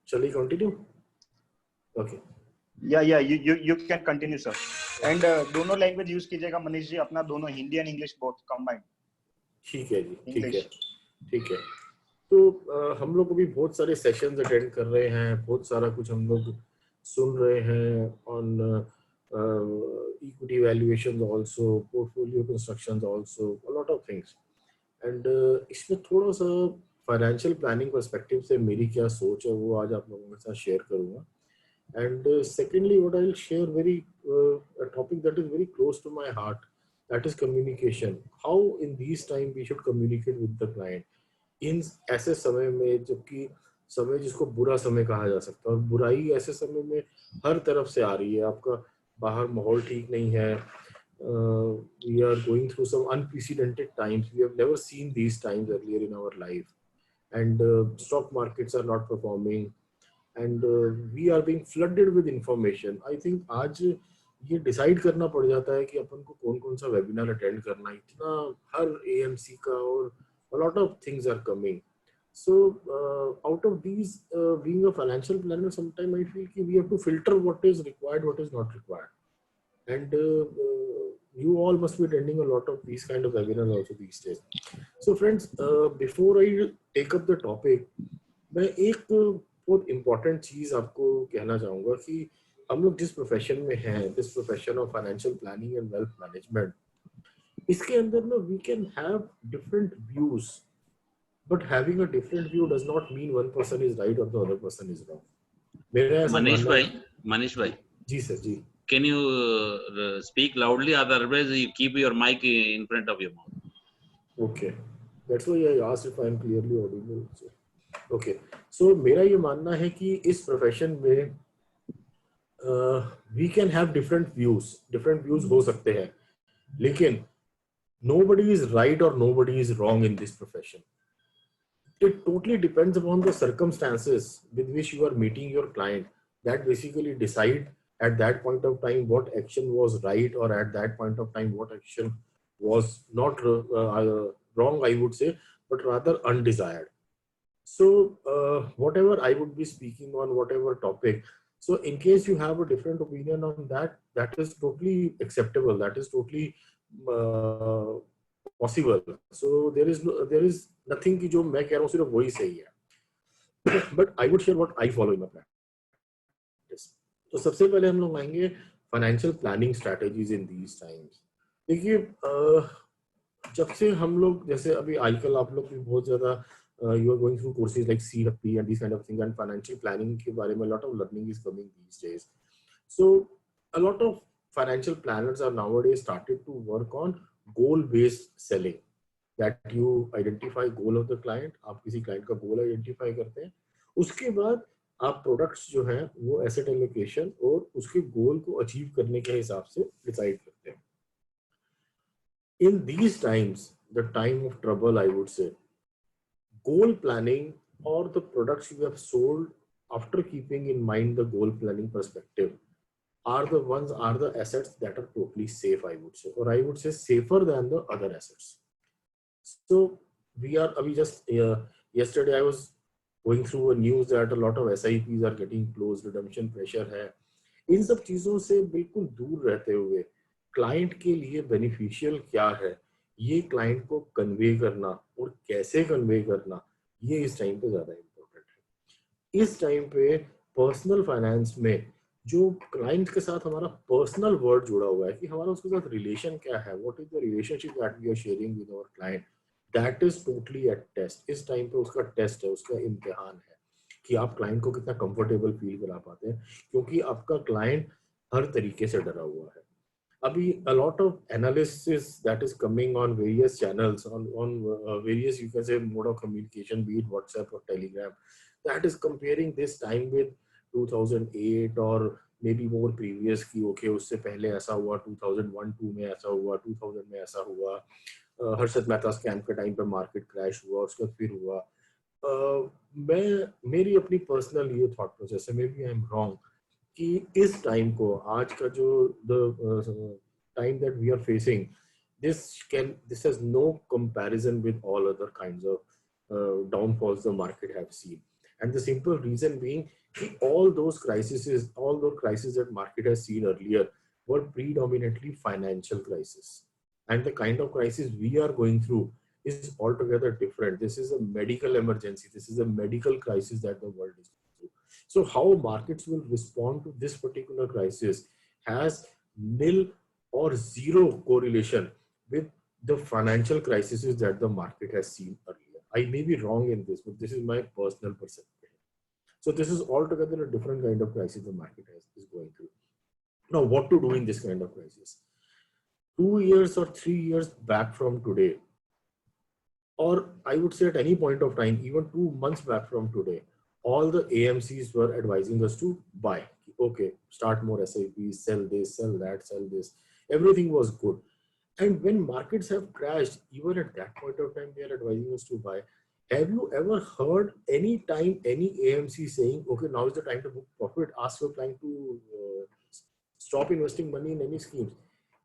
Shall we continue? Okay. Yeah, you can continue, sir. And दोनों language use कीजिएगा मनीष जी, अपना दोनों Hindi and English both combined. ठीक है जी, ठीक है. तो हम लोग अभी बहुत सारे सेशंस अटेंड कर रहे हैं, बहुत सारा कुछ हम लोग सुन रहे हैं on equity valuations also, portfolio constructions also, a lot of things. And इसमें थोड़ा सा फाइनेंशियल प्लानिंग पर्सपेक्टिव से मेरी क्या सोच है वो आज आप लोगों के साथ शेयर करूँगा. And secondly, what I'll share a topic that is very close to my heart, that is communication. How in these times we should communicate with the client. इन ऐसे समय में, जबकि समय जिसको बुरा समय कहा जा सकता है, और बुराई ऐसे समय में हर तरफ से आ रही है. आपका बाहर माहौल ठीक नहीं है. We are going through some unprecedented times. We have never seen these times earlier in our life. And stock markets are not performing. And we are being flooded with information. I think आज ये decide करना पड़ जाता है कि अपन को कौन कौन सा वेबिनार अटेंड करना है. इतना हर AMC का और a lot of things are coming. So out of these, being a financial planner, sometimes I feel that we have to filter what is required, what is not required. And you all must be attending a lot of these kind of webinars also these days. So friends, before I take up the topic, मैं एक बहुत important चीज आपको कहना चाहूंगा कि हम लोग जिस प्रोफेशन में हैं, this profession of financial planning and wealth management, इसके अंदर ना we can have different views, but having a different view does not mean one person is right और the other person is wrong. मेरा ऐसा मनीष भाई ji sir ji, can you speak loudly, otherwise you keep your mic in front of your mouth. Okay, that's why I asked if I am clearly audible. Okay, so मेरा ये मानना है कि इस profession में we can have different views हो सकते हैं, लेकिन nobody is right or nobody is wrong in this profession. It totally depends upon the circumstances with which you are meeting your client that basically decide at that point of time what action was right, or at that point of time what action was not wrong, I would say, but rather undesired. So whatever I would be speaking on, whatever topic, so in case you have a different opinion on that, that is totally acceptable, that is totally possible. So there is nothing कि जो मैं कह रहा हूँ सिर्फ वही सही है. But I would share what I follow in my practice. तो सबसे पहले हम लोग आएंगे financial planning strategies in these times. देखिए, जब से हम लोग, जैसे अभी आजकल आप लोग भी बहुत ज्यादा you are going through courses like CFP and these kind of things, and financial planning के बारे में a lot of learning is coming these days. So a lot of financial planners are nowadays started to work on goal based selling, that you identify goal of the client. आप किसी client का goal identify करते हैं, उसके बाद आप products जो हैं वो एसेट एलोकेशन और उसके गोल को अचीव करने के हिसाब से डिसाइड करते हैं. In these times, the time of trouble, I would say, goal planning or the products you have sold after keeping in mind the goal planning perspective are the assets that are totally safe, I would say, or I would say safer than the other assets. So we are just yesterday I was going through a news that a lot of SIPs are getting closed, redemption pressure है. इन सब चीजों से बिल्कुल दूर रहते हुए client के लिए बेनिफिशियल क्या है, ये क्लाइंट को कन्वे करना और कैसे कन्वे करना, ये इस टाइम पे ज्यादा इम्पोर्टेंट है. इस टाइम पे पर्सनल फाइनेंस में जो क्लाइंट के साथ हमारा पर्सनल वर्ड जुड़ा हुआ है कि हमारा उसके साथ रिलेशन क्या है, what is the relationship that we are sharing with our client, that is totally at test. इस टाइम पे उसका टेस्ट है, उसका इम्तिहान है कि आप क्लाइंट को कितना कंफर्टेबल फील करा पाते हैं, क्योंकि आपका क्लाइंट हर तरीके से डरा हुआ है. Abhi, a lot of analysis that is coming on various channels, on various, you can say, mode of communication, be it WhatsApp or Telegram, that is comparing this time with 2008 or maybe more previous ki okay usse pehle aisa hua, 2001-2 mein aisa hua, 2000 mein aisa hua, Harshad Mehta scam के time पे market crash हुआ, उसके बाद फिर हुआ. मैं मेरी अपनी पर्सनल ये थॉट प्रोसेस है, maybe I am wrong, कि इस टाइम को, आज का जो the time that we are facing, this has no comparison with all other kinds of downfalls the market have seen. And the simple reason being, all those crises that market has seen earlier were predominantly financial crisis. And the kind of crisis we are going through is altogether different. This is a medical emergency. This is a medical crisis that the world is going through. So how markets will respond to this particular crisis has nil or zero correlation with the financial crises that the market has seen earlier. I may be wrong in this, but this is my personal perception. So this is altogether a different kind of crisis the market is going through. Now, what to do in this kind of crisis? 2 years or 3 years back from today, or I would say at any point of time, even 2 months back from today, all the AMCs were advising us to buy. Okay, start more SIPs, sell this, sell that, sell this. Everything was good. And when markets have crashed, even at that point of time, they are advising us to buy. Have you ever heard any time any AMC saying, okay, now is the time to book profit, ask your client to stop investing money in any schemes?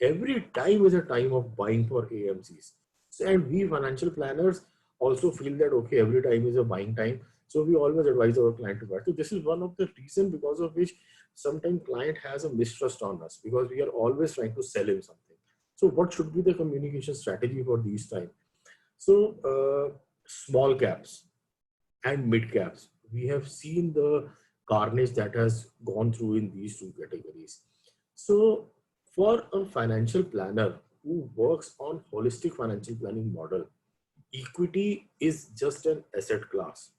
Every time is a time of buying for AMCs. So, and we financial planners also feel that, okay, every time is a buying time. So we always advise our client to buy. So this is one of the reasons because of which sometimes client has a mistrust on us, because we are always trying to sell him something. So what should be the communication strategy for these times? So small caps and mid caps, we have seen the carnage that has gone through in these two categories. So for a financial planner who works on holistic financial planning model, equity is just an asset class.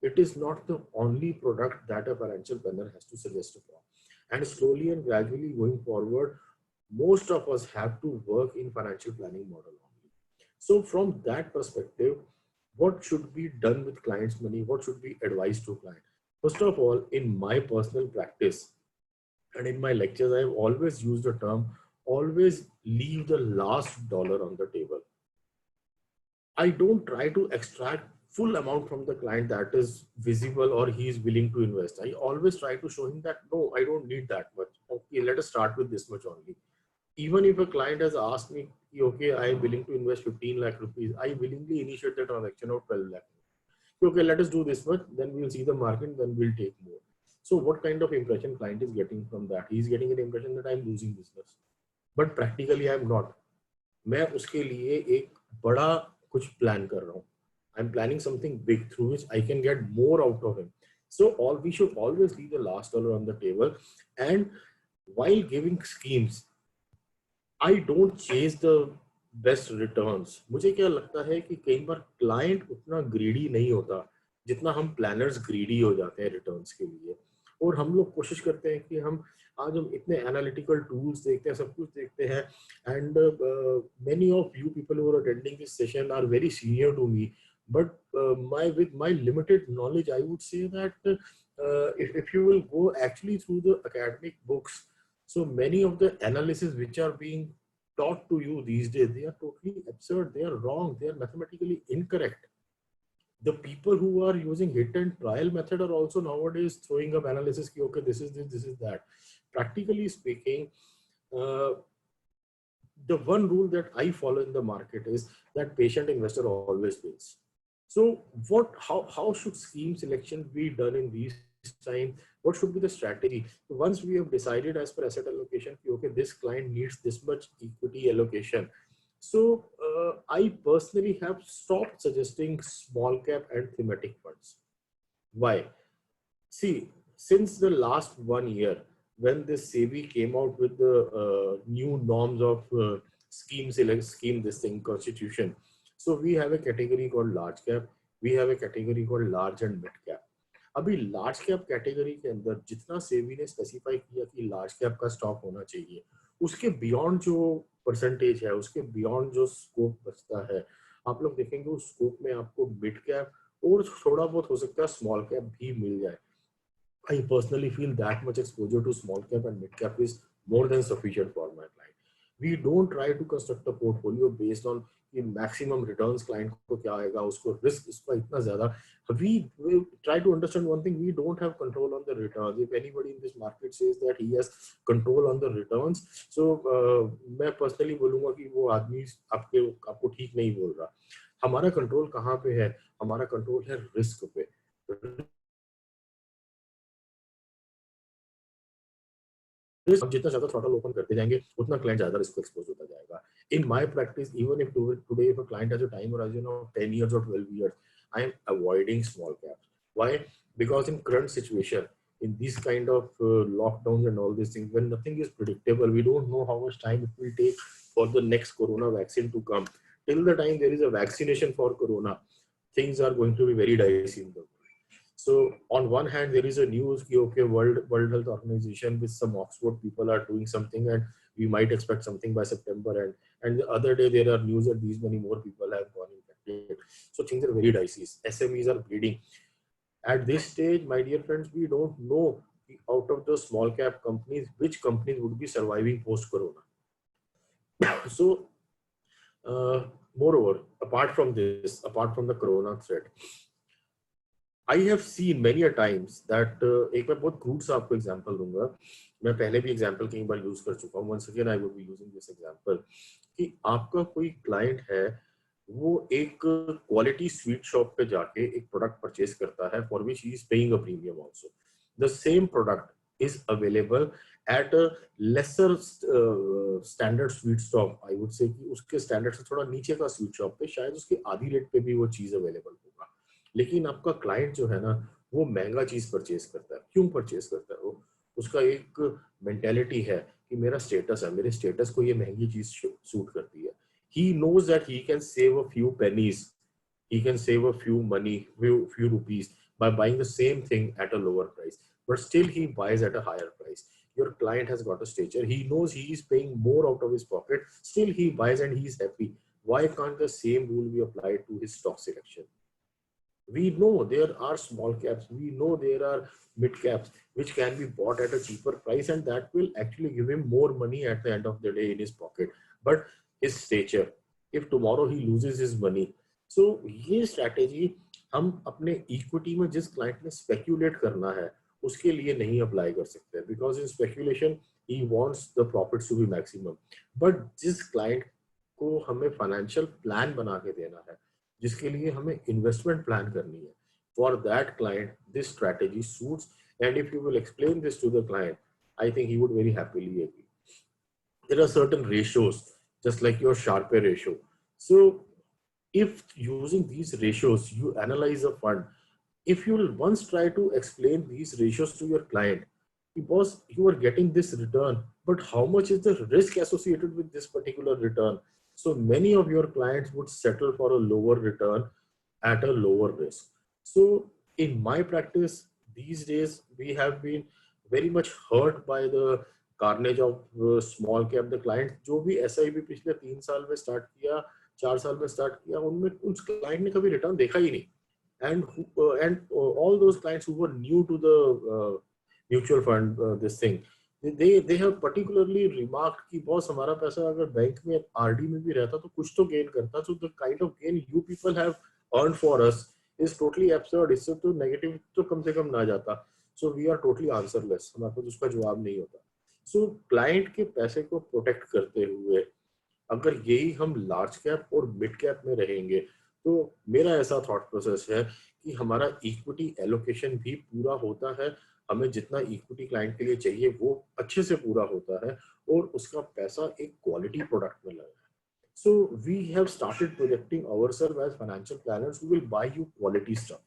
It is not the only product that a financial planner has to suggest for. And slowly and gradually going forward, most of us have to work in financial planning model only. So from that perspective, what should be done with clients' money? What should be advised to client? First of all, in my personal practice and in my lectures, I have always used the term, always leave the last dollar on the table. I don't try to extract full amount from the client that is visible or he is willing to invest. I always try to show him that, no, I don't need that much. Okay, let us start with this much only. Even if a client has asked me, okay, I am willing to invest 15 lakh rupees, I willingly initiate the transaction of 12 lakh. Okay, let us do this much, then we'll see the market, then we'll take more. So what kind of impression client is getting from that? He's getting an impression that I'm losing business. But practically I'm not. मैं उसके लिए एक बड़ा कुछ plan कर रहा हूँ. I'm planning something big through which I can get more out of him. So we should always leave the last dollar on the table. And while giving schemes, I don't chase the best returns. मुझे क्या लगता है कि कई बार client उतना greedy नहीं होता जितना हम प्लानर्स ग्रीडी हो जाते हैं रिटर्न्स के लिए. और हम लोग कोशिश करते हैं कि आज हम इतने एनालिटिकल टूल्स देखते हैं, सब कुछ देखते हैं. And many of you people who are attending this session are very senior to me, but with my limited knowledge, I would say that if you will go actually through the academic books, so many of the analysis which are being taught to you these days, they are totally absurd, they are wrong, they are mathematically incorrect. The people who are using hit and trial method are also nowadays throwing up analysis, okay, this is this, this is that. Practically speaking, the one rule that I follow in the market is that patient investor always wins. So how should scheme selection be done in these times? What should be the strategy? Once we have decided as per asset allocation, okay, this client needs this much equity allocation. So I personally have stopped suggesting small cap and thematic funds. Why? See, since the last 1 year, when this SEBI came out with the new norms of constitution, so we have a category called large cap, we have a category called large and mid cap. अभी large cap category के अंदर जितना सेबी ने specify किया कि large cap का stock होना चाहिए, उसके बियॉन्ड जो परसेंटेज है, उसके बियॉन्ड जो स्कोप बचता है, आप लोग देखेंगे उस स्कोप में आपको मिड कैप और थोड़ा बहुत हो सकता है स्मॉल कैप भी मिल जाए. I personally feel that much exposure to small cap and mid cap is more than sufficient for my client. We don't try to construct a portfolio based on the maximum returns client को क्या आएगा, उसको risk इसका इतना ज़्यादा. We try to understand one thing: we don't have control on the returns. If anybody in this market says that he has control on the returns, so मैं personally बोलूँगा कि वो आदमी आपको ठीक नहीं बोल रहा. हमारा कंट्रोल कहाँ पे है? हमारा कंट्रोल है रिस्क पे. हम जितना ज्यादा थ्रॉटल ओपन करते जाएंगे उतना क्लाइंट ज्यादा रिस्क एक्सपोज होता जाएगा. In my practice, even if today if a client has a time horizon of 10 years or 12 years, I am avoiding small caps. Why? Because in current situation, in these kind of lockdowns and all these things, when nothing is predictable, we don't know how much time it will take for the next corona vaccine to come. Till the time there is a vaccination for corona, things are going to be very dicey in the world. So on one hand, there is a news, okay, World Health Organization with some Oxford people are doing something, and we might expect something by September. And the other day there are news that these many more people have gone infected. So things are very dicey. SMEs are bleeding. At this stage, my dear friends, we don't know out of the small cap companies, which companies would be surviving post-corona. So, moreover, apart from this, apart from the corona threat, I have seen many a times that एक मैं बहुत crude सा आपको example दूंगा. मैं पहले भी example कई बार use कर चुका हूँ. Once again, I would be using this example कि आपका कोई client है, वो एक quality sweet shop पे जाके एक product purchase करता है for which he is paying a premium also. The same product is available at a lesser standard sweet shop. I would say कि उसके standard से थोड़ा नीचे का sweet shop पे शायद उसके आधी rate पे भी वो चीज available होगा. लेकिन आपका क्लाइंट जो है ना, वो महंगा चीज परचेज करता है. क्यों परचेज करता है? वो उसका एक मेंटेलिटी है कि मेरा स्टेटस है, मेरे स्टेटस को ये महंगी चीज सूट करती है. He knows that he can save a few pennies, he can save a few money, few rupees by buying the same thing at a lower price, but still he buys at a higher price. Your client has got a stature, he knows he is paying more out of his pocket, still he buys and he is happy. Why can't the same rule be applied to his stock selection? We know there are small caps, we know there are mid caps which can be bought at a cheaper price, and that will actually give him more money at the end of the day in his pocket. But his stature, if tomorrow he loses his money, so ये strategy हम अपने equity में जिस client ने speculate करना है उसके लिए नहीं apply कर सकते, because in speculation he wants the profits to be maximum. But जिस client को हमें financial plan बना के देना है, जिसके लिए हमें इन्वेस्टमेंट प्लान करनी है, for that client this strategy suits, and if you will explain this to the client, I think he would very happily agree. There are certain ratios, just like your Sharpe ratio. So if using these ratios you analyze a fund, if you will once try to explain these ratios to your client, because you are getting this return, but how much is the risk associated with this particular return? So many of your clients would settle for a lower return at a lower risk. So in my practice these days, we have been very much hurt by the carnage of small cap. The client जो भी SIP पिछले 3 साल में start किया, 4 साल में start किया, उनमें उस क्लाइंट ने कभी रिटर्न देखा ही नहीं. And all those clients who were new to the mutual fund this thing, they have particularly remarked कि बॉस हमारा पैसा अगर बैंक में RD में भी रहता तो कुछ तो गेन करता. So the kind of gain you people have earned for us is totally absurd. इससे तो नेगेटिव तो कम से कम ना जाता. So we are totally answerless. हमारे पास उसका जवाब नहीं होता. So क्लाइंट के पैसे को प्रोटेक्ट करते हुए अगर यही हम लार्ज कैप और मिड कैप में रहेंगे, तो मेरा ऐसा थॉट प्रोसेस है कि हमारा इक्विटी एलोकेशन भी पूरा होता है, हमें जितना इक्विटी क्लाइंट के लिए चाहिए वो अच्छे से पूरा होता है, और उसका पैसा एक क्वालिटी प्रोडक्ट में लगा है. So we have started projecting ourselves as financial planners who will buy you quality stuff.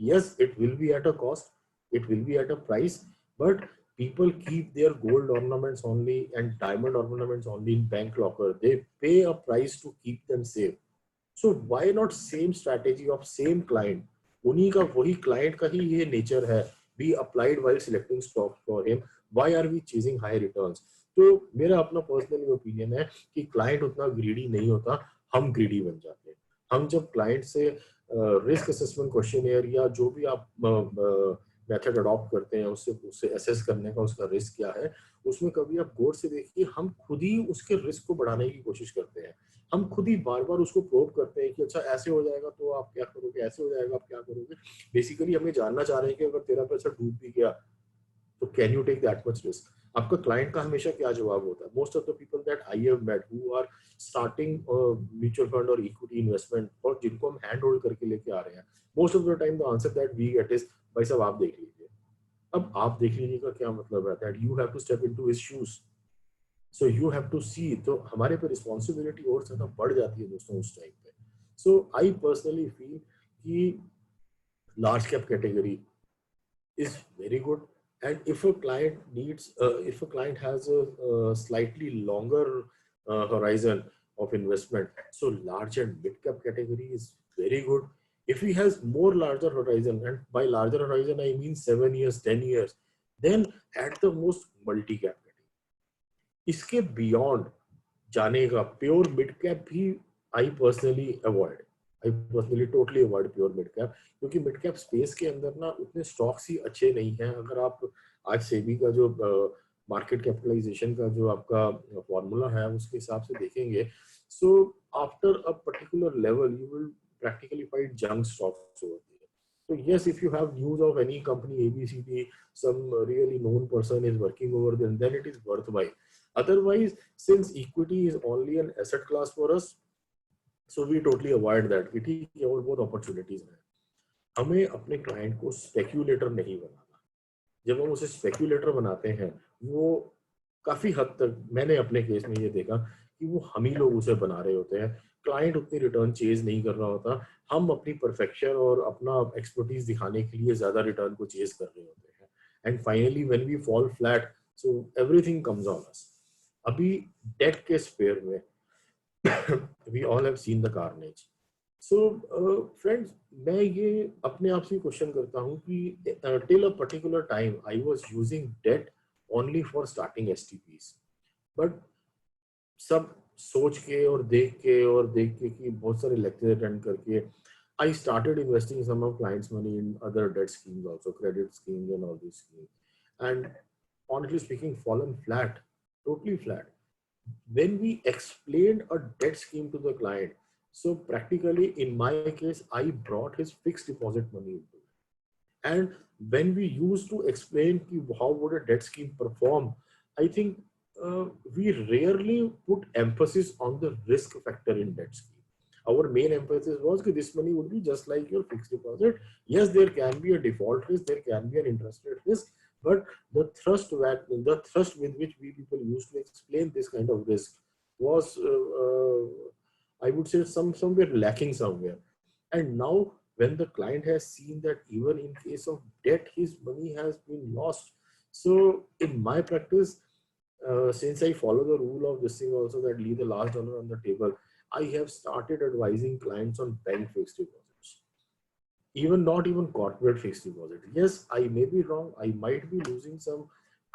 Yes, it will be at a cost, it will be at a price, but people keep their gold ornaments only and diamond ornaments only in bank locker. They pay a price to keep them safe. So why not same strategy of same client? उन्हीं का वही client का ही ये nature है. Be applied while selecting stocks for him. Why are we chasing high returns? तो मेरा अपना personal opinion है कि क्लाइंट उतना ग्रीडी नहीं होता, हम ग्रीडी बन जाते हैं. हम जब क्लाइंट से रिस्क असेसमेंट क्वेश्चनर या जो भी आप मेथड अडॉप्ट करते हैं उससे असेस करने का उसका रिस्क क्या है, उसमें कभी आप गौर से देखिए, हम खुद ही उसके रिस्क को बढ़ाने की कोशिश करते हैं. हम खुद ही बार बार उसको प्रोब करते हैं कि अच्छा ऐसे हो जाएगा तो आप क्या करोगे, ऐसे हो जाएगा आप क्या करोगे. बेसिकली हमें जानना चाह रहे हैं कि अगर तेरा पैसा डूब भी गया तो can you take that much risk. आपका क्लाइंट का हमेशा क्या जवाब होता है? Most of the people that I have met who are starting mutual fund और इक्विटी इन्वेस्टमेंट और जिनको हम हैंड होल्ड करके लेके आ रहे हैं, most of the time the answer that we get is, भाई साहब आप देख लीजिए, अब आप देख लीजिए का क्या मतलब है, that you have to step into his shoes, so you have to see, तो हमारे पे रिस्पॉन्सिबिलिटी और ज्यादा बढ़ जाती है दोस्तों उस टाइम पे. सो आई पर्सनली फील कि large cap category is very good, and if a client needs if a client has a slightly longer horizon of investment, so large and mid cap category is very good. If he has more larger horizon, and by larger horizon I mean 7 years, 10 years, then at the most multi cap category. इसके beyond जाने का pure mid cap भी I personally avoid, I personally totally avoid pure mid cap, क्योंकि mid cap space के अंदर ना उतने stocks ही अच्छे नहीं हैं. अगर आप आज सेबी का जो मार्केट कैपिटलाइजेशन का जो आपका फॉर्मूला है उसके हिसाब से देखेंगे, so after a particular level you will practically find junk stocks over there. So yes, if you have news of any company ABCD, some really known person is working over there, then it is worthwhile. Otherwise, since equity is only an asset class for us, so we totally avoid that. कि ठीक है और बहुत opportunities हैं. हमें अपने client को speculator नहीं बनाना. जब हम उसे speculator बनाते हैं, वो काफी हद तक मैंने अपने केस में ये देखा कि वो हम ही लोग उसे बना रहे होते हैं. क्लाइंट उतनी रिटर्न चेज नहीं कर रहा होता, हम अपनी परफेक्शन और अपना एक्सपर्टीज दिखाने के लिए ज्यादा रिटर्न को चेज कर रहे होते हैं. And finally when we fall flat, so everything comes on us. अभी डेट के स्पेयर में we all have seen the carnage. So friends, मैं ये अपने आप से क्वेश्चन करता हूँ कि till a particular time I was using debt only for starting STPs, but सब सोच के और देख के कि बहुत सारे लेक्चर अटेंड करके I started investing some of clients' money in other debt schemes also, credit schemes and all these schemes. And honestly speaking, fallen flat, totally flat. When we explained a debt scheme to the client, so practically in my case, I brought his fixed deposit money into it. And when we used to explain how would a debt scheme perform, I think we rarely put emphasis on the risk factor in debt scheme. Our main emphasis was that this money would be just like your fixed deposit. Yes, there can be a default risk, there can be an interest rate risk, but the thrust with which we people used to explain this kind of risk was, I would say, somewhere lacking somewhere. And now, when the client has seen that even in case of debt, his money has been lost. So, in my practice, since I follow the rule of this thing also, that leave the last dollar on the table, I have started advising clients on bank fixed deposits. Not even corporate fixed deposit. Yes, I may be wrong. I might be losing some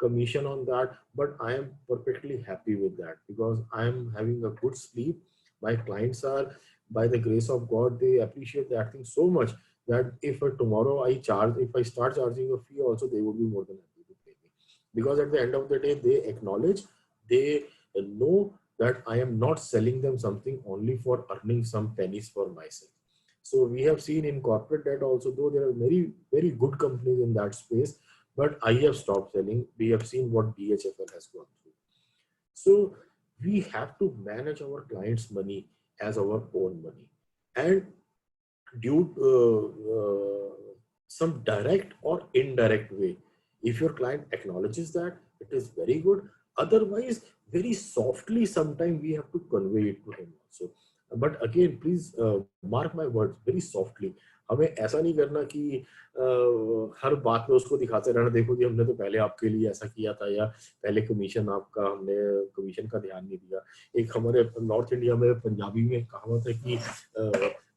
commission on that, but I am perfectly happy with that because I am having a good sleep. My clients are, by the grace of God, they appreciate that thing so much that if tomorrow if I start charging a fee also, they would be more than happy to pay me. Because at the end of the day, they acknowledge, they know that I am not selling them something only for earning some pennies for myself. So we have seen in corporate debt also, though there are very, very good companies in that space, but I have stopped selling. We have seen what DHFL has gone through. So we have to manage our clients' money as our own money. And due some direct or indirect way, if your client acknowledges that, it is very good. Otherwise, very softly, sometimes we have to convey it to him also. But again, please mark my words, very softly. हमें ऐसा नहीं करना कि हर बात में उसको दिखाते रहना, देखो जी हमने तो पहले आपके लिए ऐसा किया था, या पहले कमीशन आपका, हमने कमीशन का ध्यान नहीं दिया. एक हमारे नॉर्थ इंडिया में पंजाबी में कहावत है कि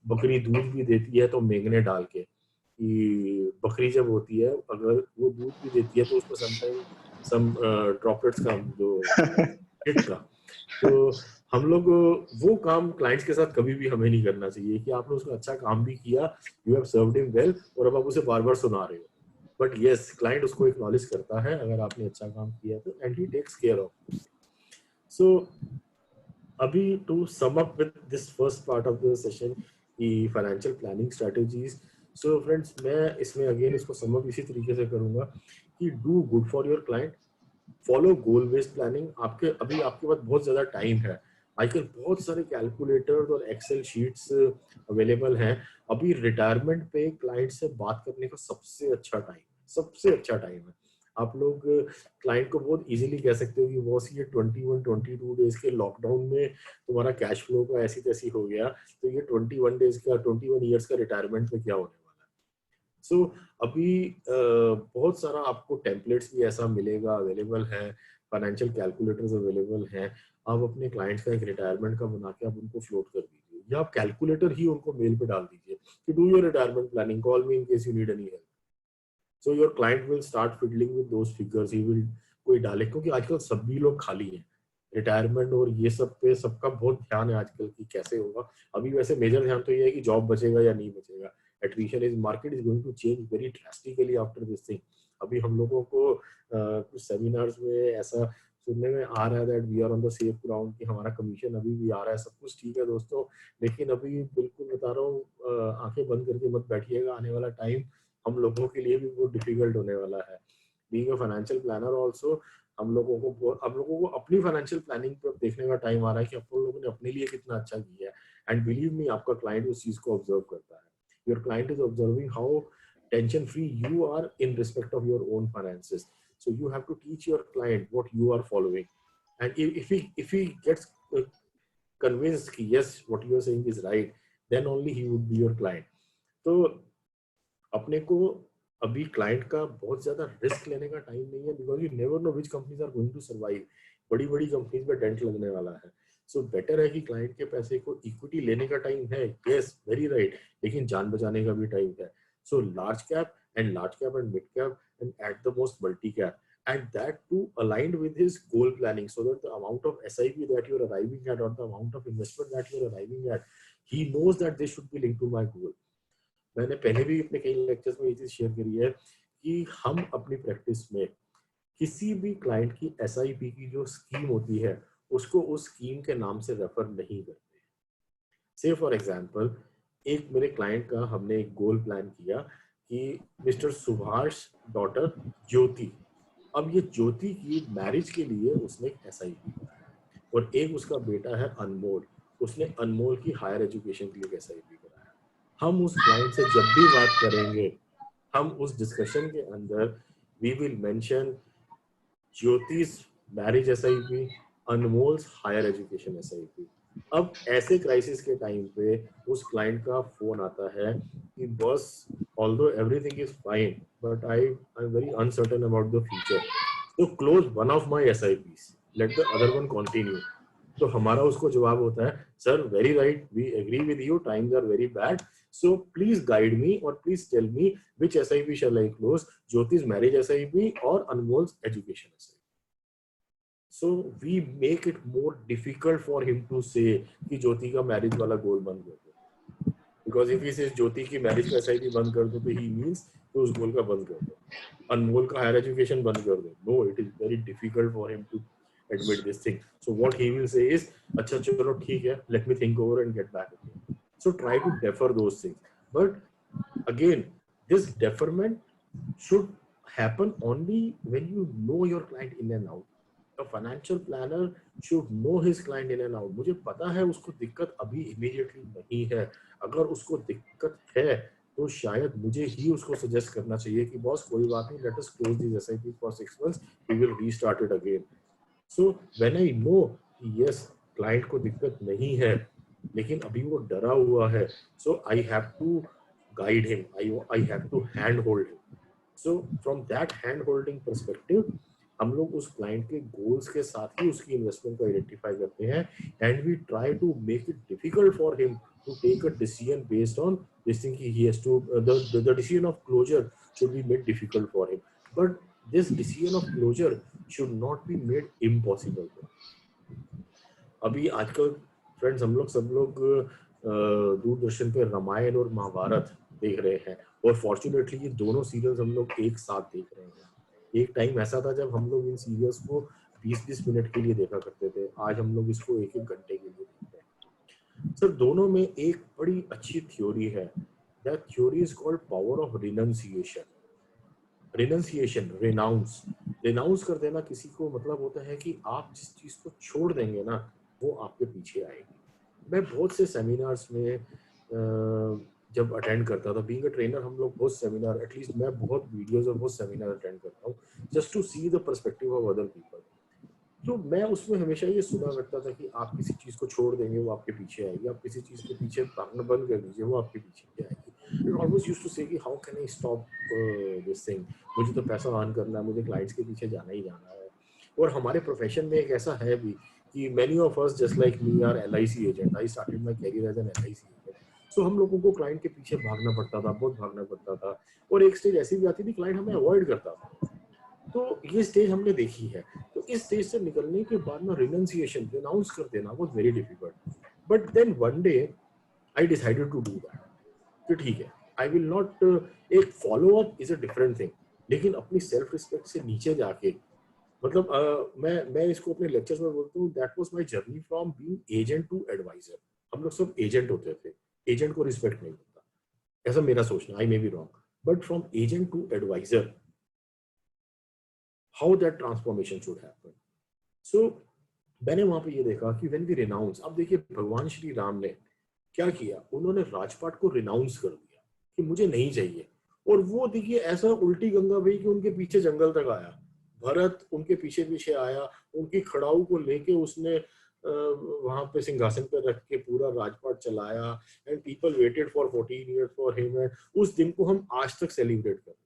बकरी दूध भी देती है तो मेंगने डाल के, कि बकरी जब होती है अगर वो दूध भी देती है तो उसको समटाइम सम ड्रॉपलेट्स का जो हिट का, तो हम लोग वो काम क्लाइंट्स के साथ कभी भी हमें नहीं करना चाहिए कि आपने उसका अच्छा काम भी किया, you have served him well, और अब आप उसे बार बार सुना रहे हो. बट यस, क्लाइंट उसको एक्नॉलेज करता है अगर आपने अच्छा काम किया तो, and he takes care of. So अभी to sum up with this first part of the session की financial planning strategies. So friends, मैं इसमें अगेन इसको सम अप इसी तरीके से करूंगा कि do good for your client, follow goal based planning. अभी आपके पास बहुत ज्यादा टाइम है. आजकल बहुत सारे कैलकुलेटर्स और एक्सेल शीट्स अवेलेबल हैं. अभी रिटायरमेंट पे क्लाइंट से बात करने का सबसे अच्छा टाइम है. सबसे अच्छा टाइम है। आप लोग क्लाइंट को बहुत इजीली कह सकते हो कि बॉस ये 21-22 डेज के लॉकडाउन में तुम्हारा कैश फ्लो का ऐसी तैसी हो गया, तो ये 21 डेज का 21 ईयर्स का रिटायरमेंट में क्या होने वाला है। सो अभी बहुत सारा आपको टेम्पलेट्स भी ऐसा मिलेगा, अवेलेबल है, फाइनेंशियल कैलकुलेटर्स अवेलेबल हैं। आप अपने क्लाइंट्स का एक रिटायरमेंट का बना के आप उनको फ्लोट कर दीजिए, या आप कैलकुलेटर ही उनको मेल पे डाल दीजिए कि do your retirement planning, call me in case you need any help. So your client will start fiddling with those figures, he will कोई डाले, क्योंकि आजकल सभी लोग खाली हैं रिटायरमेंट और ये सब पे सबका बहुत ध्यान है आजकल कि कैसे होगा। अभी वैसे मेजर ध्यान तो ये है कि जॉब बचेगा या नहीं बचेगा। attrition is market is going to change very drastically after this thing। अभी हम लोगों को कुछ सेमिनार्स में ऐसा सुनने में आ रहा है that we are on the safe ground, कि हमारा कमीशन अभी भी आ रहा है, सब कुछ ठीक है दोस्तों, लेकिन अभी बिल्कुल बता रहा हूँ आंखें बंद करके मत बैठिएगा, आने वाला टाइम हम लोगों के लिए भी बहुत डिफिकल्ट होने वाला है। Being a financial planner also हम लोगों को अपनी फाइनेंशियल प्लानिंग पर देखने का टाइम आ रहा है कि अपन लोगों ने अपने लिए कितना अच्छा किया है। एंड बिलीव मी, आपका क्लाइंट उस चीज को ऑब्जर्व करता है। Your client is observing how tension free you are in respect of your own finances. So you have to teach your client what you are following, and if he gets convinced कि yes what you are saying is right, then only he would be your client। तो अपने को अभी client का बहुत ज्यादा risk लेने का टाइम नहीं है, because you never know which companies are going to survive. बड़ी बड़ी कंपनीज में डेंट लगने वाला है। सो बेटर है कि क्लाइंट के पैसे को इक्विटी लेने का टाइम है, यस वेरी राइट, लेकिन जान बचाने का भी टाइम है। So large cap and mid cap and at the most multi cap, and that too aligned with his goal planning, so that the amount of SIP that you're arriving at or the amount of investment that you're arriving at, he knows that they should be linked to my goal। मैंने पहले भी अपने कई lectures में ये चीज share करी है कि हम अपनी प्रैक्टिस में किसी भी क्लाइंट की SIP की जो स्कीम होती है उसको उस स्कीम के नाम से रेफर नहीं करते। से फॉर एग्जांपल, एक मेरे क्लाइंट का हमने एक गोल प्लान किया कि मिस्टर सुभाष डॉटर ज्योति, अब ये ज्योति की मैरिज के लिए उसने एक SIP कराया, और एक उसका बेटा है अनमोल, उसने अनमोल की हायर एजुकेशन के लिए SIP कराया। हम उस क्लाइंट से जब भी बात करेंगे, हम उस डिस्कशन के अंदर we will mention Jyotish marriage SIP, Anmol's higher education SIP। अब ऐसे क्राइसिस के टाइम पे उस क्लाइंट का फोन आता है कि boss, although everything is fine but I am very uncertain about the future, तो close one of my SIPs, let the other one continue. तो हमारा उसको जवाब होता है, sir very right, we agree with you, times are very bad, so please guide me or please tell me which SIP shall I close, Jyoti's marriage SIP or Anmol's education SIP। So we make it more difficult for him to say कि ज्योति का marriage वाला गोल बंद कर दो, because if he says ज्योति की marriage का SIP बंद कर दो तो he means तो उस गोल का बंद कर दो, अनमोल का हायर एजुकेशन बंद कर दो। No, it is very difficult for him to admit this thing। So what he will say is, अच्छा चलो ठीक है, let me think over and get back to you। So try to defer those things, but again this deferment should happen only when you know your client in and out। A financial planner should know his client in and out। मुझे पता है उसको दिक्कत अभी immediately नहीं है, अगर उसको दिक्कत है तो शायद मुझे ही उसको सजेस्ट करना चाहिए कि बॉस कोई बात नहीं, let us close these SIP for 6 months, we will restart it again। So when I know yes client को दिक्कत नहीं है लेकिन अभी वो डरा हुआ है, so I have to guide him, I have to hand hold him। So from that hand holding perspective हम लोग उस क्लाइंट के गोल्स के साथ ही उसकी इन्वेस्टमेंट को आइडेंटिफाई करते हैं, and we try to make it difficult for him to take a decision based on this thing कि he has to the decision of closure should be made difficult for him, but this decision of closure should not be made impossible. अभी आजकल friends हम लोग सब लोग दूरदर्शन पे रामायण और महाभारत देख रहे हैं, और फॉर्चुनेटली ये दोनों सीरियल्स हम लोग एक साथ देख रहे हैं। एक टाइम ऐसा था जब हम लोग इन सीरियल्स को 20-20 मिनट के लिए देखा करते थे, आज हम लोग इसको 1-1 घंटे के लिए देखते हैं। सर दोनों में एक बड़ी अच्छी थ्योरी है, that theory is called power of renunciation. Renunciation, renounce कर देना किसी को मतलब होता है कि आप जिस चीज को छोड़ देंगे ना वो आपके पीछे आएगी। मैं बहुत से सेमिनार्स में जब अटेंड करता था, बीइंग अ ट्रेनर हम लोग बहुत सेमिनार, एटलीस्ट मैं बहुत वीडियोस और बहुत सेमिनार अटेंड करता हूँ just to see the perspective of other people. तो मैं उसमें हमेशा ये सुना करता था कि आप किसी चीज को छोड़ देंगे वो आपके पीछे आएगी, आप किसी चीज के पीछे भागना बंद कर दीजिए वो आपके पीछे आएगी। इट ऑलवेज यूज्ड टू से कि how can I stop this thing, मुझे तो पैसा अर्न करना है, मुझे क्लाइंट्स के पीछे जाना ही जाना है। और हमारे प्रोफेशन में एक ऐसा है भी कि many of us just like me are LIC agent, I started my career as an LIC agent. So हम लोगों को क्लाइंट के पीछे भागना पड़ता था, बहुत भागना पड़ता था, और एक स्टेज ऐसी भी आती थी क्लाइंट हमें अवॉइड करता था। तो ये स्टेज हमने देखी है। तो इस स्टेज से निकलने के बाद ना रिनंसिएशन, रिनाउंस कर देना was very difficult. But then one day I decided to do that कि ठीक है, आई विल नॉट, एक follow up is a different thing, लेकिन अपनी सेल्फ रिस्पेक्ट से नीचे जाके, मतलब मैं इसको अपने लेक्चर्स में बोलता हूँ, that was my journey from being agent to advisor. हम लोग सब एजेंट होते थे, एजेंट को रिस्पेक्ट नहीं मिलता, ऐसा मेरा सोचना, I may be wrong, but from agent to advisor how that transformation should happen. So मैंने वहां पे ये देखा कि when we renounce, अब देखिए भगवान श्री राम ने क्या किया, उन्होंने राजपाट को रिनाउंस कर दिया कि मुझे नहीं चाहिए। और वो देखिए ऐसा उल्टी गंगा बही कि उनके पीछे जंगल तक आया, भरत उनके पीछे पीछे आया, उनकी खड़ाऊ को लेके उसने वहां पे सिंहासन पे रख के पूरा राजपाट चलाया, and people waited for 14 years for him. उस दिन को हम आज तक सेलिब्रेट करते हैं।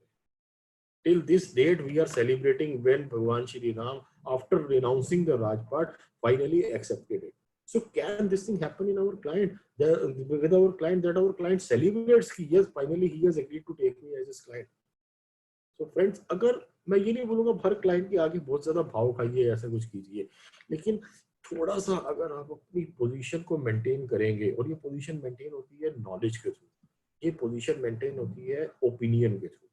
Till this date, we are celebrating when Bhagwan Shri Ram, after renouncing the Rajpat, finally accepted it. So can this thing happen in our client? With our client, that our client celebrates कि yes, finally he has agreed to take me as his client. So friends, अगर मैं ये नहीं बोलूँगा हर client के आगे बहुत ज्यादा भाव खाइए, ऐसा कुछ कीजिए, लेकिन थोड़ा सा अगर आप अपनी पोजीशन को मेंटेन करेंगे, और ये पोजीशन मेंटेन होती है नॉलेज के थ्रू, ये पोजीशन मेंटेन होती है ओपिनियन के through.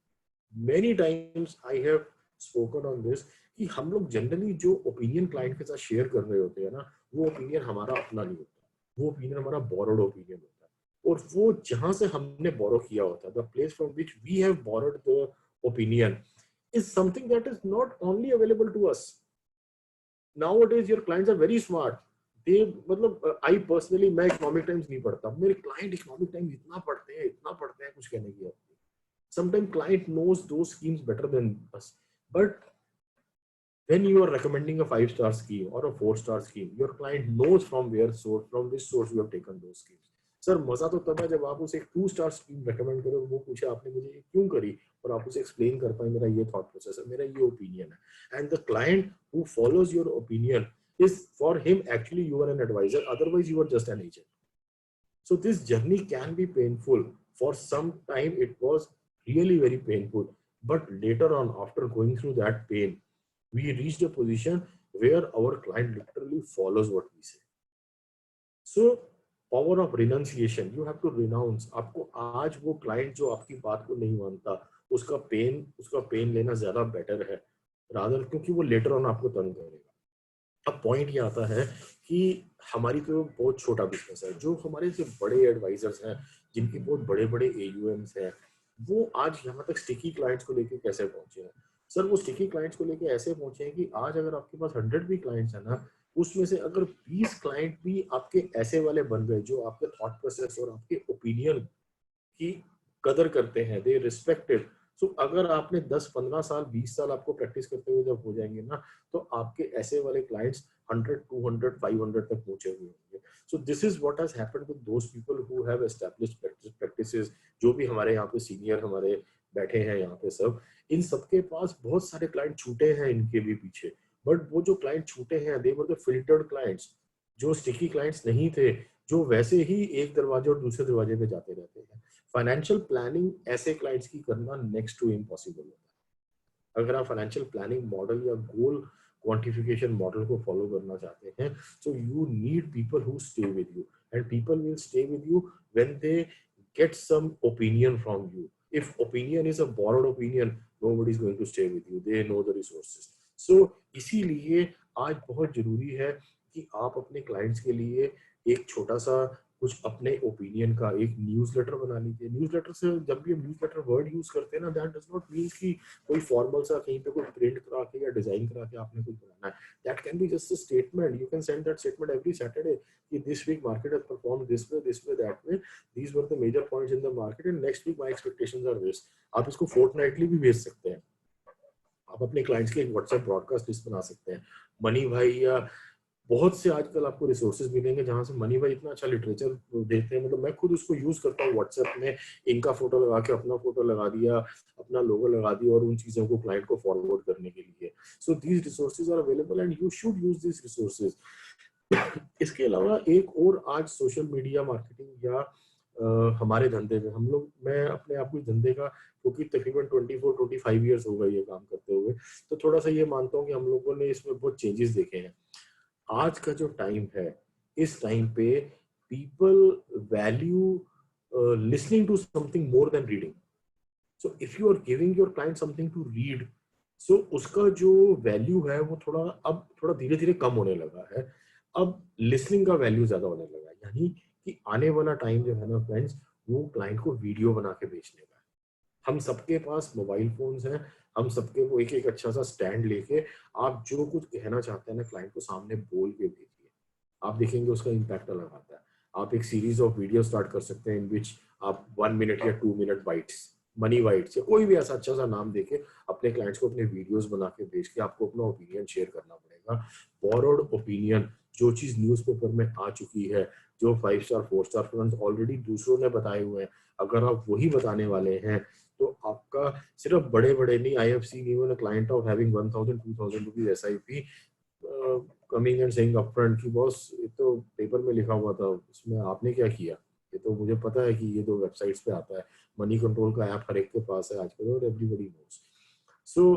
Many times I have spoken on this कि हम लोग जनरली जो ओपिनियन क्लाइंट के साथ शेयर कर रहे होते हैं ना, वो ओपिनियन हमारा अपना नहीं होता, वो ओपिनियन हमारा बोरोड ओपिनियन होता है। और वो जहां से हमने बोरो किया होता है, the place from which we have borrowed the opinion is something that is not only available to us. Nowadays your clients are very smart, they, मतलब आई पर्सनली, मैं इकोनॉमिक टाइम्स नहीं पढ़ता, मेरे क्लाइंट इकोनॉमिक टाइम्स इतना पढ़ते हैं कुछ कहने की। Sometimes client knows those schemes better than us, but when you are recommending a 5-star scheme or a 4-star scheme, your client knows from which source you have taken those schemes. Sir मजा तो तब है जब आप उसे एक 2-star scheme recommend करो, वो पूछे आपने मुझे ये क्यों करी, और आप उसे एक्सप्लेन कर पाए मेरा ये थॉट प्रोसेस है, मेरा ये ओपिनियन है, and the client who follows your opinion is for him actually you are an advisor, otherwise you are just an agent. So this journey can be painful. For some time it was really very painful, but later on, after going through that pain, we reached a position where our client literally follows what we say. So power of renunciation, you have to renounce. आपको आज वो client जो आपकी बात को नहीं मानता, उसका पेन लेना ज्यादा बेटर है, rather, क्योंकि वो later on आपको तंग करेगा। अब पॉइंट ये आता है कि हमारी तो बहुत छोटा बिजनेस है, जो हमारे से बड़े एडवाइजर्स हैं, जिनकी बहुत बड़े बड़े AUMs हैं, वो आज यहाँ तक स्टिकी क्लाइंट्स को लेके कैसे पहुंचे हैं। सर वो स्टिकी क्लाइंट्स को लेके ऐसे पहुंचे हैं कि आज अगर आपके पास 100 भी क्लाइंट्स हैं ना, उसमें से अगर 20 क्लाइंट भी आपके ऐसे वाले बन गए जो आपके थॉट प्रोसेस और आपके ओपिनियन की कदर करते हैं, दे रिस्पेक्टेड। सो अगर आपने 10-15 साल 20 साल आपको प्रैक्टिस करते हुए जब हो जाएंगे ना, तो आपके ऐसे वाले क्लाइंट्स 100, 200, 500 तक पहुंचे हुए होंगे। सो this is what has happened with those people who have established practices. जो भी हमारे यहाँ पे सीनियर हमारे बैठे हैं यहाँ पे सब, इन सबके पास बहुत सारे क्लाइंट छूटे हैं इनके भी पीछे, बट वो जो क्लाइंट छूटे हैं, दे वर द फिल्टर्ड क्लाइंट्स, जो स्टिकी क्लाइंट्स नहीं थे, जो वैसे ही एक दरवाजे और दूसरे दरवाजे पे जाते रहते हैं। फाइनेंशियल प्लानिंग ऐसे क्लाइंट्स की करना नेक्स्ट टू इम्पॉसिबल होता है। अगर आप फाइनेंशियल प्लानिंग मॉडल या गोल क्वांटिफिकेशन मॉडल को फॉलो करना चाहते हैं, so you need people who stay with you, and people will stay with you when they get some opinion from you. If opinion is a borrowed opinion, nobody is going to stay with you, they know the resources. So इसीलिए आज बहुत जरूरी है कि आप अपने clients के लिए एक छोटा सा कुछ अपने ओपिनियन का एक न्यूज़लेटर बना लीजिए। न्यूज़लेटर से जब भी हम न्यूज़लेटर वर्ड यूज करते हैं ना, दैट डज नॉट मीन कि कोई फॉर्मल सा कहीं पे कोई प्रिंट करा के या डिजाइन करा के आपने कुछ बनाना है। That can be just a statement, you can send that statement every Saturday कि this week market has performed this way that way, these were the major points in the market and next week my expectations are this. आप इसको fortnightly भी भेज सकते हैं। आप अपने clients के एक व्हाट्सएप ब्रॉडकास्ट लिस्ट बना सकते हैं। मनी भाई या बहुत से आजकल आपको रिसोर्सेज मिलेंगे जहां से मनी भाई इतना अच्छा लिटरेचर देते हैं, मतलब मैं खुद उसको यूज करता हूँ व्हाट्सएप में, इनका फोटो लगा के अपना फोटो लगा दिया, अपना लोगो लगा दिया और उन चीजों को क्लाइंट को फॉरवर्ड करने के लिए। So these resources are available and you should use this resources. इसके अलावा एक और आज सोशल मीडिया मार्केटिंग या हमारे धंधे में हम लोग, मैं अपने आप को धंधे का क्योंकि तकरीबन 24-25 ईयर्स हो गए ये काम करते हुए, तो थोड़ा सा ये मानता हूँ कि हम लोगों ने इसमें बहुत चेंजेस देखे हैं। आज का जो टाइम है, इस टाइम पे people value listening to something more than reading. So if you are giving your client something to read, so उसका जो वैल्यू है वो थोड़ा धीरे धीरे कम होने लगा है। अब लिसनिंग का वैल्यू ज्यादा होने लगा है, यानी कि आने वाला टाइम जो है ना फ्रेंड्स, वो क्लाइंट को वीडियो बना के बेचने का है। हम सबके पास मोबाइल फोन्स हैं, हम सबके को एक एक अच्छा सा स्टैंड लेके आप जो कुछ कहना चाहते हैं ना क्लाइंट को सामने बोल के भेजिए। आप देखेंगे उसका इम्पैक्ट अलग आता है। आप एक सीरीज ऑफ वीडियो स्टार्ट कर सकते हैं इन विच आप 1 मिनट या 2 मिनट बाइट्स, मनी बाइट्स या कोई भी ऐसा अच्छा सा नाम देके अपने क्लाइंट्स को अपने वीडियोस बना के भेज के आपको अपना ओपिनियन शेयर करना पड़ेगा। बोरोड ओपिनियन, जो चीज न्यूज़पेपर में आ चुकी है, जो 5 स्टार 4 स्टार फर्म्स ऑलरेडी दूसरों ने बताए हुए हैं, अगर आप वही बताने वाले हैं तो आपका सिर्फ बड़े बड़े नहीं, I have seen even a client of having 1000-2000 rupees SIP coming and saying upfront कि बॉस ये तो पेपर में लिखा हुआ था, इसमें आपने क्या किया, ये तो मुझे पता है कि ये तो वेबसाइट्स पे आता है, मनी कंट्रोल का ऐप हर एक के पास है आजकल और everybody knows. So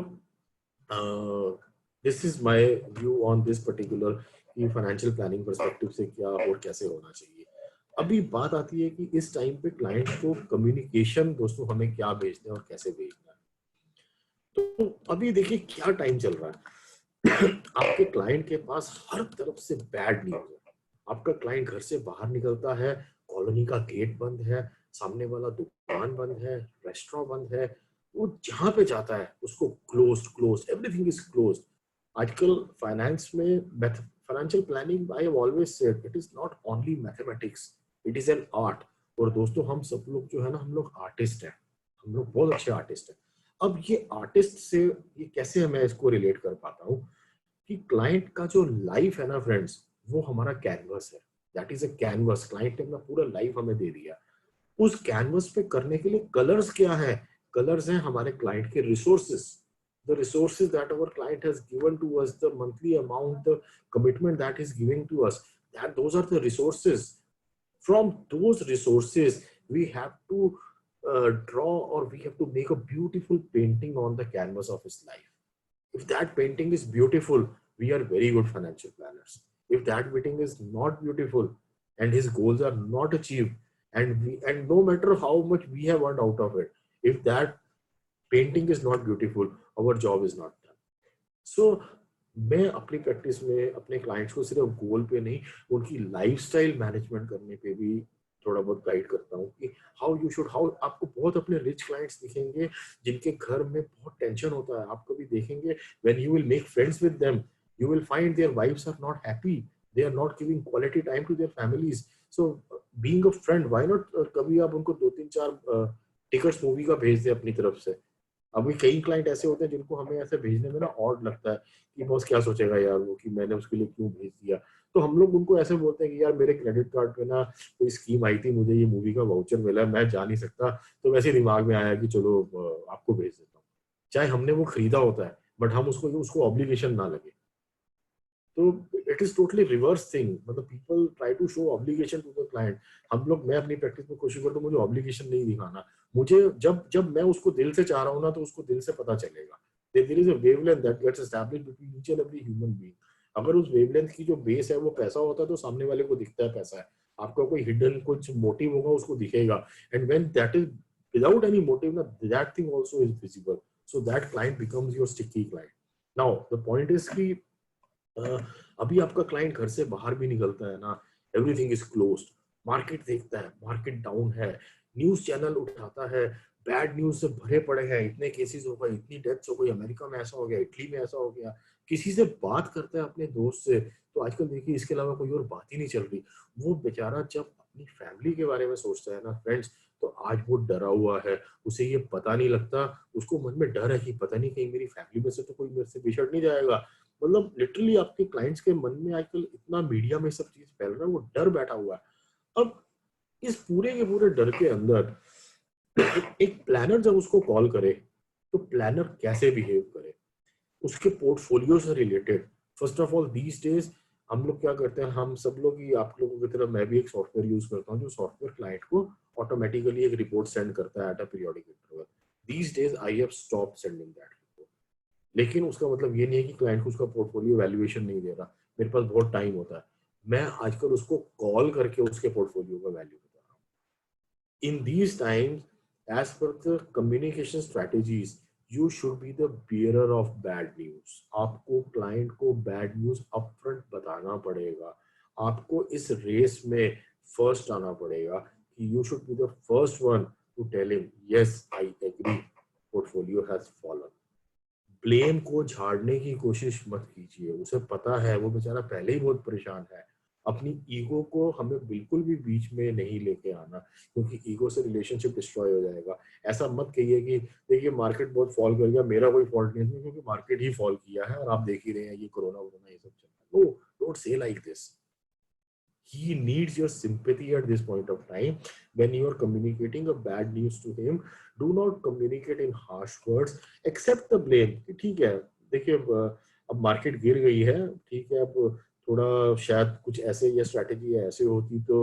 this is my view on this particular कि फाइनेंशियल प्लानिंग पर्सपेक्टिव से क्या और कैसे होना चाहिए। अभी बात आती है कि इस टाइम पे क्लाइंट को कम्युनिकेशन दोस्तों हमें क्या भेजना है और कैसे भेजना है। तो अभी देखिए क्या टाइम चल रहा है। आपके क्लाइंट के पास हर तरफ से बैड न्यूज है। आपका क्लाइंट घर से बाहर निकलता है, कॉलोनी का गेट बंद है, सामने वाला दुकान बंद है, रेस्टोरेंट बंद है, वो जहां पे जाता है उसको क्लोज एवरीथिंग इज क्लोज। आजकल फाइनेंस में financial planning, I have always said it is not only mathematics, it is an art. और दोस्तों हम सब लोग जो है ना, हम लोग आर्टिस्ट हैं, हम लोग बहुत अच्छे आर्टिस्ट हैं। अब ये आर्टिस्ट से ये कैसे मैं इसको रिलेट कर पाता हूँ कि क्लाइंट का जो लाइफ है ना फ्रेंड्स, वो हमारा कैनवस है। That is a canvas. Client ने अपना पूरा लाइफ हमें दे दिया। उस कैनवस पे करने के लिए कलर्स क्या है? कलर्स हैं हमारे क्लाइंट के resources, the resources that our client has given to us, the monthly amount, the commitment that is giving to us, that those are the resources. From those resources we have to draw, or we have to make a beautiful painting on the canvas of his life. If that painting is beautiful, we are very good financial planners. If that painting is not beautiful and his goals are not achieved, and no matter how much we have earned out of it, if that painting is not beautiful, our job is not done. So मैं अपनी practice में अपने clients को सिर्फ गोल पे नहीं, उनकी lifestyle management करने पे भी थोड़ा बहुत गाइड करता हूँ कि हाउ आपको बहुत अपने रिच क्लाइंट्स दिखेंगे जिनके घर में बहुत टेंशन होता है। आप कभी देखेंगे when you will make friends with them, you will find their wifes are not happy, they are not giving quality time to their families. So being a friend, why not कभी आप उनको 2-3-4 tickets movie का भेज दें अपनी तरफ से। अभी कई क्लाइंट ऐसे होते हैं जिनको हमें ऐसे भेजने में ना ऑड लगता है कि बॉस क्या सोचेगा यार वो, कि मैंने उसके लिए क्यों भेज दिया। तो हम लोग उनको ऐसे बोलते हैं कि यार मेरे क्रेडिट कार्ड पे ना कोई स्कीम आई थी, मुझे ये मूवी का वाउचर मिला, मैं जा नहीं सकता, तो वैसे दिमाग में आया कि चलो आपको भेज देता हूँ। चाहे हमने वो खरीदा होता है बट हम उसको ऑब्लिगेशन ना लगे। तो it is totally reverse thing, मतलब people try to show obligation to the client. हम लोग, मैं अपनी प्रैक्टिस में कोशिश करता हूँ मुझे ऑब्लिगेशन नहीं दिखाना। मुझे जब जब मैं उसको दिल से चाह रहा हूँ ना, तो उसको दिल से पता चलेगा। There is a wavelength that gets established between each and every human being. अगर उस वेवलेंथ की जो बेस है वो पैसा होता है तो सामने वाले को दिखता है पैसा है। आपका कोई हिडन कुछ मोटिव होगा उसको दिखेगा, and when that is without any motive ना, that thing also is visible, so that client becomes your sticky client. Now the point is कि अभी आपका क्लाइंट घर से बाहर भी निकलता है ना, एवरीथिंग इज क्लोज्ड, मार्केट देखता है मार्केट डाउन है, न्यूज चैनल उठाता है, बैड न्यूज से भरे पड़े हैं, इतने केसेस हो गए, इतनी डेथ्स हो गई, अमेरिका में ऐसा हो गया, इटली में ऐसा हो गया। किसी से बात करता है अपने दोस्त से, तो आजकल देखिए इसके अलावा कोई और बात ही नहीं चल रही। वो बेचारा जब अपनी फैमिली के बारे में सोचता है ना फ्रेंड्स, तो आज वो डरा हुआ है, उसे ये पता नहीं लगता, उसको मन में डर है कि पता नहीं कहीं मेरी फैमिली में से तो कोई मेरे से बिछड़ नहीं जाएगा। मतलब लिटरली आपके क्लाइंट्स के मन में आजकल इतना मीडिया में सब चीज फैल रहा है, वो डर बैठा हुआ है। अब इस पूरे के पूरे डर के अंदर एक प्लानर जब उसको कॉल करे, तो प्लानर कैसे बिहेव करे, उसके पोर्टफोलियो से related. First of all these days हम लोग क्या करते हैं, हम सब लोग ही, आप लोगों की तरह मैं भी एक सॉफ्टवेयर यूज करता हूँ, जो सॉफ्टवेयर क्लाइंट को ऑटोमेटिकली एक रिपोर्ट सेंड करता है at a periodic interval. These days I have stop sending that report. लेकिन उसका मतलब ये नहीं है कि क्लाइंट को उसका पोर्टफोलियो वैल्यूएशन नहीं दे रहा, मेरे पास बहुत टाइम होता है, मैं आजकल उसको कॉल करके उसके पोर्टफोलियो का वैल्यू बता रहा हूँ। In these times, as per the communication strategies, you should be the bearer of bad news. आपको क्लाइंट को बैड न्यूज अपफ्रंट बताना पड़ेगा, आपको इस रेस में फर्स्ट आना पड़ेगा कि you should be the first one to tell him, yes, I agree, portfolio has fallen. Blame को झाड़ने की कोशिश मत कीजिए, उसे पता है वो बेचारा पहले ही बहुत परेशान है। अपनी ईगो को हमें बिल्कुल भी बीच में नहीं लेके आना, क्योंकि ईगो से रिलेशनशिप डिस्ट्रॉय हो जाएगा। ऐसा मत कहिए कि देखिए मार्केट बहुत फॉल कर गया, मेरा कोई फॉल्ट नहीं है, क्योंकि मार्केट ही फॉल किया है और आप देख ही रहे हैं ये कोरोना वोरोना ये सब चल रहा है। No, don't say like this. He needs your sympathy at this point of time. When you are communicating a bad news to him, do not communicate in harsh words. Accept the blame. ठीक है, देखिए अब market गिर गई है, ठीक है, अब थोड़ा शायद कुछ ऐसे या स्ट्रैटेजी ऐसे होती तो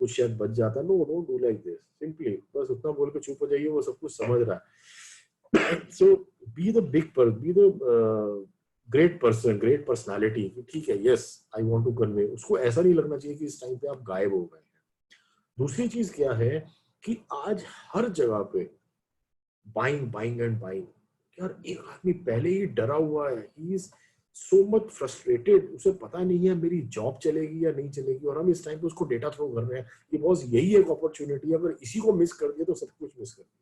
कुछ शायद बच जाता। No, don't do like this. Simply बस उतना बोल के चुप हो जाइए, वो सब कुछ समझ रहा है। So be the big person, be the great person, great personality, ठीक है, yes I want to convey. उसको ऐसा नहीं लगना चाहिए कि इस टाइम पे आप गायब हो गए हैं। दूसरी चीज क्या है कि आज हर जगह पे बाइंग बाइंग एंड बाइंग। यार एक आदमी पहले ही डरा हुआ है, he is so much frustrated, उसे पता नहीं है मेरी जॉब चलेगी या नहीं चलेगी, और हम इस टाइम पे उसको डेटा थ्रो कर रहे हैं कि बॉस यही एक अपॉर्चुनिटी है, अगर इसी को मिस कर दिया तो सब कुछ मिस कर दिया।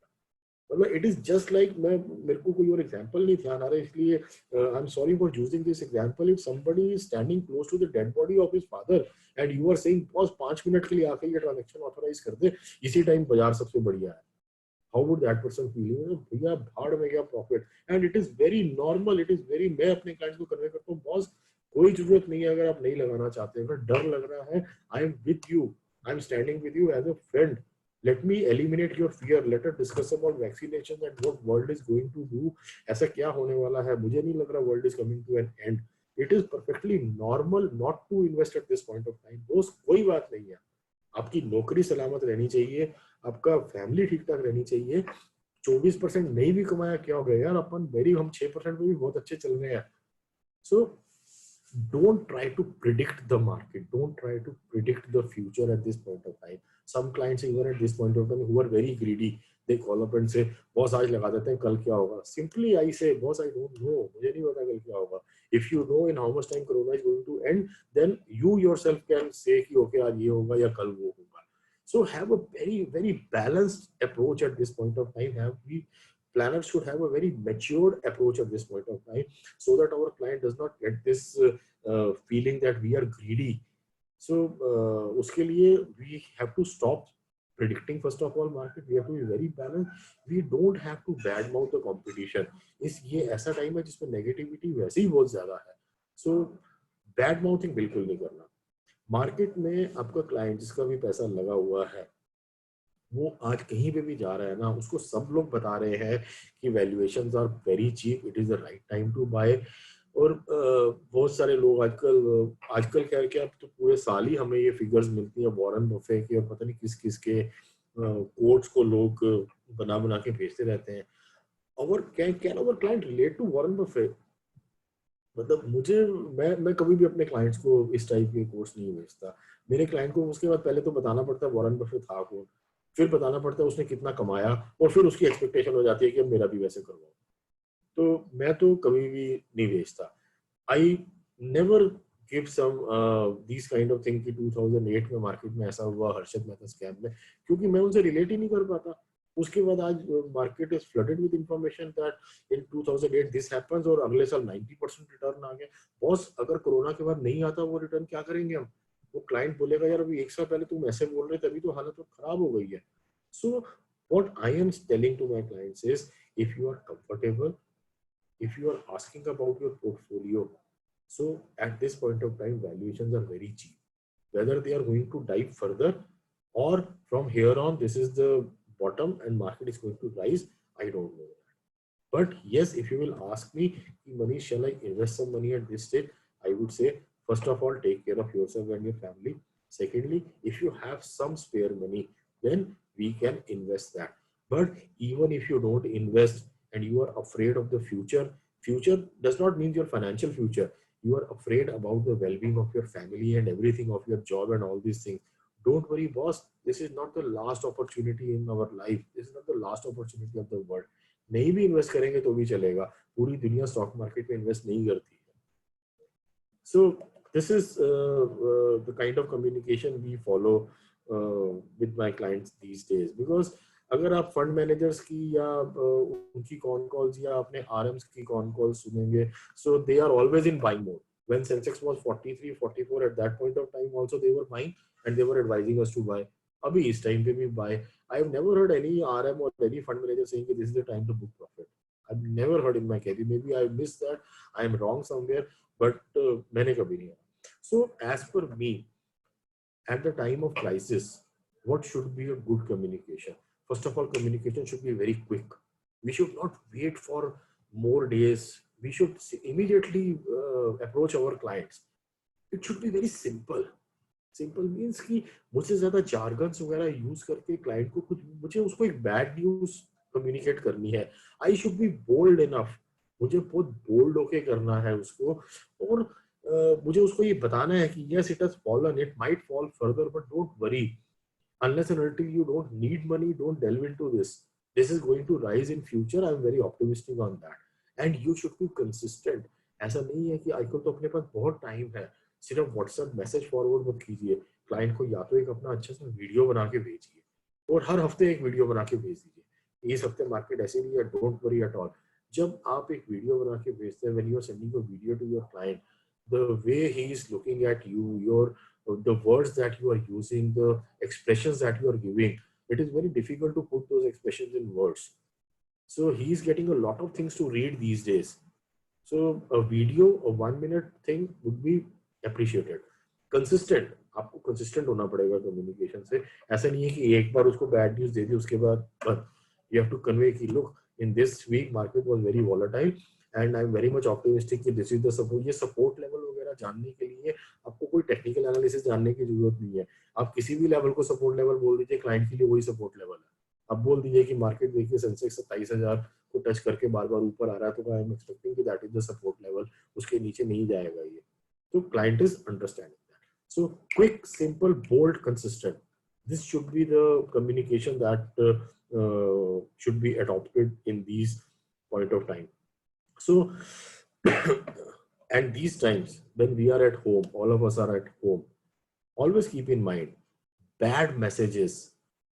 मतलब इट इज जस्ट लाइक, मैं मेरे को कोई और एग्जांपल नहीं ध्यान आ रहा है, इसलिए I am sorry for using this example. If somebody is standing close to the dead body of his father and you are saying boss 5 minute के लिए आके ये ट्रांजैक्शन ऑथराइज कर दे, इसी टाइम बाजार सबसे बढ़िया है, how would that person feel? भैया भाड़ में गया profit. And it is very normal, it is very, मैं अपने क्लाइंट्स को कन्वे करता हूँ, बॉस कोई जरूरत नहीं है अगर आप नहीं लगाना चाहते, अगर डर लग रहा है, I am with you, I am standing with you as a friend. Let me eliminate your fear. Let us discuss about vaccination and what world is going to do. ऐसा क्या होने वाला है, मुझे नहीं लग रहा world is coming to an end. It is perfectly normal not to invest at this point of time. दोस्त कोई बात नहीं है, आपकी नौकरी सलामत रहनी चाहिए, आपका फैमिली ठीक ठाक रहनी चाहिए। 24% नहीं भी कमाया क्या हो गया यार, अपन वेरी, हम 6% में भी बहुत अच्छे चल रहे हैं। So don't try to predict the market, don't try to predict the future at this point of time. Some clients even at this point of time who are very greedy, they call up and say boss आज लगा देते हैं, कल क्या होगा? Simply I say boss I don't know, मुझे नहीं पता कल क्या होगा। If you know in how much time corona is going to end, then you yourself can say कि okay आज ये होगा या कल वो होगा। So have a very very balanced approach at this point of time. Planners should have a very matured approach at this point of time, so that our client does not get this feeling that we are greedy. So uske liye we have to stop predicting first of all market. We have to be very balanced. We don't have to badmouth the competition. ये ऐसा time है जिसमें negativity वैसे ही बहुत ज्यादा है, so bad mouthing बिल्कुल नहीं करना। मार्केट में आपका क्लाइंट जिसका भी पैसा लगा हुआ है, वो आज कहीं पे भी जा रहा है ना, उसको सब लोग बता रहे हैं कि valuations are very cheap, it is the right time to buy. और बहुत सारे लोग आजकल क्या है कि अब तो पूरे साल ही हमें ये फिगर्स मिलती हैं वॉरेन बफे के और पता नहीं किस किस के कोट्स को लोग बना बना के भेजते रहते हैं। और can our client relate to Warren Buffett? मतलब मैं कभी भी अपने क्लाइंट्स को इस टाइप के कोर्स नहीं भेजता। मेरे क्लाइंट को उसके बाद पहले तो बताना पड़ता है वॉरेन बफे था कौन, फिर बताना पड़ता है उसने कितना कमाया, और फिर उसकी एक्सपेक्टेशन हो जाती है कि अब मेरा भी वैसे करवाओ। तो मैं तो कभी भी नहीं भेजता। I never give some these kind of thing कि 2008 में मार्केट में ऐसा हुआ हर्षद मेहता स्कैम में, क्योंकि मैं उनसे रिलेट ही नहीं कर पाता। उसके बाद आज market is flooded with information that in 2008 this happens और अगले साल 90% रिटर्न आ गया। बॉस अगर कोरोना के बाद नहीं आता वो रिटर्न, क्या करेंगे हम? वो क्लाइंट बोलेगा यार अभी एक साल पहले तुम ऐसे बोल रहे तभी तो हालत तो खराब हो गई है। So what I am telling to my clients is if you are comfortable, if you are asking about your portfolio, so at this point of time valuations are very cheap. Whether they are going to dive further or from here on this is the bottom and market is going to rise, I don't know. But yes, if you will ask me, Manish, shall I invest some money at this stage? I would say, first of all, take care of yourself and your family. Secondly, if you have some spare money, then we can invest that. But even if you don't invest and you are afraid of the future, future does not mean your financial future. You are afraid about the well-being of your family and everything of your job and all these things. Don't worry, boss. This is not the last opportunity in our life. This is not the last opportunity of the world. नहीं भी invest करेंगे तो भी चलेगा, पूरी दुनिया stock market में invest नहीं करती है। So this is the kind of communication we follow with my clients these days, because अगर आप फंड मैनेजर्स की या उनकी कॉन कॉल्स या अपने आरएम्स की कॉन कॉल्स सुनेंगे, so they are always in buying mode. When Sensex was 43, 44 at that point of time also they were buying and they were advising us to buy. अभी इस time पे भी buy. I've never heard any RM or any fund manager saying that this is the time to book profit. I've never heard in my career. Maybe I missed that. I am wrong somewhere, but मैंने कभी नहीं. So as per me, at the time of crisis, what should be a good communication? First of all, communication should be very quick. We should not wait for more days. We should immediately approach our clients. It should be very simple. Simple means कि मुझसे ज्यादा jargons वगैरह use करके client को कुछ, मुझे उसको एक बैड न्यूज कम्युनिकेट करनी है. I should be bold enough. मुझे बहुत बोल्ड होके करना है उसको, और मुझे उसको ये बताना है कि yes it has fallen, it might fall further, but don't worry. Unless and until you don't need money, don't delve into this. This is going to rise in future. I am very optimistic on that. And you should be consistent. ऐसा नहीं है कि आजकल तो अपने पास बहुत time है, सिर्फ व्हाट्सएप मैसेज फॉरवर्ड मत कीजिए. क्लाइंट को या तो एक अपना अच्छा सा वीडियो बना के भेजिए, और हर हफ्ते एक वीडियो बना के भेज दीजिए. इस हफ्ते मार्केट ऐसे नहीं है, डोंट वरी एट ऑल. जब आप एक वीडियो बना के भेजते हैं, when you are sending a video to your client, the way he is looking at you, your the words that you are using, the expressions that you are giving, it is very difficult to put those expressions in words. So he is getting a lot of things to read these days. So a video, a 1 minute thing would be appreciated. Consistent, आपको consistent होना पड़ेगा communication से. ऐसा नहीं है कि एक बार उसको bad news दे दी उसके बाद you have to convey कि look, in this week market was very volatile and I'm very much optimistic कि this is the support. ये support level वगैरह जानने के लिए आपको कोई technical analysis जानने की जरूरत नहीं है. आप किसी भी level को support level बोल दीजिए, client के लिए वही support level है. अब बोल दीजिए कि मार्केट देखिए सेंसेक्स 27,000 को टच करके बार बार ऊपर आ रहा है, तो आई एम एक्सपेक्टिंग कि that is the support level, उसके नीचे नहीं जाएगा ये. तो client is understanding that. So quick, simple, bold, consistent, this should be the communication that should be adopted in these point of time. So and these times when we are at home, all of us are at home, always keep in mind bad messages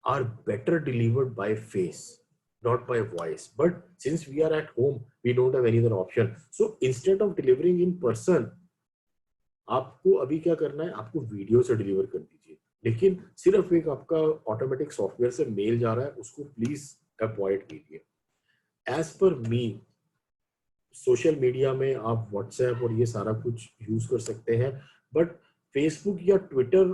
are better delivered by face, not by voice. But since we are at home, we don't have any other option. So instead of delivering in person, आपको अभी क्या करना है, आपको video से deliver कर दीजिए. लेकिन सिर्फ एक आपका ऑटोमेटिक सॉफ्टवेयर से मेल जा रहा है, उसको प्लीज अवॉइड कीजिए. एज पर मी, सोशल मीडिया में आप व्हाट्सएप और ये सारा कुछ यूज कर सकते हैं, बट फेसबुक या ट्विटर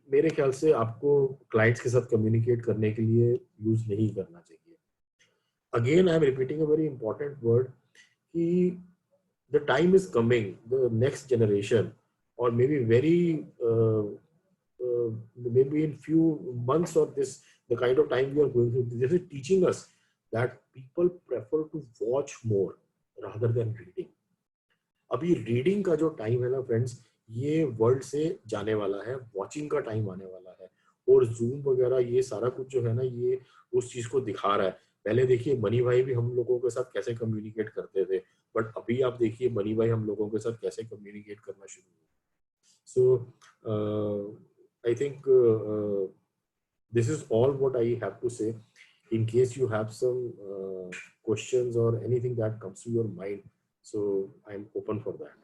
मेरे ख्याल से आपको क्लाइंट्स के साथ कम्युनिकेट करने के लिए यूज नहीं करना चाहिए. Again I am repeating a very important word कि the time is coming, the next generation, और maybe very maybe in few months, or this the kind of time we are going through, this is teaching us that people prefer to watch more rather than reading. अभी reading का जो time है ना friends, ये world से जाने वाला है, वॉचिंग का टाइम आने वाला है. और जूम वगैरह ये सारा कुछ जो है ना, ये उस चीज को दिखा रहा है. पहले देखिए मनी भाई भी हम लोगों के साथ कैसे कम्युनिकेट करते थे, बट अभी आप देखिए मनी भाई हम लोगों के साथ कैसे कम्युनिकेट करना शुरू हुए. So I think this is all what I have to say. In case you have some questions or anything that comes to your mind, so I'm open for that.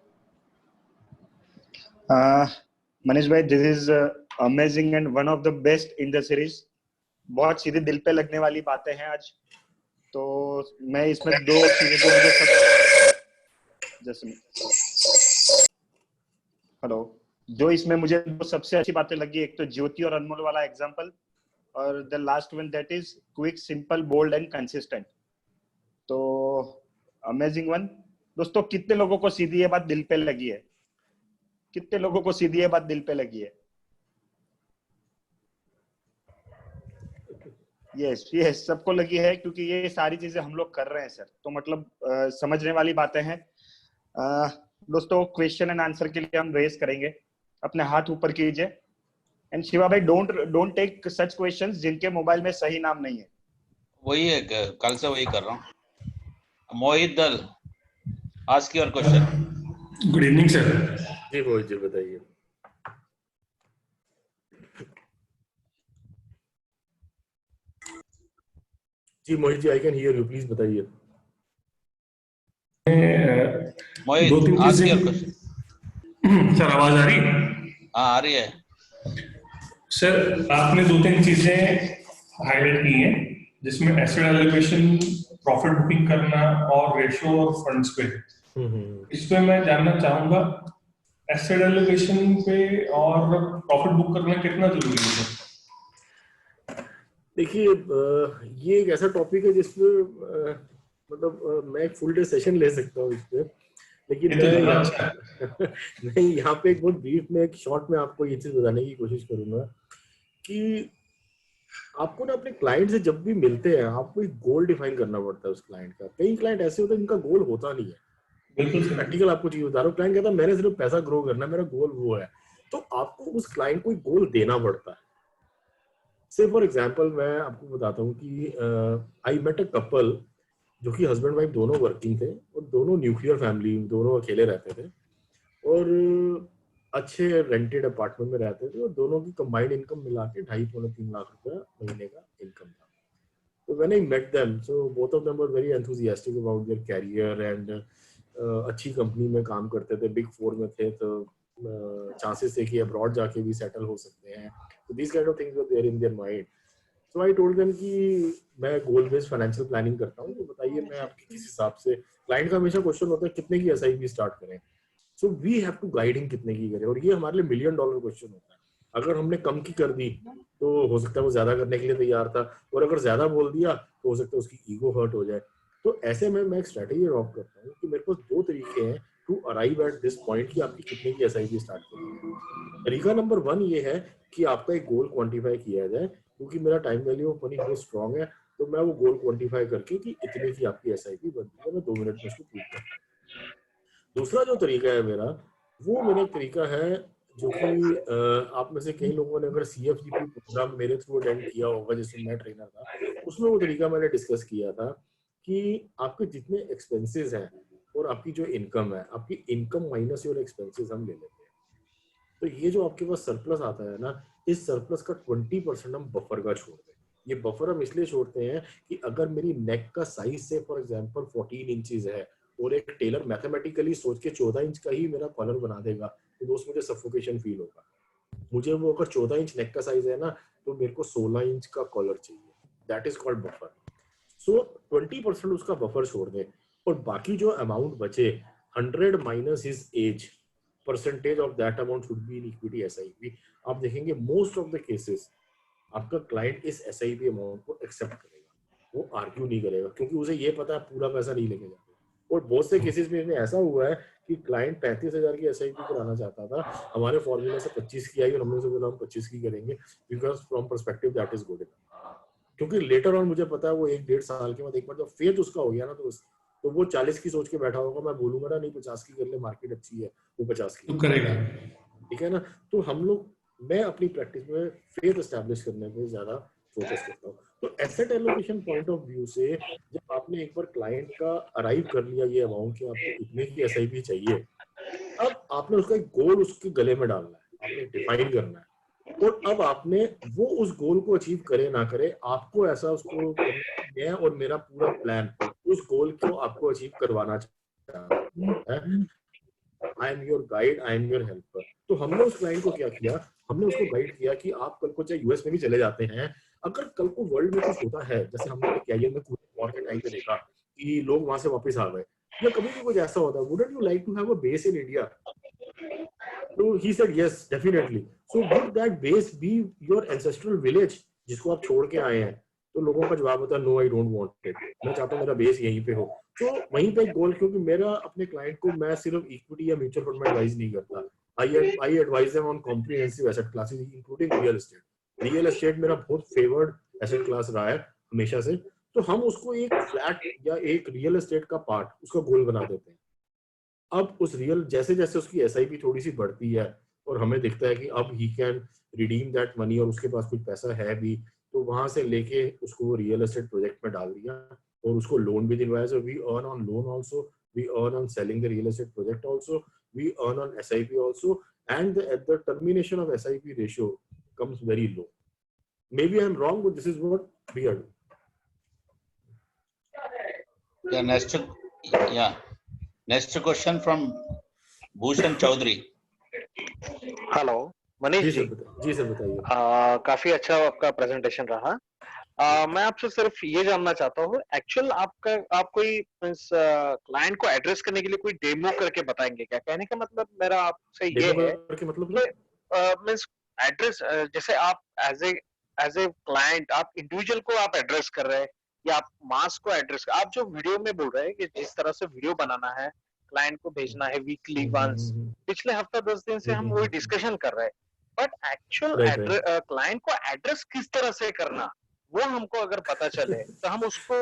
Manish भाई, this is amazing and one of the best in the series. बहुत सीधे दिल पे लगने वाली बातें हैं आज. तो मैं इसमें दो चीजें जो मुझे जो इसमें मुझे सबसे अच्छी बातें लगी, एक तो ज्योति और अनमोल वाला एग्जांपल, और the last one that is quick, simple, bold and consistent. तो अमेजिंग वन. दोस्तों, कितने लोगों को सीधी ये बात दिल पे लगी है? कितने लोगों को सीधी ये बात दिल पे लगी है? यस, सबको लगी है, क्योंकि ये सारी चीजें हम लोग कर रहे हैं सर. तो मतलब समझने वाली बातें हैं. दोस्तों, क्वेश्चन एंड आंसर के लिए हम रेस करेंगे. अपने हाथ ऊपर कीजिए. एंड शिवा भाई, डोंट टेक सच क्वेश्चंस जिनके मोबाइल में सही नाम नहीं है. वही है, कल से वही कर रहा हूँ. Mohit Dal, ask your question. Good evening sir. जी मोहित जी, बताइए. जी Mohit ji, I can hear you, please बताइए. मोहित, दो तीन आस्क योर चीजें. क्वेश्चन. सर, आवाज आ रही है? हाँ, आ रही है. सर, आपने दो तीन चीजें हाईलाइट की हैं, जिसमें एसेट एलोकेशन, प्रॉफिट बुकिंग करना और रेशियो और फंड्स पे. इस पे मैं जानना चाहूंगा, एसेट एलोकेशन पे और प्रॉफिट बुक करना कितना जरूरी है सर? देखिए, ये एक ऐसा टॉपिक है जिसमें मतलब मैं एक फुल डे सेशन ले सकता हूँ इस पे, लेकिन मैं यहाँ पे एक बहुत ब्रीफ में, एक शॉर्ट में आपको ये चीज बताने की कोशिश करूंगा कि आपको ना अपने क्लाइंट से जब भी मिलते हैं, आपको एक गोल डिफाइन करना पड़ता है उस क्लाइंट का. कई क्लाइंट ऐसे होते हैं जिनका गोल होता नहीं है. बिल्कुल प्रैक्टिकल आपको चीज बता रहा हूँ. क्लाइंट कहता है मैंने सिर्फ पैसा ग्रो करना है, मेरा गोल वो है. तो आपको उस क्लाइंट को एक गोल देना पड़ता है. से फॉर एग्जांपल मैं आपको बताता हूँ कि आई मेट अ कपल जो कि हस्बैंड वाइफ दोनों वर्किंग थे और दोनों न्यूक्लियर फैमिली, दोनों अकेले रहते थे और अच्छे रेंटेड अपार्टमेंट में रहते थे और दोनों की कंबाइंड इनकम मिला के 2.5-3 लाख रुपया महीने का इनकम था. तो when I met them, so both of them were very enthusiastic about their career and अच्छी कंपनी में काम करते थे, बिग 4 में थे, तो चांसेस थे कि अब्रॉड जाके भी सेटल हो सकते हैं. So these kind of things were there in their mind. So I told them कि मैं गोल बेस्ड फाइनेंशियल प्लानिंग करता हूँ, तो बताइए मैं आपके किस हिसाब से. क्लाइंट का हमेशा क्वेश्चन होता है कितने की एसआईपी स्टार्ट करें. So we have to guide him कितने की करें, और ये हमारे लिए $1 मिलियन क्वेश्चन होता है. अगर हमने कम की कर दी तो हो सकता है वो ज्यादा करने के लिए तैयार था, और अगर ज्यादा बोल दिया तो हो सकता है उसकी ईगो हर्ट हो जाए. तो ऐसे में मैं एक स्ट्रेटेजी अडॉप्ट करता हूँ कि मेरे पास 2 तरीके हैं to arrive at this point कि आपकी कितने की एसआईपी स्टार्ट करनी है. तरीका नंबर 1 ये है कि आपका एक गोल क्वांटिफाई किया जाए, क्योंकि मेरा टाइम वैल्यू ऑफ मनी बहुत स्ट्रांग है. तो मैं वो गोल क्वांटिफाई करके कि इतने की आपकी एसआईपी बनती है, मैं 2 मिनट में उसको प्रूव करता हूँ. दूसरा जो तरीका है मेरा, वो मेरा एक तरीका है जो कि आप में से कई लोगों ने अगर CFGP प्रोग्राम मेरे थ्रू अटेंड किया होगा, जिसमें मैं ट्रेनर था, उसमें वो तरीका मैंने डिस्कस किया था कि आपके जितने एक्सपेंसेस हैं और आपकी जो इनकम है, आपकी इनकम माइनस योर एक्सपेंसेस हम ले लेते हैं. तो ये जो आपके पास सरप्लस आता है ना, इस सरप्लस का 20% हम बफर का छोड़ दें. ये बफर हम इसलिए छोड़ते हैं कि अगर मेरी नेक का साइज से फॉर एग्जांपल 14 इंचेस है और एक टेलर मैथमेटिकली सोच के 14 इंच का ही मेरा कॉलर बना देगा, तो दोस्त मुझे सफोकेशन फील होगा. मुझे वो अगर 14 इंच नेक का साइज है ना, तो मेरे को 16 इंच का कॉलर चाहिए. That is called buffer. So 20% उसका बफर छोड़ दें, और बाकी जो अमाउंट बचे 100 minus his age, percentage of that amount should be in equity SIP. आप देखेंगे मोस्ट ऑफ द केसेस आपका क्लाइंट इस एसआईपी अमाउंट को एक्सेप्ट करेगा, वो आर्ग्यू नहीं करेगा, क्योंकि उसे ये पता है पूरा पैसा नहीं लेके जाएगा. और बहुत से केसेस में ऐसा हुआ है कि क्लाइंट 35,000 की एसआईपी कराना चाहता था, हमारे फॉर्मूला से 25 की आई और हमने उसे बोला हम 25 की करेंगे, because from perspective that is good. क्योंकि लेटर ऑन मुझे पता है वो 1-1.5 साल के बाद एक बार जब फेथ उसका हो गया ना, तो वो 40 की सोच के बैठा होगा. मैं बोलूंगा ना नहीं 50 की कर ले, मार्केट अच्छी है, वो 50 की तो करेगा. ठीक है ना. तो हम लोग, मैं अपनी प्रैक्टिस में फेथ एस्टैब्लिश करने पे ज्यादा फोकस करता हूँ. तो asset allocation point of view से जब आपने एक बार क्लाइंट का अराइव कर लिया ये अमाउंट कि आपको इतने की एसआईपी चाहिए, अब आपने उसका एक गोल उसके गले में डालना है. आपने डिफाइन करना है। और अब आपने वो उस गोल को अचीव करे ना करे, आपको ऐसा उसको मैं और मेरा पूरा प्लान उस गोल को आपको अचीव करवाना चाहता है। I am your guide, I am your helper. तो हमने उस क्लाइंट को क्या किया, हमने उसको गाइड किया कि आप कल को चाहे यूएस में भी चले जाते हैं, अगर कल को वर्ल्ड में कुछ होता है, जैसे हमने कैरियर में वॉर के टाइम पे देखा कि लोग वहां से वापस आ गए, या कभी भी कुछ ऐसा होता है, wouldn't you like to have a base in India? So he said yes, definitely. So would that base be your ancestral village जिसको आप छोड़ के आए हैं? तो लोगों का जवाब होता है no, I don't want it. मैं चाहता हूँ मेरा बेस यहीं पे हो। तो वहीं पे एक गोल, क्योंकि मेरा अपने क्लाइंट को मैं सिर्फ इक्विटी या म्यूचुअल फंड में एडवाइस नहीं करता, I advise them on comprehensive asset classes including real estate. Real estate मेरा बहुत फेवर्ड एसेट क्लास रहा है हमेशा से। तो हम उसको एक फ्लैट या एक रियल एस्टेट का पार्ट उसका गोल बना देते हैं। अब उस रियल जैसे जैसे उसकी एसआईपी थोड़ी सी बढ़ती है और हमें दिखता है कि अब he can redeem that money और उसके पास कुछ पैसा है भी, तो वहां से लेके उसको वो रियल एस्टेट प्रोजेक्ट में डाल दिया और उसको लोन भी दिलवाया। So we earn on loan also, we earn on selling the real estate project also, we earn on SIP also, and at the termination of SIP ratio comes very low. Maybe I'm wrong, but this is what we are doing. Next question from Bhushan Chaudhary. Hello Manish ji. जी sir बताइए। काफी अच्छा आपका presentation रहा। मैं आपसे सिर्फ ये जानना चाहता हूँ, एक्चुअल आप कोई क्लाइंट को एड्रेस करने के लिए कोई डेमो करके बताएंगे क्या? कहने का मतलब मेरा आपसे ये है मींस एड्रेस, जैसे आप एज ए क्लाइंट आप इंडिविजुअल को आप एड्रेस कर रहे हैं या आप मास को एड्रेस, आप जो वीडियो में बोल रहे हैं कि जिस तरह से वीडियो बनाना है, क्लाइंट को भेजना है वीकली वंस, पिछले हफ्ता 10 दिन से हम वही डिस्कशन कर रहे हैं, बट एक्चुअल क्लाइंट को एड्रेस किस तरह से करना वो हमको अगर पता चले तो हम उसको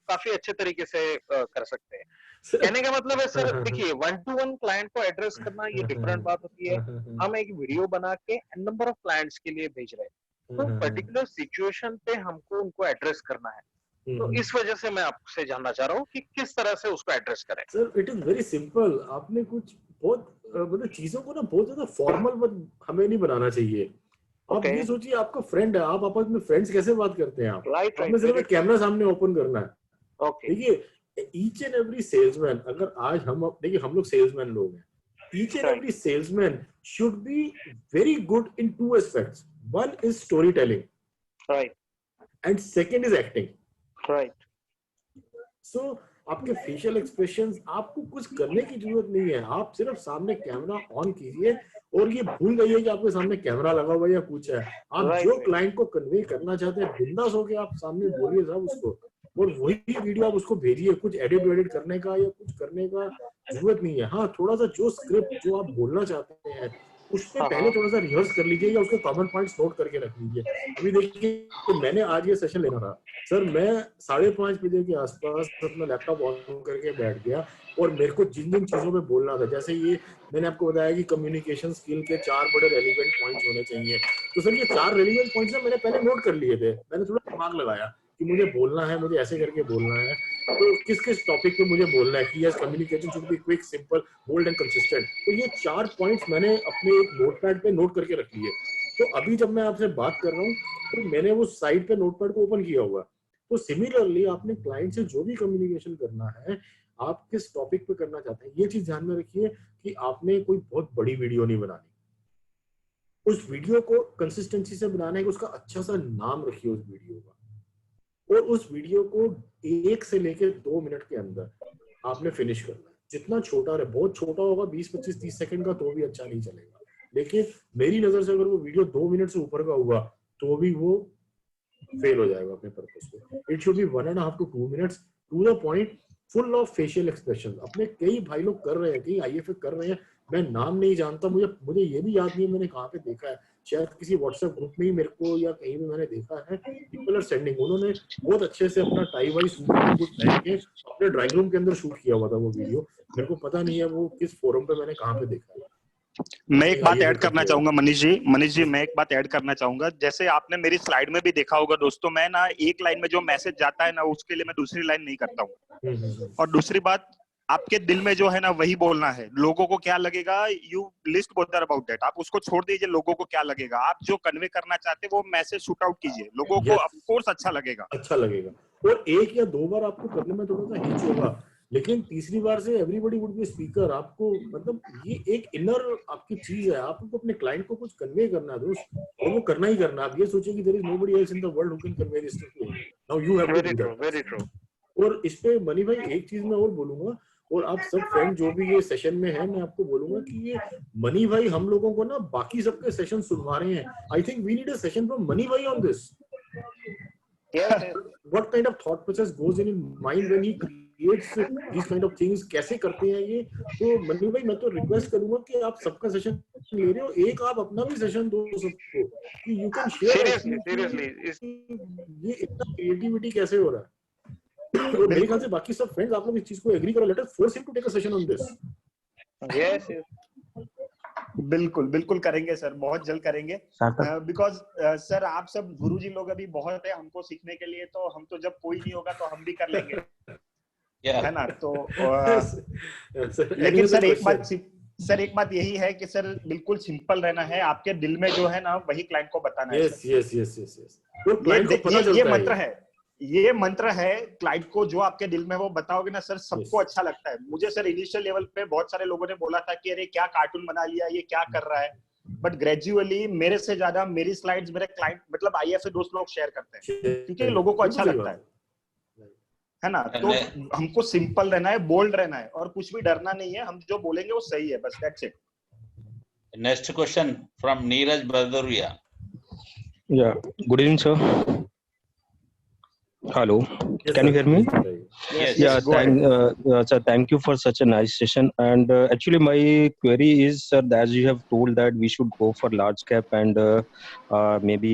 काफी अच्छे तरीके से कर सकते हैं। कहने का मतलब है सर, देखिए 1-to-1 क्लाइंट को एड्रेस करना ये डिफरेंट बात होती है, हम एक वीडियो बना के नंबर ऑफ क्लाइंट्स के लिए भेज रहे हैं, तो पर्टिकुलर सिचुएशन पे हमको उनको एड्रेस करना है। तो इस वजह से मैं आपसे जानना चाह रहा हूँ कि किस तरह से उसको एड्रेस करें। Sir it is very simple. आपने कुछ बहुत मतलब चीजों को ना बहुत ज्यादा फॉर्मल हमें नहीं बनाना चाहिए। आप ये सोचिए आपका फ्रेंड है, आप आपस में फ्रेंड्स कैसे बात करते हैं? आप हमें सिर्फ कैमरा सामने ओपन करना है। देखिए ईच एंड एवरी सेल्समैन, अगर आज हम देखिए हम लोग सेल्समैन लोग हैं, each and every salesman should be very good in 2 aspects. One is story telling, right, and second is acting, right. So आपके फेशियल एक्सप्रेशंस, आपको कुछ करने की जरूरत नहीं है, आप सिर्फ सामने कैमरा ऑन कीजिए और ये भूल जाइए कि आपके सामने कैमरा लगा हुआ या कुछ है। आप जो क्लाइंट को कन्वे करना चाहते हैं बिंदास होके आप सामने बोलिए साहब उसको, और वही वीडियो आप उसको भेजिए। कुछ एडिट करने का या कुछ करने का जरूरत नहीं है। हाँ, थोड़ा सा जो स्क्रिप्ट जो आप बोलना चाहते हैं उस पे पहले थोड़ा सा रिहर्स कर लीजिए या उसके कॉमन पॉइंट्स नोट करके रख लीजिए। अभी देखिए तो मैंने आज ये सेशन लेना था सर, मैं 5:30 बजे के आसपास अपना लैपटॉप ऑन करके बैठ गया और मेरे को जिन जिन चीजों पे बोलना था, जैसे ये मैंने आपको बताया कि कम्युनिकेशन स्किल के 4 बड़े रेलिवेंट पॉइंट्स होने चाहिए, तो सर ये 4 रेलिवेंट पॉइंट्स ना मैंने पहले नोट कर लिए थे। मैंने थोड़ा दिमाग लगाया कि मुझे बोलना है, मुझे ऐसे करके बोलना है, तो किस किस टॉपिक पे मुझे बोलना है कि yes communication should be quick, simple, bold and consistent. तो ये 4 पॉइंट्स मैंने अपने एक नोटपैड पे नोट करके रख लिए। तो अभी जब मैं आपसे बात कर रहा हूँ तो मैंने वो साइड पे नोटपैड को ओपन किया हुआ। तो सिमिलरली आपने क्लाइंट से जो भी कम्युनिकेशन करना है, आप किस टॉपिक पे करना चाहते हैं, ये चीज ध्यान में रखिए कि आपने कोई बहुत बड़ी वीडियो नहीं बनानी। उस वीडियो को कंसिस्टेंसी से बनाना है कि उसका अच्छा सा नाम रखिए उस वीडियो का, और उस वीडियो को 1 से लेकर 2 मिनट के अंदर आपने फिनिश करना है। जितना छोटा रहे, बहुत छोटा होगा 20, 25, 30 सेकंड का तो भी अच्छा नहीं चलेगा, लेकिन मेरी नजर से अगर वो वीडियो 2 मिनट से ऊपर का हुआ तो भी वो फेल हो जाएगा अपने पर्पस पे। It should be 1.5 to 2 minutes to the point, full of facial expression. अपने कई भाई लोग कर रहे हैं, कई आईएफए कर रहे हैं, मैं नाम नहीं जानता, मुझे ये भी याद नहीं है मैंने कहाँ पे देखा है, शायद किसी व्हाट्सएप ग्रुप में ही मेरे को या कहीं भी मैंने देखा है। पीपल आर सेंडिंग, उन्होंने बहुत अच्छे से अपना टाई वाई सूट पहन के अपने ड्राइंग रूम के अंदर शूट किया हुआ था वो वीडियो। मेरे को पता नहीं है वो किस फोरम पे मैंने कहाँ पे देखा है। मैं एक बात ऐड करना चाहूंगा मनीष जी, मैं एक बात ऐड करना चाहूंगा। जैसे आपने मेरी स्लाइड में भी देखा होगा दोस्तों, मैं ना एक लाइन में जो मैसेज जाता है ना उसके लिए मैं दूसरी लाइन नहीं करता हूँ। और दूसरी बात, आपके दिल में जो है ना वही बोलना है। लोगों को क्या लगेगा, you list bother about that, आप उसको छोड़ दीजिए लोगों को क्या लगेगा। आप जो कन्वे करना चाहते हैं वो मैसेज शूट आउट कीजिए, लोगों को ऑफ कोर्स अच्छा लगेगा। अच्छा लगेगा। और एक या दो बार आपको करने में थोड़ा सा हिच होगा, लेकिन तीसरी बार से एवरीबॉडी वुड बी स्पीकर। आपको मतलब ये एक इनर आपकी चीज है, आपको अपने क्लाइंट को कुछ कन्वे करना है दोस्त, और वो करना ही करना। आप ये सोचिए कि there is nobody else in the world who can convey this to you, now you have to do that. Very true. और इस पे मनी भाई एक चीज मैं और बोलूंगा, और आप सब फ्रेंड जो भी ये सेशन में है, मैं आपको बोलूंगा कि ये मनी भाई हम लोगों को ना बाकी सबके सेशन सुनवा रहे हैं। I think we need a session from Mani भाई on this. What kind of thought process goes in mind when he creates these kind of things, कैसे करते हैं ये। तो मनी भाई मैं तो रिक्वेस्ट करूंगा कि आप सबका सेशन ले रहे हो, एक आप अपना भी सेशन दो सबको, कि यू कैन शेयर सीरियसली ये इतना क्रिएटिविटी कैसे हो रहा है। और मेरे ख्याल से बाकी सब फ्रेंड्स आप लोग इस चीज को एग्री करो, let us force him to take a session on this. Yes बिल्कुल बिल्कुल करेंगे सर, बहुत जल्द करेंगे। बिकॉज सर आप सब गुरुजी लोग अभी बहुत है हमको सीखने के लिए, तो हम तो जब कोई नहीं होगा तो हम भी कर लेंगे, है ना। तो लेकिन सर एक बात यही है कि सर बिल्कुल सिंपल रहना है, आपके दिल में जो है ना वही क्लाइंट को बताना है। यस वो क्लाइंट को पता चलता ये मंत्र है, ये मंत्र है क्लाइंट को, जो आपके दिल में वो बताओगे ना सर, सबको अच्छा लगता है। मुझे सर इनिशियल लेवल पे बहुत सारे लोगों ने बोला था कि अरे क्या कार्टून बना लिया, ये क्या कर रहा है, बट ग्रेजुअली मेरे से ज्यादा मेरी स्लाइड्स मेरे क्लाइंट मतलब आईएफ दोस्त लोग शेयर करते हैं, क्योंकि लोगों को अच्छा लगता है ना। तो हमको सिंपल रहना है, बोल्ड रहना है, और कुछ भी डरना नहीं है, हम जो बोलेंगे वो सही है, बस that's it. Next question from Neeraj Bhadauria. Yeah good evening sir. Hello, can you hear me? Yes. Yeah, sir, thank you for such a nice session. And actually, my query is, sir, as you have told that we should go for large cap and maybe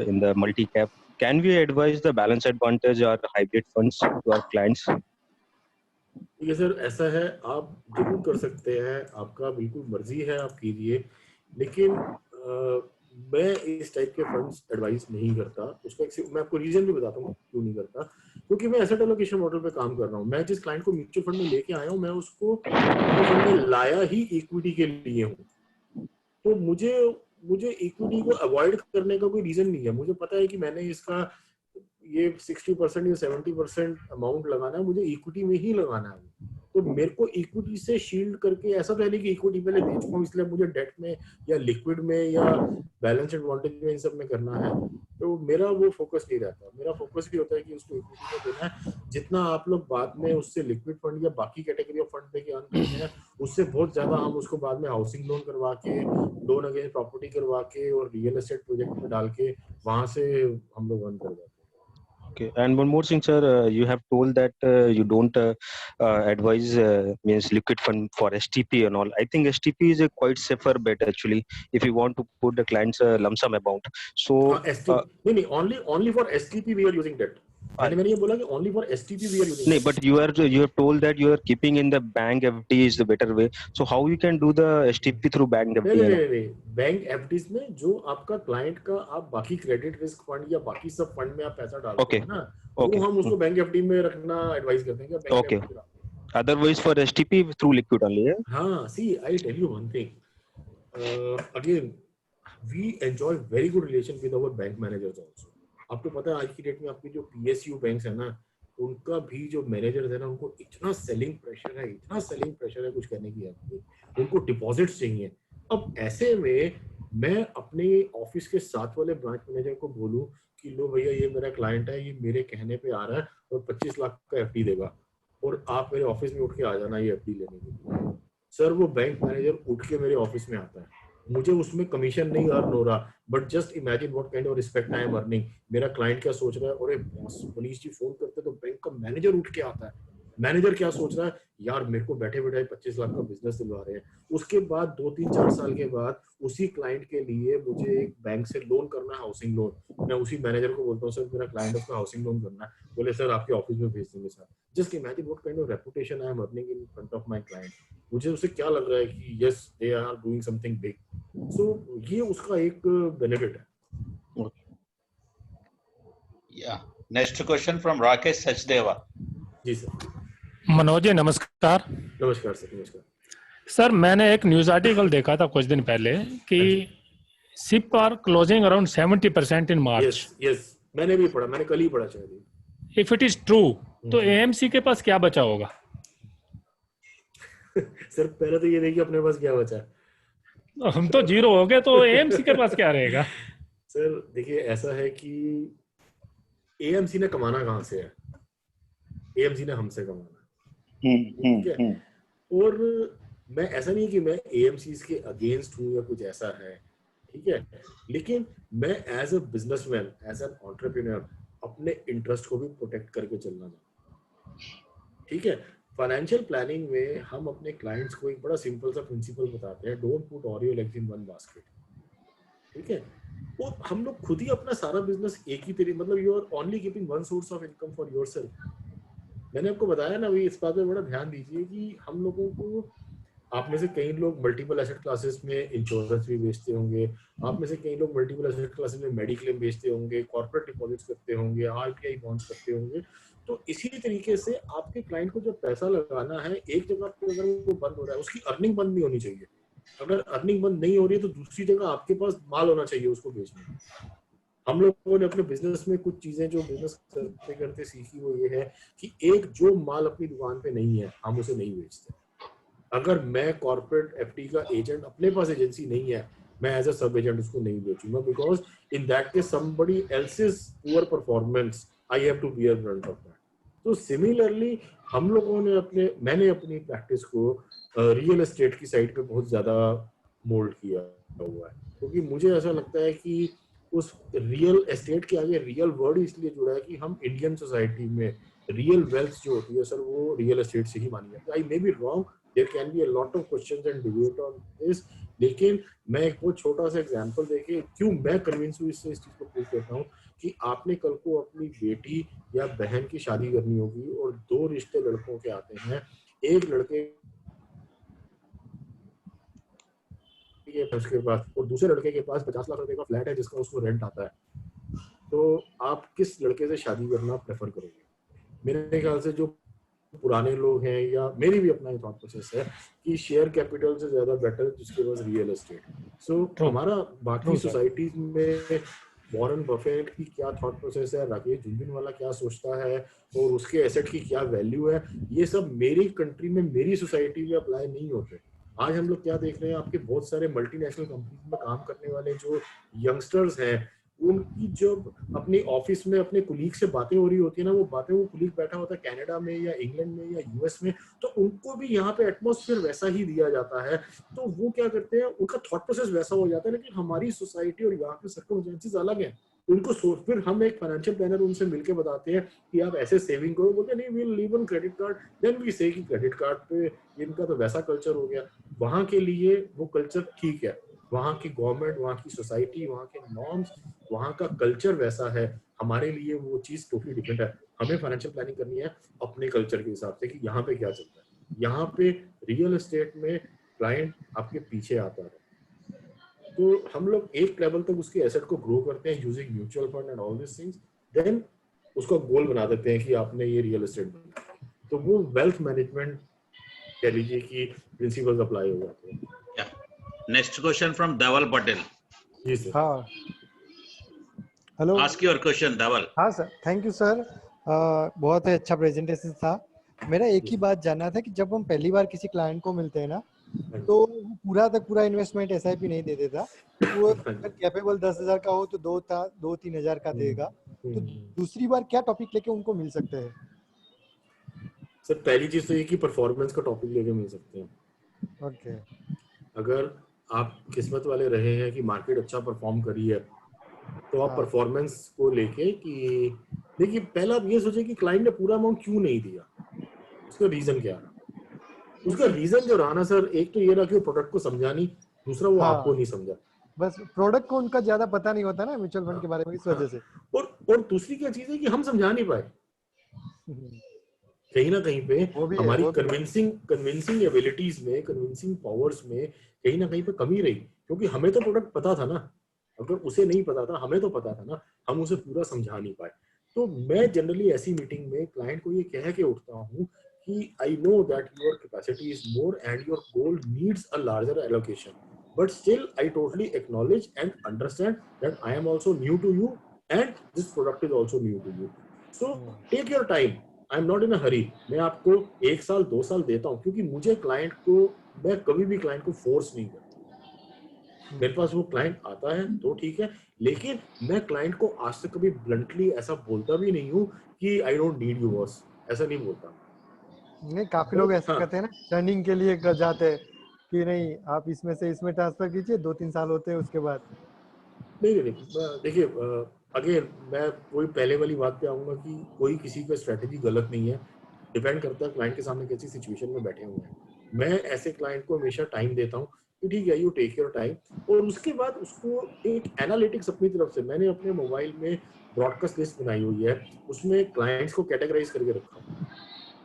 in the multi cap. Can we advise the balance advantage or hybrid funds to our clients? ठीक है sir, ऐसा है आप जरूर कर सकते हैं, आपका बिल्कुल मर्जी है, आप कीजिए, लेकिन मैं इस टाइप के फंड्स एडवाइस नहीं करता। उसका मैं आपको रीजन भी बताता हूँ क्यों नहीं करता, क्योंकि मैं एसेट एलोकेशन मॉडल पे काम कर रहा हूँ। मैं जिस क्लाइंट को म्यूचुअल फंड में लेके आया हूँ, मैं उसको म्यूचुअल फंड में लाया ही इक्विटी के लिए हूँ। तो मुझे इक्विटी को अवॉइड करने का कोई रीजन नहीं है। मुझे पता है कि मैंने इसका ये 60% या 70% अमाउंट लगाना है, मुझे इक्विटी में ही लगाना है। तो मेरे को इक्विटी से शील्ड करके, ऐसा तो है नहीं कि इक्विटी पहले बेच पाऊं इसलिए मुझे डेट में या लिक्विड में या बैलेंस एडवांटेज में इन सब में करना है। तो मेरा वो फोकस नहीं रहता। मेरा फोकस भी होता है कि उसको इक्विटी में देना है। जितना आप लोग बाद में उससे लिक्विड फंड या बाकी कैटेगरी ऑफ फंड पे अर्न करते हैं, उससे बहुत ज्यादा हम उसको बाद में हाउसिंग लोन करवा के, लोन अगेंस्ट प्रॉपर्टी करवा के और रियल एस्टेट प्रोजेक्ट में डाल के वहां से हम लोग अर्न कर जाते हैं। Okay, and one more thing, sir. You have told that you don't advise means liquid fund for STP and all. I think STP is a quite safer bet actually if you want to put the clients a lump sum amount. So नहीं, only for STP we are using that. मैंने ये बोला कि only for STP we are using. नहीं, but you have told that you are keeping in the bank FD is the better way. So how you can do the STP through bank FD? नहीं, bank FDs में जो आपका client का आप बाकी credit risk fund या बाकी सब फंड में आप पैसा डालते हैं ना, वो हम उसको बैंक FD में रखना एडवाइस करते हैं कि okay. Otherwise for STP through liquid only. हाँ, see, I'll tell you one thing. Again, we enjoy very good relation with our bank managers also. आपको पता है आज की डेट में आपके जो PSU बैंक्स है ना, उनका भी जो मैनेजर है ना, उनको इतना सेलिंग प्रेशर है कुछ कहने की है। उनको डिपॉजिट्स चाहिए। अब ऐसे में मैं अपने ऑफिस के साथ वाले ब्रांच मैनेजर को बोलूं कि लो भैया ये मेरा क्लाइंट है, ये मेरे कहने पे आ रहा है और 25 लाख का FD देगा और आप मेरे ऑफिस में उठ के आ जाना ये FD लेने के लिए। सर वो बैंक मैनेजर उठ के मेरे ऑफिस में आता है, मुझे उसमें कमीशन नहीं अर्न हो रहा, but just imagine what kind of respect I am earning. मेरा क्लाइंट क्या सोच रहा है, अरे बॉस मनीष जी फोन करते तो बैंक का मैनेजर उठ के आता है। मैनेजर क्या सोच रहा है, यार मेरे को बैठे बैठे 25 लाख का बिजनेस दिलवा रहे हैं। उसके बाद 2-3-4 साल के बाद उसी क्लाइंट के लिए मुझे एक बैंक से लोन करना है, हाउसिंग लोन। मैं उसी मैनेजर को बोलता हूँ सर मेरा क्लाइंट उसका हाउसिंग लोन करना है, बोले सर आपके ऑफिस में भेज देंगे sir. Just imagine what kind of reputation I am earning in front of my client. मुझे उससे क्या लग रहा है कि yes they are doing something big. So ये उसका एक बेनिफिट है। Yeah next question from Rakesh Sachdeva. जी सर। मनोज जी नमस्कार। सर नमस्कार सर। नमस्कार सर, मैंने एक न्यूज़ आर्टिकल देखा था कुछ दिन पहले कि SIPs are closing around 70% in March. Yes yes, मैंने भी पढ़ा, मैंने कल ही पढ़ा शायद। इफ इट इज ट्रू तो एएमसी के पास क्या बचा होगा? सर पहले तो ये देखिए अपने पास क्या बचा है। हम तो जीरो हो गए, तो एएमसी के पास क्या रहेगा? सर देखिए ऐसा है कि एएमसी ने कमाना कहाँ से है? एएमसी ने हमसे कमाना है, ठीक है। और मैं ऐसा नहीं कि मैं एएमसी के अगेंस्ट हूँ या कुछ ऐसा है, ठीक है, लेकिन मैं as a businessman, as an entrepreneur अपने इंटरेस्ट को भी प्रोटेक्ट करके चलना चाहता हूँ, ठीक है। फाइनेंशियल प्लानिंग में हम अपने क्लाइंट्स को एक बड़ा सिंपल सा प्रिंसिपल बताते हैं, don't put all your eggs in one basket, ठीक है। वो हम लोग खुद ही अपना सारा बिजनेस एक ही तरीके, मतलब you are only keeping one source of income for yourself. मैंने आपको बताया ना, अभी इस बात पे बड़ा ध्यान दीजिए कि हम लोगों को, आप में से कई लोग मल्टीपल एसेट क्लासेस में इंश्योरेंस भी बेचते होंगे, आप में से कई लोग मल्टीपल एसेट क्लासेस में मेडिक्लेम बेचते होंगे, कॉर्पोरेट डिपॉजिट्स करते होंगे, आरटीआई बॉन्ड्स करते होंगे। तो इसी तरीके से आपके क्लाइंट को जब पैसा लगाना है एक जगह पे, अगर वो बंद हो रहा है, उसकी अर्निंग बंद नहीं होनी चाहिए। अगर अर्निंग बंद नहीं हो रही है तो दूसरी जगह आपके पास माल होना चाहिए उसको बेचने। हम लोगों ने अपने बिजनेस में कुछ चीजें जो बिजनेस करते करते सीखी, वो ये है कि एक जो माल अपनी दुकान पे नहीं है हम उसे नहीं बेचते। अगर मैं कॉर्पोरेट एफडी का एजेंट, अपने पास एजेंसी नहीं है, मैं एज अ सब एजेंट उसको नहीं बेचूंगा, because in that case somebody else's poor performance I have to bear front of that. तो सिमिलरली हम लोगों ने मैंने अपनी प्रैक्टिस को रियल एस्टेट की साइड पे बहुत ज्यादा मोल्ड किया हुआ है, क्योंकि मुझे ऐसा लगता है कि उस रियल एस्टेट के आगे रियल वर्ड इसलिए जुड़ा है कि हम इंडियन सोसाइटी में रियल वेल्थ जो होती है सर, वो रियल एस्टेट से ही मानी जाती है। I may be wrong, there can be a lot of questions and debate on this, लेकिन मैं एक बहुत छोटा सा एग्जांपल देके क्यों मैं कन्विंस हूँ इससे, इस चीज को प्रूव करता हूँ कि आपने कल को अपनी बेटी या बहन की शादी करनी होगी और दो रिश्ते लड़कों के आते हैं, एक लड़के उसके पास और दूसरे लड़के के पास 50 लाख रुपए का फ्लैट है जिसका उसको रेंट आता है, तो आप किस लड़के से शादी करना प्रेफर करोगे? मेरे ख्याल से जो पुराने लोग हैं, या मेरी भी अपना थॉट प्रोसेस है कि शेयर कैपिटल से ज्यादा बेटर जिसके पास रियल एस्टेट। सो हमारा बाकी सोसाइटीज में वॉरेन बफेट की क्या थॉट प्रोसेस है, राकेश झुनझुनवाला क्या सोचता है और उसके एसेट की क्या वैल्यू है, ये सब मेरी कंट्री में, मेरी सोसाइटी में अप्लाई नहीं होते। आज हम लोग क्या देख रहे हैं, आपके बहुत सारे मल्टीनेशनल कंपनी में काम करने वाले जो यंगस्टर्स हैं, उनकी जब अपने ऑफिस में अपने कुलीग से बातें हो रही होती है ना, वो बातें, वो कुलीग बैठा होता है कनाडा में या इंग्लैंड में या यूएस में, तो उनको भी यहाँ पे एटमॉस्फेयर वैसा ही दिया जाता है। तो वो क्या करते हैं, उनका थॉट प्रोसेस वैसा हो जाता है, लेकिन हमारी सोसाइटी और यहाँ के सर्कमस्टेंसेस अलग है। उनको फिर हम एक फाइनेंशियल प्लानर उनसे मिलकर बताते हैं कि आप ऐसे सेविंग करो, बोलते नहीं we live on credit card, then we say कि क्रेडिट कार्ड पे इनका तो वैसा कल्चर हो गया। वहां के लिए वो कल्चर ठीक है, वहां की गवर्नमेंट, वहां की सोसाइटी, वहां के नॉर्म्स, वहां का कल्चर वैसा है, हमारे लिए वो चीज टोटली डिफरेंट है। हमें फाइनेंशियल प्लानिंग करनी है अपने कल्चर के हिसाब से कि यहाँ पे क्या चलता है। यहाँ पे रियल एस्टेट में क्लाइंट आपके पीछे आता है, तो हम लोग एक लेवल तक उसके एसेट को ग्रो करते हैं using mutual fund and all this things, देन उसका गोल बना देते हैं कि आपने ये रियल एस्टेट बना, तो वो वेल्थ मैनेजमेंट कह लीजिए कि प्रिंसिपल्स अप्लाई हो जाते हैं। Next question from Dhaval Patel. जी सर। हाँ, hello, ask your question Dhaval. हाँ सर, थैंक यू सर, बहुत ही अच्छा प्रेजेंटेशन था। मेरा एक ही बात जानना था कि जब हम पहली बार किसी क्लाइंट को मिलते हैं ना, तो वो पूरा इन्वेस्टमेंट SIP नहीं दे देता, वो अगर कैपेबल 10,000 का हो तो 2-3 हजार का देगा। तो दूसरी बार क्या टॉपिक लेके उनको मिल सकते हैं? सर पहली चीज तो ये कि परफॉर्मेंस का टॉपिक लेके मिल सकते हैं। ओके। अगर आप किस्मत वाले रहे हैं कि मार्केट अच्छा परफॉर्म करी है, तो आप परफॉर्मेंस को लेके कि देखिए, पहला आप ये सोचिए कि क्लाइंट ने पूरा अमाउंट क्यों नहीं दिया, उसका रीजन क्या रहा। उसका रीजन जो रहा ना सर, एक तो ये रहा कि वो प्रोडक्ट को समझा नहीं, दूसरा वो आपको नहीं समझा। बस प्रोडक्ट को उनका ज्यादा पता नहीं होता ना म्यूचुअल फंड के बारे में, इस वजह से। और दूसरी क्या चीज है कि हम समझा नहीं पाए, कहीं ना कहीं पे हमारी कन्विंसिंग एबिलिटीज में, कन्विंसिंग पावर्स में कहीं ना कहीं पे कमी रही, क्योंकि हमें तो प्रोडक्ट पता था ना, अगर उसे नहीं पता था, हमें तो पता था ना, हम उसे पूरा समझा नहीं पाए। तो मैं जनरली ऐसी मीटिंग में क्लाइंट को ये कह के उठता हूँ कि I know that your capacity is more and your goal needs a larger allocation, but still I totally acknowledge and understand that I am also new to you and this product is also new to you. So take your time. I am not in a hurry. मैं आपको 1 साल 2 साल देता हूँ, क्योंकि मुझे client को, मैं कभी भी क्लाइंट को फोर्स नहीं करता। मेरे पास वो क्लाइंट आता है तो ठीक है, लेकिन मैं क्लाइंट को आज तक कभी ब्लंटली ऐसा बोलता भी नहीं हूँ कि I don't need you boss, ऐसा नहीं बोलता। नहीं, काफी लोग ऐसा हाँ। करते हैं ना, टर्निंग के लिए कर जाते हैं कि नहीं आप इसमें से इसमें ट्रांसफर कीजिए, 2-3 साल होते हैं उसके बाद। नहीं, देखिए अगेन मैं वही पहले वाली बात पे आऊंगा कि कोई किसी का स्ट्रेटेजी गलत नहीं है, डिपेंड करता है क्लाइंट के सामने कैसी सिचुएशन में बैठे हुए हैं। मैं ऐसे क्लाइंट को हमेशा टाइम देता हूँ कि ठीक है, यू टेक योर टाइम, और उसके बाद उसको एक एनालिटिक्स अपनी तरफ से, मैंने अपने मोबाइल में ब्रॉडकास्ट लिस्ट बनाई हुई है, उसमें क्लाइंट्स को कैटेगराइज करके रखा हूँ।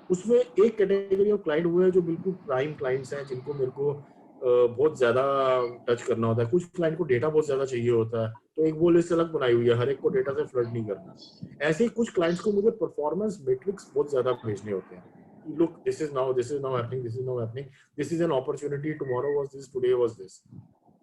उसमें एक कैटेगरी ऑफ क्लाइंट हुए हैं जो बिल्कुल प्राइम क्लाइंट्स हैं, जिनको मेरे को बहुत ज्यादा टच करना होता है। कुछ क्लाइंट को डेटा बहुत ज्यादा चाहिए होता है, तो एक वो लिस्ट अलग बनाई हुई है, हर एक को डेटा से फ्लड नहीं करना। ऐसे ही कुछ क्लाइंट्स को मुझे परफॉर्मेंस मैट्रिक्स बहुत ज्यादा भेजने होते हैं। Look, this is now happening, this is now happening, this is an opportunity, tomorrow was this, today was this.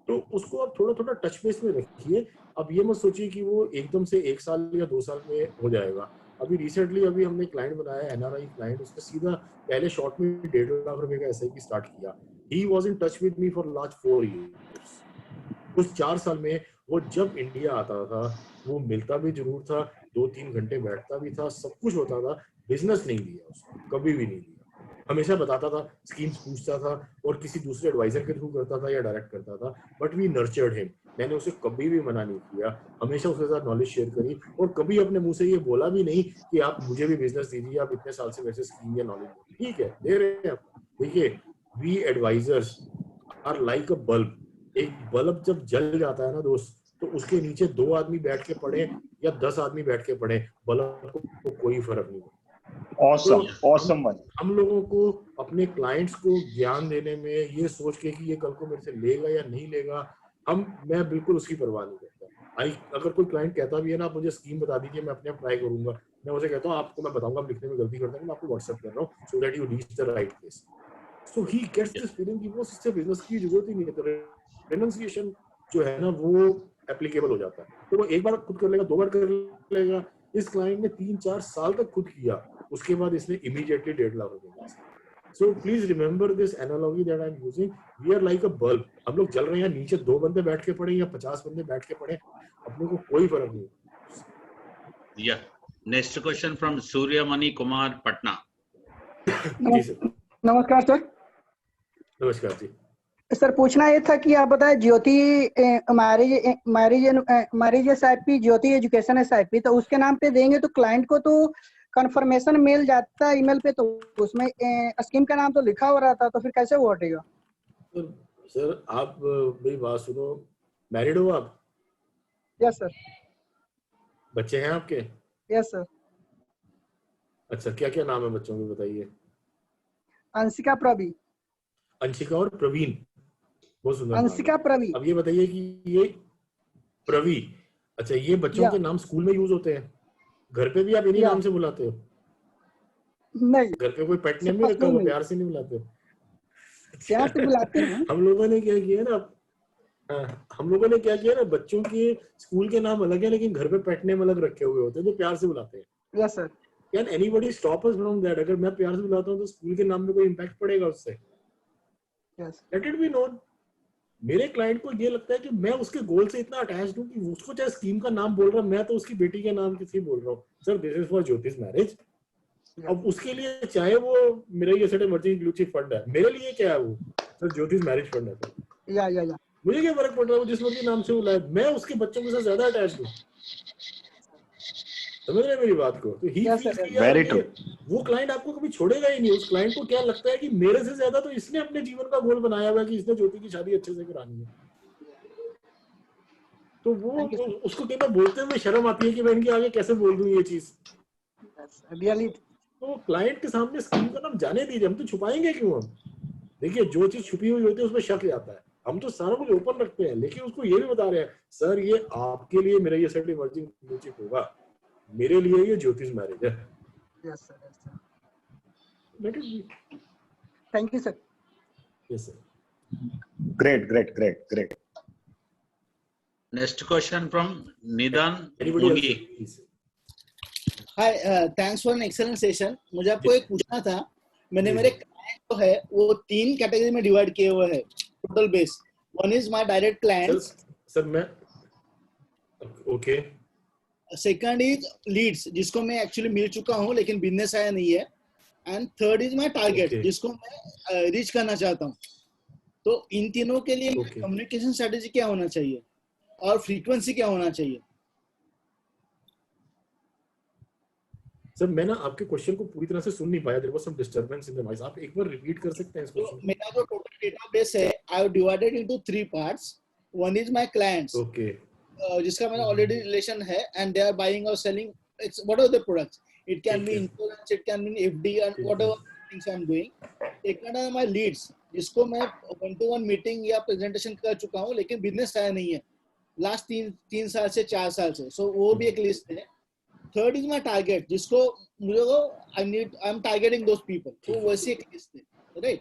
तो उसको आप थोड़ा थोड़ा टच बेस में रखिए। अब ये मत सोचिए कि वो एकदम से 1 साल या 2 साल में हो जाएगा। अभी रिसेंटली हमने क्लाइंट बनाया, एनआरआई क्लाइंट, उसने सीधा पहले शॉर्ट में 1.5 लाख रुपए का एसआईपी स्टार्ट किया। He was in touch with me for last 4 years। उस 4 साल में वो जब इंडिया आता था वो मिलता भी जरूर था, 2-3 घंटे बैठता भी था, सब कुछ होता था, बिजनेस नहीं लिया उसने, कभी भी नहीं लिया। हमेशा बताता था, स्कीम्स पूछता था और किसी दूसरे एडवाइजर के थ्रू करता था या डायरेक्ट करता था, बट वी नर्चर्ड हिम। मैंने उसे कभी भी मना नहीं किया, हमेशा उसके साथ नॉलेज शेयर करी, और कभी अपने मुंह से ये बोला भी नहीं कि आप मुझे भी बिजनेस दीजिए, आप इतने साल से मेरे से स्कीम या नॉलेज, ठीक है दे रहे हैं। देखिए, we advisors are like a bulb. एक बल्ब जब जल जाता है ना दोस्त, तो उसके नीचे 2 आदमी बैठ के पढ़े या 10 आदमी बैठ के पढ़े, बल्ब को कोई फर्क नहीं पड़ता। Awesome one. हम लोगों को अपने क्लाइंट्स को ज्ञान देने में ये सोच के कि ये कल को मेरे से लेगा या नहीं लेगा, मैं बिल्कुल उसकी परवाह नहीं करता। अगर कोई क्लाइंट कहता भी है ना, आप मुझे स्कीम बता दीजिए, मैं अपने आप ट्राई करूंगा, मैं उसे कहता हूँ आपको मैं बताऊंगा, लिखने में गलती करता हूँ, मैं आपको व्हाट्सएप कर रहा हूँ, so that you reach the right place. So he gets this feeling कि वो इससे बिजनेस की जरूरत ही नहीं है। तो रेनंसिएशन जो है ना वो एप्लीकेबल हो जाता है। तो वो एक बार खुद कर लेगा, 2 बार कर लेगा। इस क्लाइंट ने 3-4 साल तक खुद किया, उसके बाद इसने इमीडिएटली 1.5 लाख रुपए। So please remember this analogy that I am using. We are like a bulb. हम लोग जल रहे हैं, नीचे 2 बंदे बैठ के पड़े या 50 बंदे बैठ के पड़े, अपने को कोई फर्क नहीं। या next question from Suryamani Kumar, Patna. जी सर। नमस्कार सर। नमस्कार जी। सर पूछना ये था कि आप बताएं, Jyoti marriage SIP, Jyoti education SIP, तो उसके नाम पे देंगे तो क्लाइंट को तो कंफर्मेशन मेल जाता है ईमेल पे, तो उसमें स्कीम का नाम तो लिखा हो रहा था, तो फिर कैसे वो हटेगा? सर आप मेरी बात सुनो, मैरिड हो आप? Yes sir. बच्चे हैं आपके? Yes sir. अच्छा, क्या क्या नाम है बच्चों के बताइए? अंशिका, प्रवीण। अंशिका और प्रवीण, बहुत सुंदर। अंशिका, प्रवीण। अब ये बताइए कि ये प्रवीण, अच्छा ये बच्चों के नाम स्कूल में यूज होते हैं? घर पे भी आप इन्हीं नाम से बुलाते हो? नहीं, घर पे कोई पेट नेम नहीं रखा हुआ, प्यार से नहीं बुलाते हो? प्यार से बुलाते हैं। हम लोगों ने क्या किया ना, बच्चों के स्कूल के नाम अलग है, लेकिन घर पे पेट नेम अलग रखे हुए होते हैं जो प्यार से बुलाते हैं। Yes sir. Can anybody stop us from that? अगर मैं प्यार से बुलाता हूँ तो स्कूल के नाम में कोई इम्पैक्ट पड़ेगा उससे? Let it be known. मेरे क्लाइंट को ये लगता है कि मैं उसके गोल से इतना अटैच्ड हूँ कि उसको चाहे स्कीम का नाम बोल रहा, मैं तो उसकी बेटी के नाम किसी बोल रहा हूँ, सर दिस इज फॉर ज्योतिष मैरिज। अब उसके लिए चाहे वो मेरा ये set emergency blue chip fund है, मेरे लिए क्या है वो, सर ज्योतिष मैरिज फंड है सर। या मुझे क्या फर्क पड़ रहा है वो जिस मर्जी नाम से बुलाए, मैं उसके बच्चों के साथ ज्यादा अटैच्ड हूँ। समझ रहे मेरी बात को? तो ही वेरी ट्रू। वो क्लाइंट आपको कभी छोड़ेगा ही नहीं। उस क्लाइंट को क्या लगता है कि मेरे से ज्यादा तो इसने अपने जीवन का गोल बनाया हुआ है कि इसने ज्योति की शादी अच्छे से करानी है। तो वो उसको कई बार बोलते हुए शर्म आती है कि मैं इनके आगे कैसे बोल दूं ये चीज। तो क्लाइंट के सामने स्कीम का नाम जाने दीजिए, हम तो छुपाएंगे क्यों? हम देखिए, जो चीज छुपी हुई होती है उसमें शक जाता है। हम तो सारा कुछ ओपन रखते हैं, लेकिन उसको ये भी बता रहे हैं, सर ये आपके लिए मेरा ये सेट इमर्जिंग ब्लू चिप होगा, मेरे लिए ये ज्योतिष मैरिज है। Yes sir. let it be. Thank you, sir. Yes, sir. Great. Next question from Nidan Anybody else, Mungi. please? Hi thanks for an excellent session. मुझे आपको एक पूछना था, मैंने जी, मेरे जी। क्लाइंट जो है वो 3 कैटेगरी में डिवाइड किए हुए हैं total base. One is my direct clients, sir मैं ओके सेकंड इज लीड्स जिसको मैं एक्चुअली मिल चुका हूँ लेकिन बिजनेस आया नहीं है, and third is my target Okay. जिसको मैं रीच करना चाहता हूँ। तो इन तीनों के लिए Okay. कम्युनिकेशन स्ट्रेटेजी क्या होना चाहिए और फ्रीक्वेंसी क्या होना चाहिए? सर मैं ना आपके क्वेश्चन को पूरी तरह से सुन नहीं पाया, there was some disturbance in the voice. आप एक बार रिपीट कर सकते हैं इस तो क्वेश्चन मेरा जो टोटल डेटाबेस है I have divided into 3 parts. One is my clients को? ओके जिसका मेरा ऑलरेडी रिलेशन है एंड दे आर बाइंग और selling it's what are the products, it can ठीक बी है। Insurance, it can be FD and ठीक whatever है। Things I am doing. Second है माय लीड्स जिसको मैं 1-to-1 मीटिंग या प्रेजेंटेशन कर चुका हूं लेकिन बिजनेस आया नहीं है लास्ट 3 साल से 4 साल से, सो वो भी एक लिस्ट है। थर्ड इज माय टारगेट जिसको मुझे को I am targeting those people, तो वैसी एक लिस्ट है, right?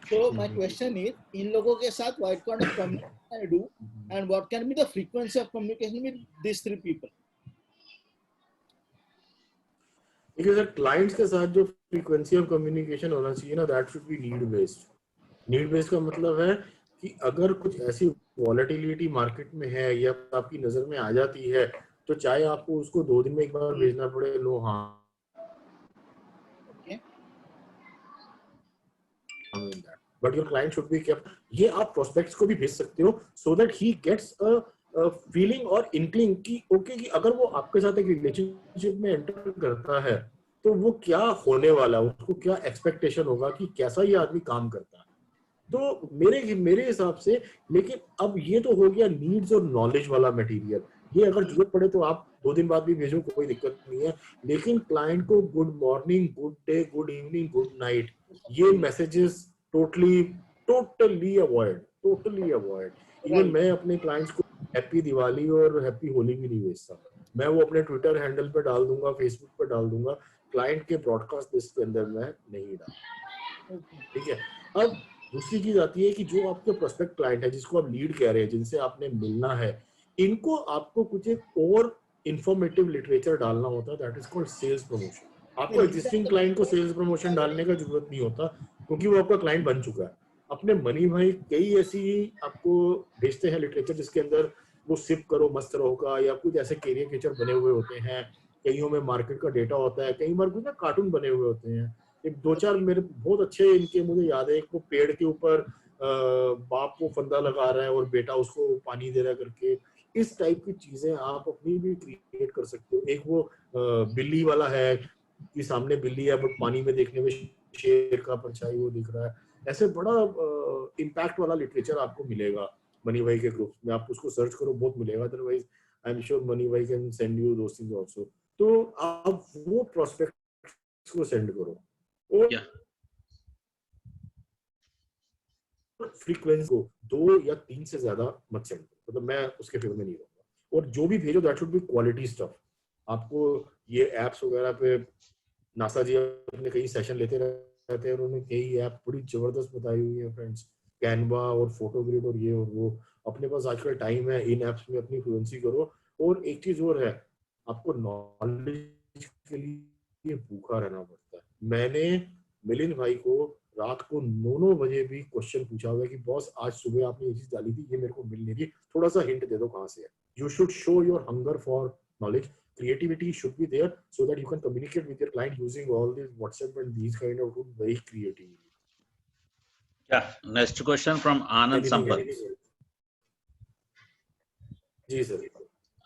So my question is in लोगों के साथ what kind of communication I do and what can be the frequency of communication with this 3 people? देखिए सर, क्लाइंट्स के साथ जो फ्रीक्वेंसी ऑफ कम्युनिकेशन होना चाहिए ना, that should B need based. Need based का मतलब है कि अगर कुछ ऐसी वॉलेटिलिटी मार्केट में है या आपकी नजर में आ जाती है, तो चाहे आपको उसको 2 दिन में एक बार भेजना पड़े, नो हाँ but your client should be kept. ये आप प्रोस्पेक्ट्स को भी भेज सकते हो so that he gets a feeling और इंक्लिंग कि ओके कि अगर वो आपके साथ एक रिलेशनशिप में एंटर करता है तो वो क्या होने वाला है, उसको क्या एक्सपेक्टेशन होगा कि कैसा ये आदमी काम करता है। तो मेरे हिसाब से, लेकिन अब ये तो हो गया नीड्स और नॉलेज वाला मटेरियल। ये अगर जरूरत पड़े तो आप 2 दिन बाद भी भेजो, कोई दिक्कत नहीं है। लेकिन क्लाइंट को good morning, good day, good evening, good night, ये मैसेजेस टोटली अवॉइड। इवन मैं अपने क्लाइंट्स को हैप्पी दिवाली और हैप्पी होली भी नहीं भेजता। मैं वो अपने ट्विटर हैंडल पे डाल दूंगा, फेसबुक पे डाल दूंगा, क्लाइंट के ब्रॉडकास्ट लिस्ट के अंदर मैं नहीं डाल। ठीक है। अब दूसरी चीज आती है कि जो आपके प्रोस्पेक्ट क्लाइंट है, जिसको आप लीड कह रहे हैं, जिनसे आपने मिलना है, इनको आपको कुछ एक और इंफॉर्मेटिव लिटरेचर डालना होता है, that is called sales promotion. आपको एग्जिस्टिंग क्लाइंट को सेल्स प्रमोशन डालने का जरूरत नहीं होता क्योंकि वो आपका क्लाइंट बन चुका है। अपने मनी भाई कई ऐसी आपको भेजते हैं लिटरेचर जिसके अंदर वो सिप करो मस्त रहो का या कुछ ऐसे कैरिकेचर बने हुए होते हैं, कईयों में मार्केट का डेटा होता है, कई बार कुछ ना कार्टून बने हुए होते हैं। एक 2-4 मेरे बहुत अच्छे इनके मुझे याद है, एक वो पेड़ के ऊपर बाप वो फंदा लगा रहा है और बेटा उसको पानी दे रहा है करके, इस टाइप की चीजें आप अपनी भी क्रिएट कर सकते हो। एक वो बिल्ली वाला है कि सामने बिल्ली है बट पानी में देखने में शेर का परछाई वो दिख रहा है। ऐसे बड़ा इम्पैक्ट वाला लिटरेचर आपको मिलेगा मनी भाई के ग्रुप में, आप उसको सर्च करो, बहुत मिलेगा। Otherwise I am sure Mani भाई can send you those things also. तो आप वो प्रोस्पेक्ट्स को सेंड करो और फ्रीक्वेंसी को 2 या 3 से ज्यादा मत सेंड करो, मतलब मैं उसके फेवर में नहीं रहूंगा। और जो भी भेजो that should B quality stuff. आपको ये एप्स वगैरह पे नासा जी अपने कई सेशन लेते रहते हैं, उन्होंने कई ऐप बड़ी जबरदस्त बताई हुई है फ्रेंड्स, कैनवा और फोटोग्रिड और ये और वो। अपने पास आजकल टाइम है, इन एप्स में अपनी फ्लुएंसी करो। और एक चीज और है, आपको नॉलेज के लिए भूखा रहना पड़ता है। मैंने मिलिंद भाई को रात को 9 बजे भी क्वेश्चन पूछा हुआ है कि बॉस आज सुबह आपने ये चीज डाली थी, ये मेरे को मिल नहीं रही, थोड़ा सा हिंट दे दो कहाँ से है। You should show your hunger for knowledge. Creativity should be there so that you can communicate with your client using all these WhatsApp and these kind of tools very creatively. Yeah. Next question from Anand Sampath. जी sir.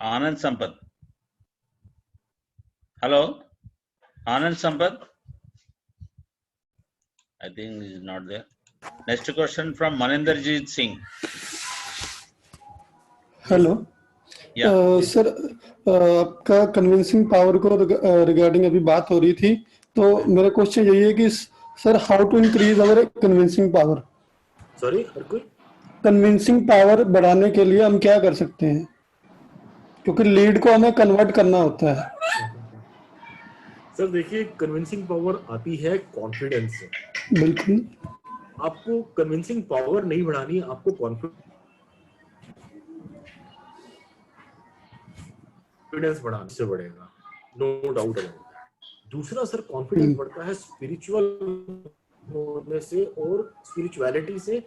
Anand Sampath. Hello, Anand Sampath. I think he is not there. Next question from Maninderjeet Singh. Hello sir, आपका convincing power को regarding अभी बात हो रही थी, तो मेरा क्वेश्चन यही है कि sir how to increase our convincing power. Sorry, convincing power बढ़ाने के लिए हम क्या कर सकते हैं, क्योंकि लीड को हमें कन्वर्ट करना होता है। सर देखिए, कन्विंसिंग पावर आती है कॉन्फिडेंस से। बिल्कुल। आपको कन्विंसिंग पावर नहीं बढ़ानी, आपको कॉन्फिडेंस बढ़ाने से बढ़ेगा, नो डाउट अबाउट दैट। दूसरा सर, कॉन्फिडेंस बढ़ता है स्पिरिचुअल होने से और स्पिरिचुअलिटी से।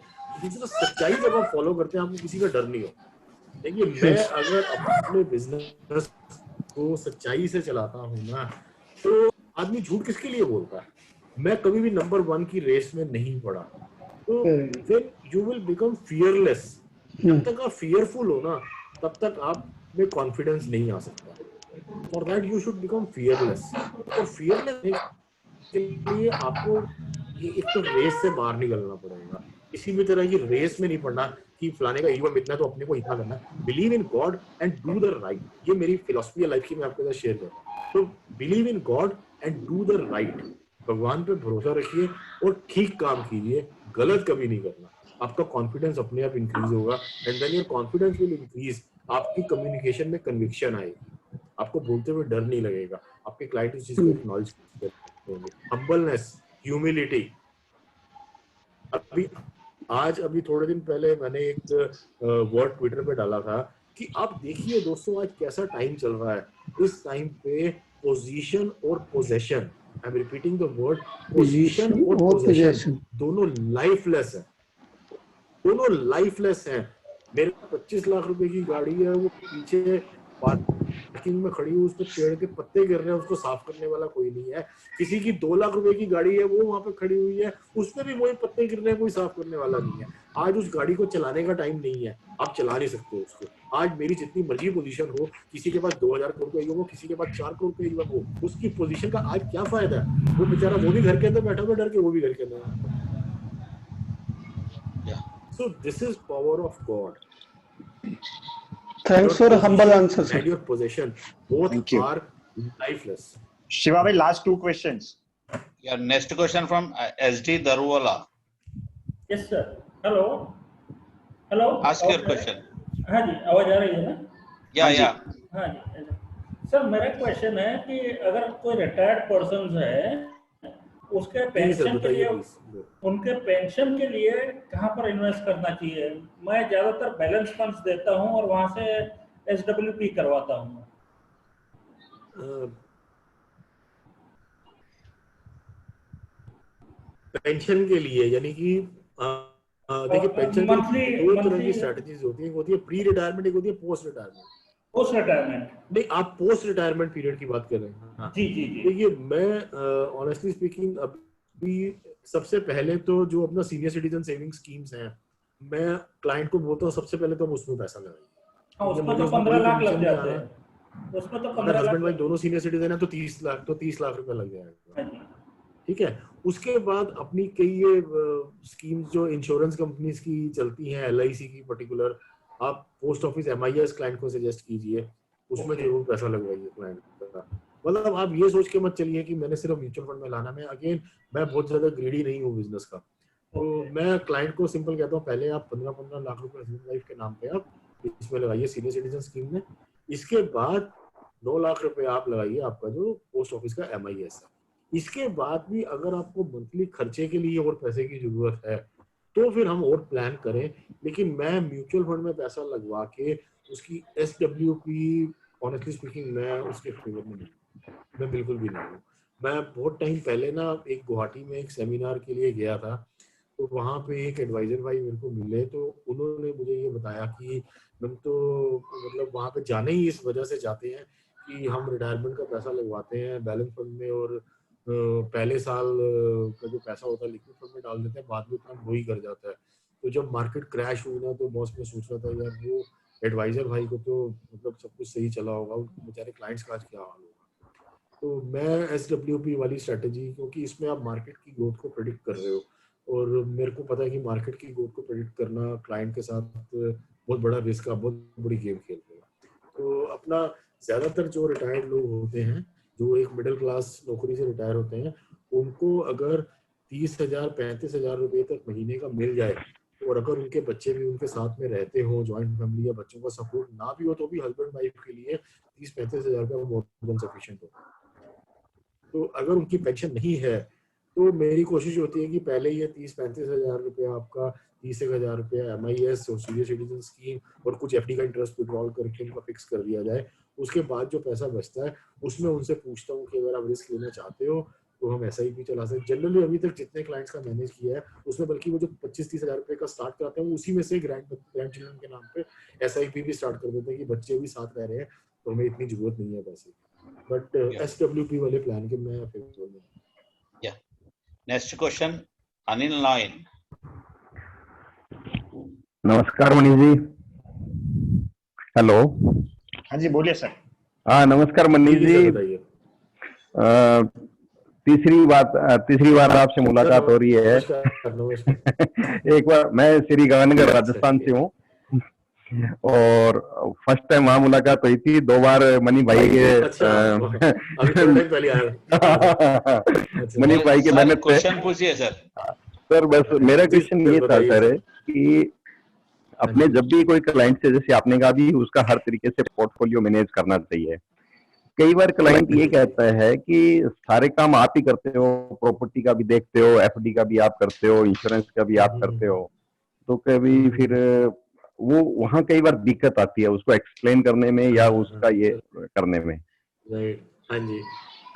दूसरा, सच्चाई जब आप फॉलो करते हैं, आपको किसी का डर नहीं होता। देखिए, मैं अगर अपने बिजनेस को सच्चाई से चलाता हूँ ना, तो आदमी झूठ किसके लिए बोलता है? मैं कभी भी नंबर 1 की रेस में नहीं पड़ा, तो फिर यू विल बिकम फियरलेस। जब तक आप फियरफुल हो ना, तब तक आप में कॉन्फिडेंस नहीं आ सकता। For that you should become fearless. और फियरलेस के लिए आपको ये एक तो रेस से बाहर निकलना पड़ेगा। किसी भी तरह की रेस में नहीं पड़ना कि फलाने का ईगो इतना तो अपने को इतना करना। Believe in God and do the right. ये मेरी फिलॉसफी है लाइफ की, मैं आपके साथ शेयर कर रहा हूँ। तो believe in God and do the right. भगवान पे भरोसा रखिए और ठीक काम कीजिए, गलत कभी नहीं करना। आपका कॉन्फिडेंस अपने आप इंक्रीज होगा and then your confidence will increase. आपकी कम्युनिकेशन में कन्विक्शन आएगी, आपको बोलते हुए डर नहीं लगेगा, आपके क्लाइंट उस चीज को एक्नॉलेज करेंगे। Humbleness, humility. अभी थोड़े दिन पहले मैंने एक वर्ड ट्विटर पे डाला था कि आप देखिए दोस्तों, आज कैसा टाइम चल रहा है। इस टाइम पे पोजीशन और possession, I am repeating the word, position और पोजेशन दोनों लाइफलेस है, दोनों लाइफलेस है। मेरे 25 लाख रुपए की गाड़ी है, वो पीछे पार्किंग में खड़ी हुई, उस पर पेड़ के पत्ते गिर रहे हैं, उसको साफ करने वाला कोई नहीं है। किसी की 2 लाख रुपए की गाड़ी है, वो वहां पे खड़ी हुई है, उसमें भी वही पत्ते गिर रहे हैं, कोई साफ करने वाला नहीं है। आज उस गाड़ी को चलाने का टाइम नहीं है, आप चला नहीं सकते उसको। आज मेरी जितनी मर्जी पोजीशन हो, किसी के पास 2000 करोड़ का ईगो हो, किसी के पास 4 करोड़ का ईगो हो, उसकी पोजीशन का आज क्या फायदा है? वो बेचारा, वो भी घर के अंदर बैठा हुआ डर के, वो भी घर के अंदर। So this is power of God. Thanks for humble answer, sir. And your possession both are lifeless. Shiva bhai, last 2 questions. Yeah, next question from SD Darwala. Yes sir. Hello. Hello. Ask your question. हाँ जी, आवाज आ रही है ना? Yeah. हाँ जी। Sir मेरा question है कि अगर कोई रिटायर्ड पर्सन है, उसके पेंशन के लिए, उनके पेंशन के लिए कहाँ पर इन्वेस्ट करना चाहिए? मैं ज्यादातर बैलेंस फंड्स देता हूँ और वहां से SWP करवाता हूँ। पेंशन के लिए यानी कि देखिए, पेंशन के 2 तरह की स्ट्रेटजीज होती है। एक होती है प्री रिटायरमेंट, एक होती है पोस्ट रिटायरमेंट। पोस्ट रिटायरमेंट नहीं, आप पोस्ट रिटायरमेंट पीरियड की बात कर रहे हैं? हाँ। जी। देखिए, मैं ऑनेस्टली स्पीकिंग अभी सबसे पहले तो जो अपना सीनियर सिटीजन सेविंग स्कीम्स हैं, मैं क्लाइंट को बोलता हूँ सबसे पहले तो हम उसमें पैसा लगाइए। उसमें तो 15 लाख लग जाते हैं। उसमें तो 15 लाख, हस्बैंड वाइफ दोनों सीनियर सिटीजन है तो 30 लाख रुपए लग जाएगा। ठीक है। उसके बाद अपनी कई ये स्कीम्स जो इंश्योरेंस कंपनीज की चलती हैं, LIC की पर्टिकुलर, आप पोस्ट ऑफिस MIS क्लाइंट को सजेस्ट कीजिए, उसमें जरूर पैसा लगवाइए क्लाइंट का। मतलब आप ये सोच के मत चलिए कि मैंने सिर्फ म्यूचुअल फंड में लाना। मैं बहुत ज्यादा ग्रीडी नहीं हूँ बिजनेस का, तो मैं क्लाइंट को सिंपल कहता हूँ, पहले आप 15 लाख रुपए हस्बैंड वाइफ के नाम पे आप इसमें लगाइए सीनियर सिटीजन स्कीम में। इसके बाद 9 लाख रुपए आप लगाइए आपका जो पोस्ट ऑफिस का MIS है। इसके बाद भी अगर आपको मंथली खर्चे के लिए और पैसे की जरूरत है तो फिर हम और प्लान करें। लेकिन मैं म्यूचुअल फंड में पैसा लगवा के उसकी SWP, ऑनेस्टली स्पीकिंग, मैं उसके फेवर में नहीं, मैं बिल्कुल भी नहीं हूँ। मैं बहुत टाइम पहले ना एक गुवाहाटी में एक सेमिनार के लिए गया था, तो वहाँ पे एक एडवाइजर भाई मेरे को मिले, तो उन्होंने मुझे ये बताया कि हम तो मतलब वहाँ पे जाने ही इस वजह से जाते हैं कि हम रिटायरमेंट का पैसा लगवाते हैं बैलेंस फंड में, और पहले साल का जो पैसा होता है लिक्विड फंड में डाल देते हैं, बाद में इतना वही कर जाता है। तो जब मार्केट क्रैश हुई ना, तो बॉस में सोच रहा था यार वो एडवाइजर भाई को तो मतलब सब कुछ सही चला होगा, उनके बेचारे क्लाइंट्स का आज क्या हाल होगा। तो मैं SWP वाली स्ट्रेटेजी, क्योंकि इसमें आप मार्केट की ग्रोथ को प्रेडिक्ट कर रहे हो, और मेरे को पता है कि मार्केट की ग्रोथ को प्रेडिक्ट करना क्लाइंट के साथ बहुत बड़ा रिस्क का, बहुत बड़ी गेम खेल रहे हो। तो अपना ज्यादातर जो रिटायर्ड लोग होते हैं, जो एक मिडिल क्लास नौकरी से रिटायर होते हैं, उनको अगर 30,000-35,000 रुपए तक महीने का मिल जाए, और अगर उनके बच्चे भी उनके साथ में रहते हो, ज्वाइंट फैमिली, या बच्चों का सपोर्ट ना भी हो, तो भी हस्बैंड वाइफ के लिए 30-35,000 का मोर देन सफिशिएंट हो। तो अगर उनकी पेंशन नहीं है तो मेरी कोशिश होती है कि पहले ये 30-35 हजार रुपया आपका 30,000 रुपया MIS और सीनियर सिटीजन स्कीम और कुछ FD का इंटरेस्ट विड्रॉल करके उनका फिक्स कर दिया जाए। उसके बाद जो पैसा बचता है उसमें उनसे पूछता हूँ कि अगर आप रिस्क लेना चाहते हो तो हम SIP चला सकते। जनरली अभी तक जितने क्लाइंट्स का मैनेज किया है उसमें बल्कि वो जो 25-30 हजार रुपए का स्टार्ट कराते हैं उसी में से ग्रैंड चिल्ड्रन के नाम पे SIP भी स्टार्ट कर देते हैं कि बच्चे भी साथ रह रहे हैं तो हमें इतनी जरूरत नहीं है पैसे। बट SWP वाले प्लान के मैं फेवरेट हूँ। Next question Anil nine. नमस्कार मनीष जी। हेलो। हाँ जी बोलिए सर। हाँ नमस्कार मनीष जी। तीसरी बार आपसे मुलाकात हो रही है। एक बार मैं श्री गंगानगर राजस्थान से हूँ और फर्स्ट टाइम वहाँ मुलाकात हुई थी। 2 बार मनी भाई के मनी भाई के मेहनत पे। क्वेश्चन पूछिए सर। सर बस मेरा क्वेश्चन ये था सर कि अपने जब भी कोई क्लाइंट से, जैसे आपने कहा भी, उसका हर तरीके से पोर्टफोलियो मैनेज करना चाहिए। कई बार क्लाइंट ये कहता है कि सारे काम आप ही करते हो, प्रॉपर्टी का भी देखते हो, FD का भी आप करते हो, इंश्योरेंस का भी आप करते हो, तो कभी फिर वो वहाँ कई बार दिक्कत आती है उसको एक्सप्लेन करने में या उसका ये करने में। हाँ जी।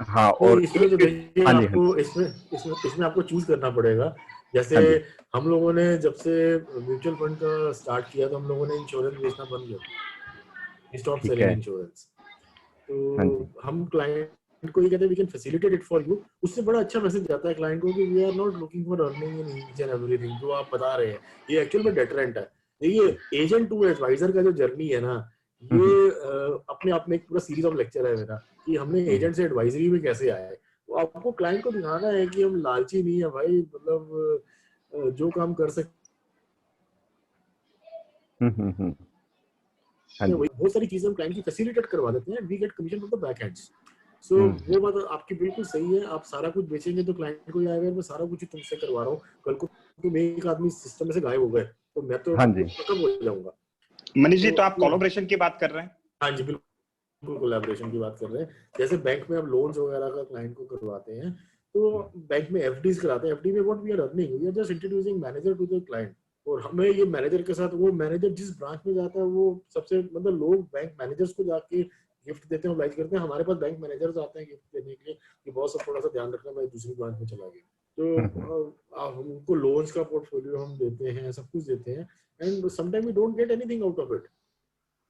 हाँ, तो और इसमें जो देखिए आपको इसमें आपको चूज करना पड़ेगा। जैसे हम लोगों ने जब से म्यूचुअल फंड का स्टार्ट किया तो हम लोगों ने इंश्योरेंस बेचना बंद किया, स्टॉप सेलिंग इंश्योरेंस। तो हम क्लाइंट को ये कहते हैं we can facilitate it for you. उससे बड़ा अच्छा मैसेज जाता है क्लाइंट को कि we are not looking for earning in each and everything जो आप बता रहे हैं। ये एक्चुअल में डेटरेंट है। देखिए एजेंट टू एडवाइजर का जो जर्नी है ना, ये अपने आप में एक पूरा सीरीज ऑफ लेक्चर है मेरा कि हमने एजेंट से एडवाइजरी में कैसे आया है। तो आपको क्लाइंट को दिखाना है कि हम लालची नहीं है भाई, मतलब जो काम कर सकते। बहुत सारी चीजें हम क्लाइंट की फैसिलिटेट करवा देते हैं। We get commission from the back ends. So वो बात आपकी बिल्कुल सही है। आप सारा कुछ बेचेंगे तो क्लाइंट को ये आएगा मैं सारा कुछ तुमसे करवा रहा हूँ, कल को तुम एक आदमी सिस्टम में से गायब हो गए तो मैं तो खत्म हो जाऊंगा। मनीष जी तो आप कोलैबोरेशन की बात कर रहे हैं? हाँ जी बिल्कुल कोलैबोरेशन की बात कर रहे हैं। जैसे बैंक में आप लोन्स वगैरह का क्लाइंट को करवाते हैं तो बैंक में FDs कराते हैं। FD में what we are earning, we are just introducing manager to the client. और हमें ये मैनेजर के साथ, वो मैनेजर जिस ब्रांच में जाता है वो सबसे, मतलब लोग बैंक मैनेजर्स को जाके गिफ्ट देते हैं, ऑब्लाइज करते हैं। हमारे पास बैंक मैनेजर्स आते हैं गिफ्ट देने के लिए कि बहुत सब थोड़ा सा ध्यान रखना, मैं दूसरी ब्रांच में चला गया। तो हमको लोन्स का पोर्टफोलियो हम देते हैं, सब कुछ देते हैं। And sometime we don't get anything out of it,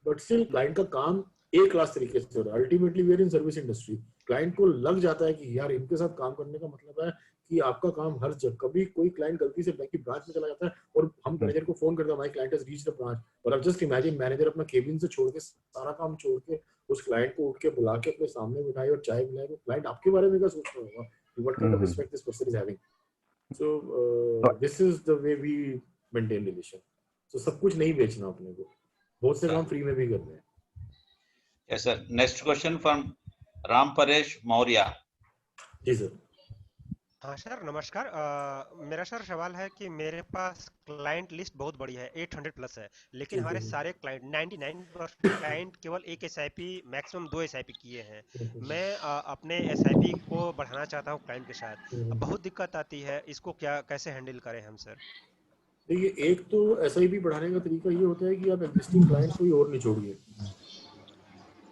but still client का काम एक क्लास तरीके से हो रहा है। Ultimately we are in service industry. Client को लग जाता है कि यार इनके साथ काम करने का मतलब है कि आपका काम हर जगह। कभी कोई क्लाइंट गलती से बैंक की ब्रांच में चला जाता है और हम मैनेजर को फोन करते हैं, my client has reached the branch, और अब जस्ट इमेजिन मैनेजर अपना केबिन से छोड़ के, सारा काम छोड़ के उस क्लाइंट को उठ के बुला के अपने सामने बिठाए और चाय पिलाए, तो क्लाइंट आपके बारे में क्या सोच रहा होगा कि what kind of respect this person is having. So this is the way we maintain relation. So सब कुछ नहीं बेचना अपने को, बहुत से काम फ्री में भी करते हैं। Yes sir. Next question from Ram Paresh Maurya. जी सर। हाँ सर नमस्कार। मेरा सर सवाल है कि मेरे पास क्लाइंट लिस्ट बहुत बड़ी है, 800 प्लस है, लेकिन हमारे सारे क्लाइंट 99% क्लाइंट केवल एक SIP मैक्सिमम 2 SIP किए हैं। मैं अपने SIP को बढ़ाना चाहता हूँ क्लाइंट के साथ, बहुत दिक्कत आती है, इसको कैसे हैंडल करें हम सर? देखिए एक तो SIP बढ़ाने का तरीका ये होता है कि आप एग्जिस्टिंग क्लाइंट्स को और निचोड़िए,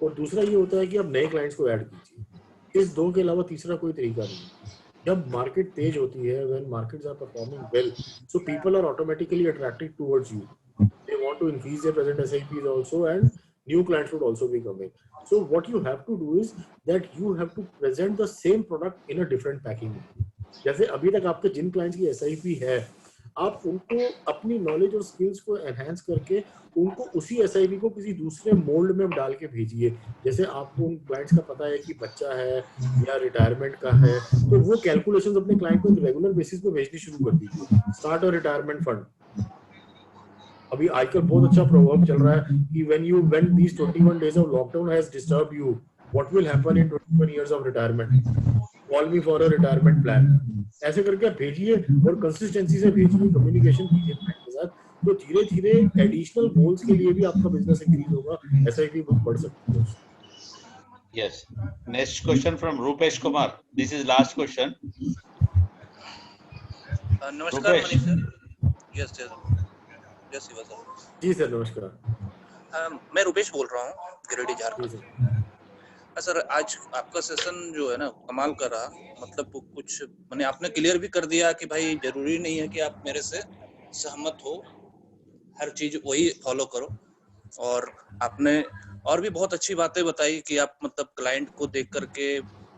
और दूसरा ये होता है कि आप नए क्लाइंट्स को ऐड कीजिए। इस दो के अलावा तीसरा कोई तरीका नहीं। जब मार्केट तेज होती है, when markets are performing well, so people are automatically attracted towards you. They want to increase their present SIPs also, and new clients would also be coming. So what you have to do is that you have to present the same product in a different packing. जैसे अभी तक आपके जिन clients की SIP है, आप उनको अपनी knowledge और स्किल्स को एनहांस करके उनको उसी SIP को किसी दूसरे मोल्ड में डाल के भेजिए। जैसे आपको उन क्लाइंट्स का पता है कि बच्चा है या रिटायरमेंट का है, तो वो कैलकुलेशंस अपने क्लाइंट को रेगुलर बेसिस पे भेजनी शुरू कर दीजिए। Start a retirement fund. अभी आजकल बहुत अच्छा प्रोवर्ब चल रहा है कि when these 21 days of lockdown has disturbed you, what will happen in 21 years of retirement? Call me for a retirement plan. ऐसे करके आप भेजिए और कंसिस्टेंसी से भेजिए, कम्युनिकेशन कीजिए क्लाइंट के साथ, तो धीरे धीरे एडिशनल गोल्स के लिए भी आपका बिजनेस इंक्रीज होगा, SIP बढ़ सकती है। Yes. Next question from Rupesh Kumar. This is last question. नमस्कार Rupesh. Manish sir. Yes Shiva sir. जी सर नमस्कार. मैं रुपेश बोल रहा हूँ गिरिडीह झारखंड. सर आज आपका सेशन जो है ना कमाल का रहा. मतलब कुछ मैंने आपने क्लियर भी कर दिया कि भाई जरूरी नहीं है कि आप मेरे से सहमत हो, हर चीज वही फॉलो करो. और आपने और भी बहुत अच्छी बातें बताई कि आप मतलब क्लाइंट को देख करके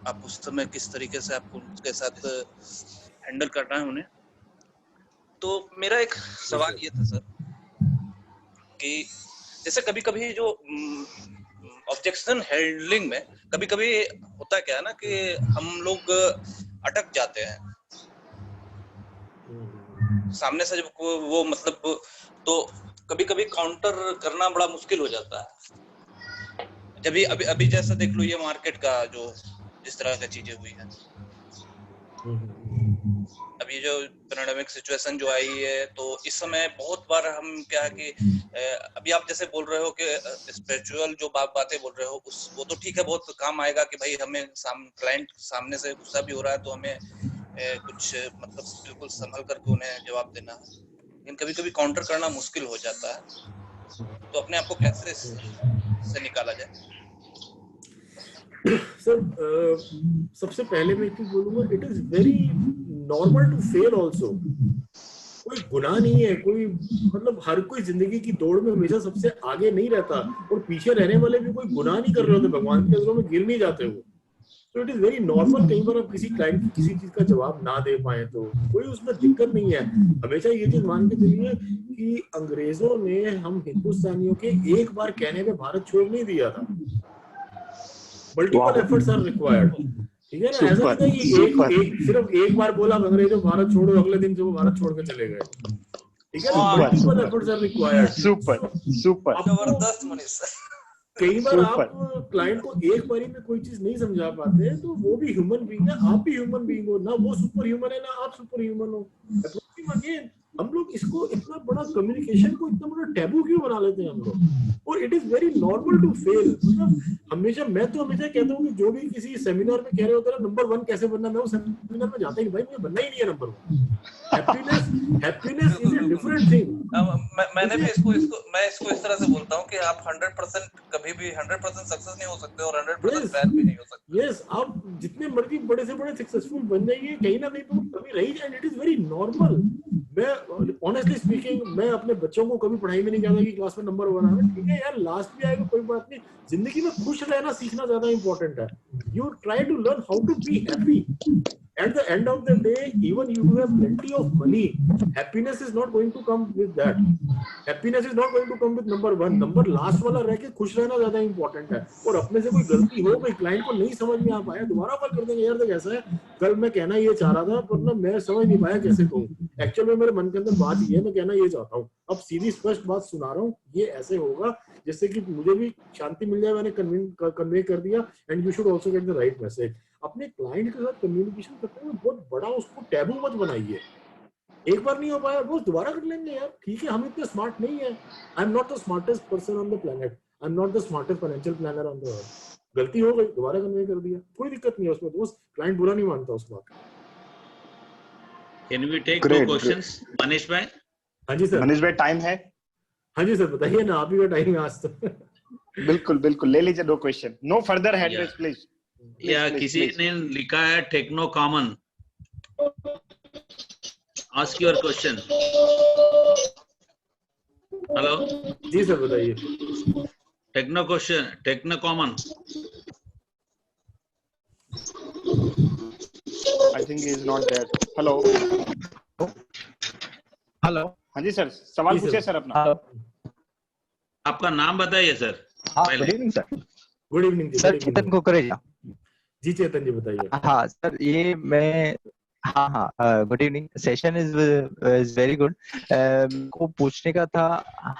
आप उस समय किस तरीके से आपको उसके साथ हैंडल करना है उन्हें. तो मेरा एक सवाल ये था सर कि जैसे कभी-कभी जो ऑब्जेक्शन हैंडलिंग में कभी-कभी होता क्या है ना कि हम लोग अटक जाते हैं सामने से. जब वो मतलब तो कभी-कभी काउंटर करना बड़ा मुश्किल हो जाता है. जब अभी जैसा देख लो ये मार्केट का जो जिस तरह की चीजें हुई है, अभी जो पैंडेमिक सिचुएशन जो आई है, तो इस समय बहुत बार हम क्या है कि अभी आप जैसे बोल रहे हो कि स्पिरिचुअल जो बातें बोल रहे हो वो तो ठीक है, बहुत काम आएगा कि भाई हमें क्लाइंट सामने से गुस्सा भी हो रहा है तो हमें कुछ मतलब बिल्कुल संभल करके उन्हें जवाब देना है. लेकिन कभी-कभी काउंटर करना मुश्किल हो जाता है, तो अपने आप को कैसे से निकाला जाए? सर सबसे पहले मैं एक चीज बोलूंगा, it is very normal to fail also. कोई गुनाह नहीं है, कोई मतलब हर कोई जिंदगी की दौड़ में हमेशा सबसे आगे नहीं रहता, और पीछे रहने वाले भी कोई गुनाह नहीं कर रहे होते, भगवान के नजरों में गिर नहीं जाते वो. तो इट इज वेरी नॉर्मल. कई बार आप किसी क्लाइंट की किसी चीज का जवाब ना दे पाए तो कोई उसमें दिक्कत नहीं है. हमेशा ये चीज मान के चलिए कि अंग्रेजों ने हम हिंदुस्तानियों के एक बार कहने पे भारत छोड़ नहीं दिया था. Multiple efforts are required. ठीक है ना, ऐसा नहीं था कि सिर्फ एक बार बोला अंग्रेजों भारत छोड़ो, अगले दिन से वो भारत छोड़ के चले गए. ठीक है ना, multiple efforts are required. Super जबरदस्त मनीष सर. कई बार आप क्लाइंट को एक बारी में कोई चीज नहीं समझा पाते हैं, तो वो भी ह्यूमन बीइंग है, आप भी ह्यूमन बीइंग हो ना. वो सुपर ह्यूमन है ना आप सुपर ह्यूमन हो. अगेन हम लोग इसको इतना बड़ा कम्युनिकेशन को इतना बड़ा टैबू क्यों बना लेते हैं हम लोग. और it is very normal to fail. मतलब हमेशा मैं तो हमेशा कहता हूँ कि जो भी किसी सेमिनार में कह रहे होते हैं नंबर 1 कैसे बनना, मैं वो सेमिनार में जाता ही नहीं. भाई मुझे बनना ही नहीं है number 1. Happiness is a different thing. मैंने भी इसको इस तरह से बोलता हूँ कि आप 100% कभी भी 100% सक्सेस नहीं हो सकते और 100% फेल भी नहीं हो सकते. यस, आप जितने मर्जी बड़े से बड़े सक्सेसफुल बन जाइए, कहीं ना कहीं तो कभी रही जाए. It is very normal. मैं ऑनेस्टली स्पीकिंग मैं अपने बच्चों को कभी पढ़ाई में नहीं कहता कि क्लास में नंबर 1 आना. ठीक है यार, लास्ट भी आएगा कोई बात नहीं. जिंदगी में खुश रहना सीखना ज्यादा इंपॉर्टेंट है. You try to learn how to be happy. At the end of the day, even you do have plenty of money, happiness is not going to come with that. Happiness is not going to come with number 1. Number last वाला रह के खुश रहना ज्यादा important है. और अपने से कोई गलती हो गई, क्लाइंट को नहीं समझ में आ पाया, दोबारा कॉल कर देंगे, यार देख ऐसा है, कल मैं कहना ये चाह रहा था पर ना मैं समझ नहीं पाया कैसे कहूँ. एक्चुअल में मेरे मन के अंदर बात ये है, मैं कहना ये चाहता हूँ, अब सीधी स्पष्ट बात सुना रहा हूँ, ये ऐसे होगा जिससे कि मुझे भी शांति मिल जाए. मैंने कन्वे कर दिया. And you should also get the right message. अपने क्लाइंट के साथ कम्युनिकेशन करते हुए बहुत बड़ा उसको टैबू मत बनाइए. एक बार नहीं हो पाया बस दोबारा कर लेंगे यार. ठीक है, हम इतने स्मार्ट नहीं है. I am not the smartest person on the planet. I am not the smartest financial planner on the earth. गलती हो गई, दोबारा कन्वे कर दिया, कोई दिक्कत नहीं है उसमें. दोस्त क्लाइंट बुरा नहीं मानता उस बात. Can we take 2 questions, Manish भाई? हाँ जी सर. मनीष भाई टाइम है? हाँ जी सर, बताइए ना, आप ही का टाइम है आज तो. बिल्कुल ले लीजिए 2 question. No further hand raise please. या किसी ने लिखा है techno common. Ask your question. Hello जी सर बताइए. Techno question, techno common. I think he is not there. Hello. हाँ जी सर, सवाल पूछिए सर अपना. आपका नाम बताइए sir. Good evening sir. Good evening sir. Chetan Kukreja. Ji Chetan ji बताइए. हाँ सर, ये मैं good evening. Session is very good. को पूछने का था,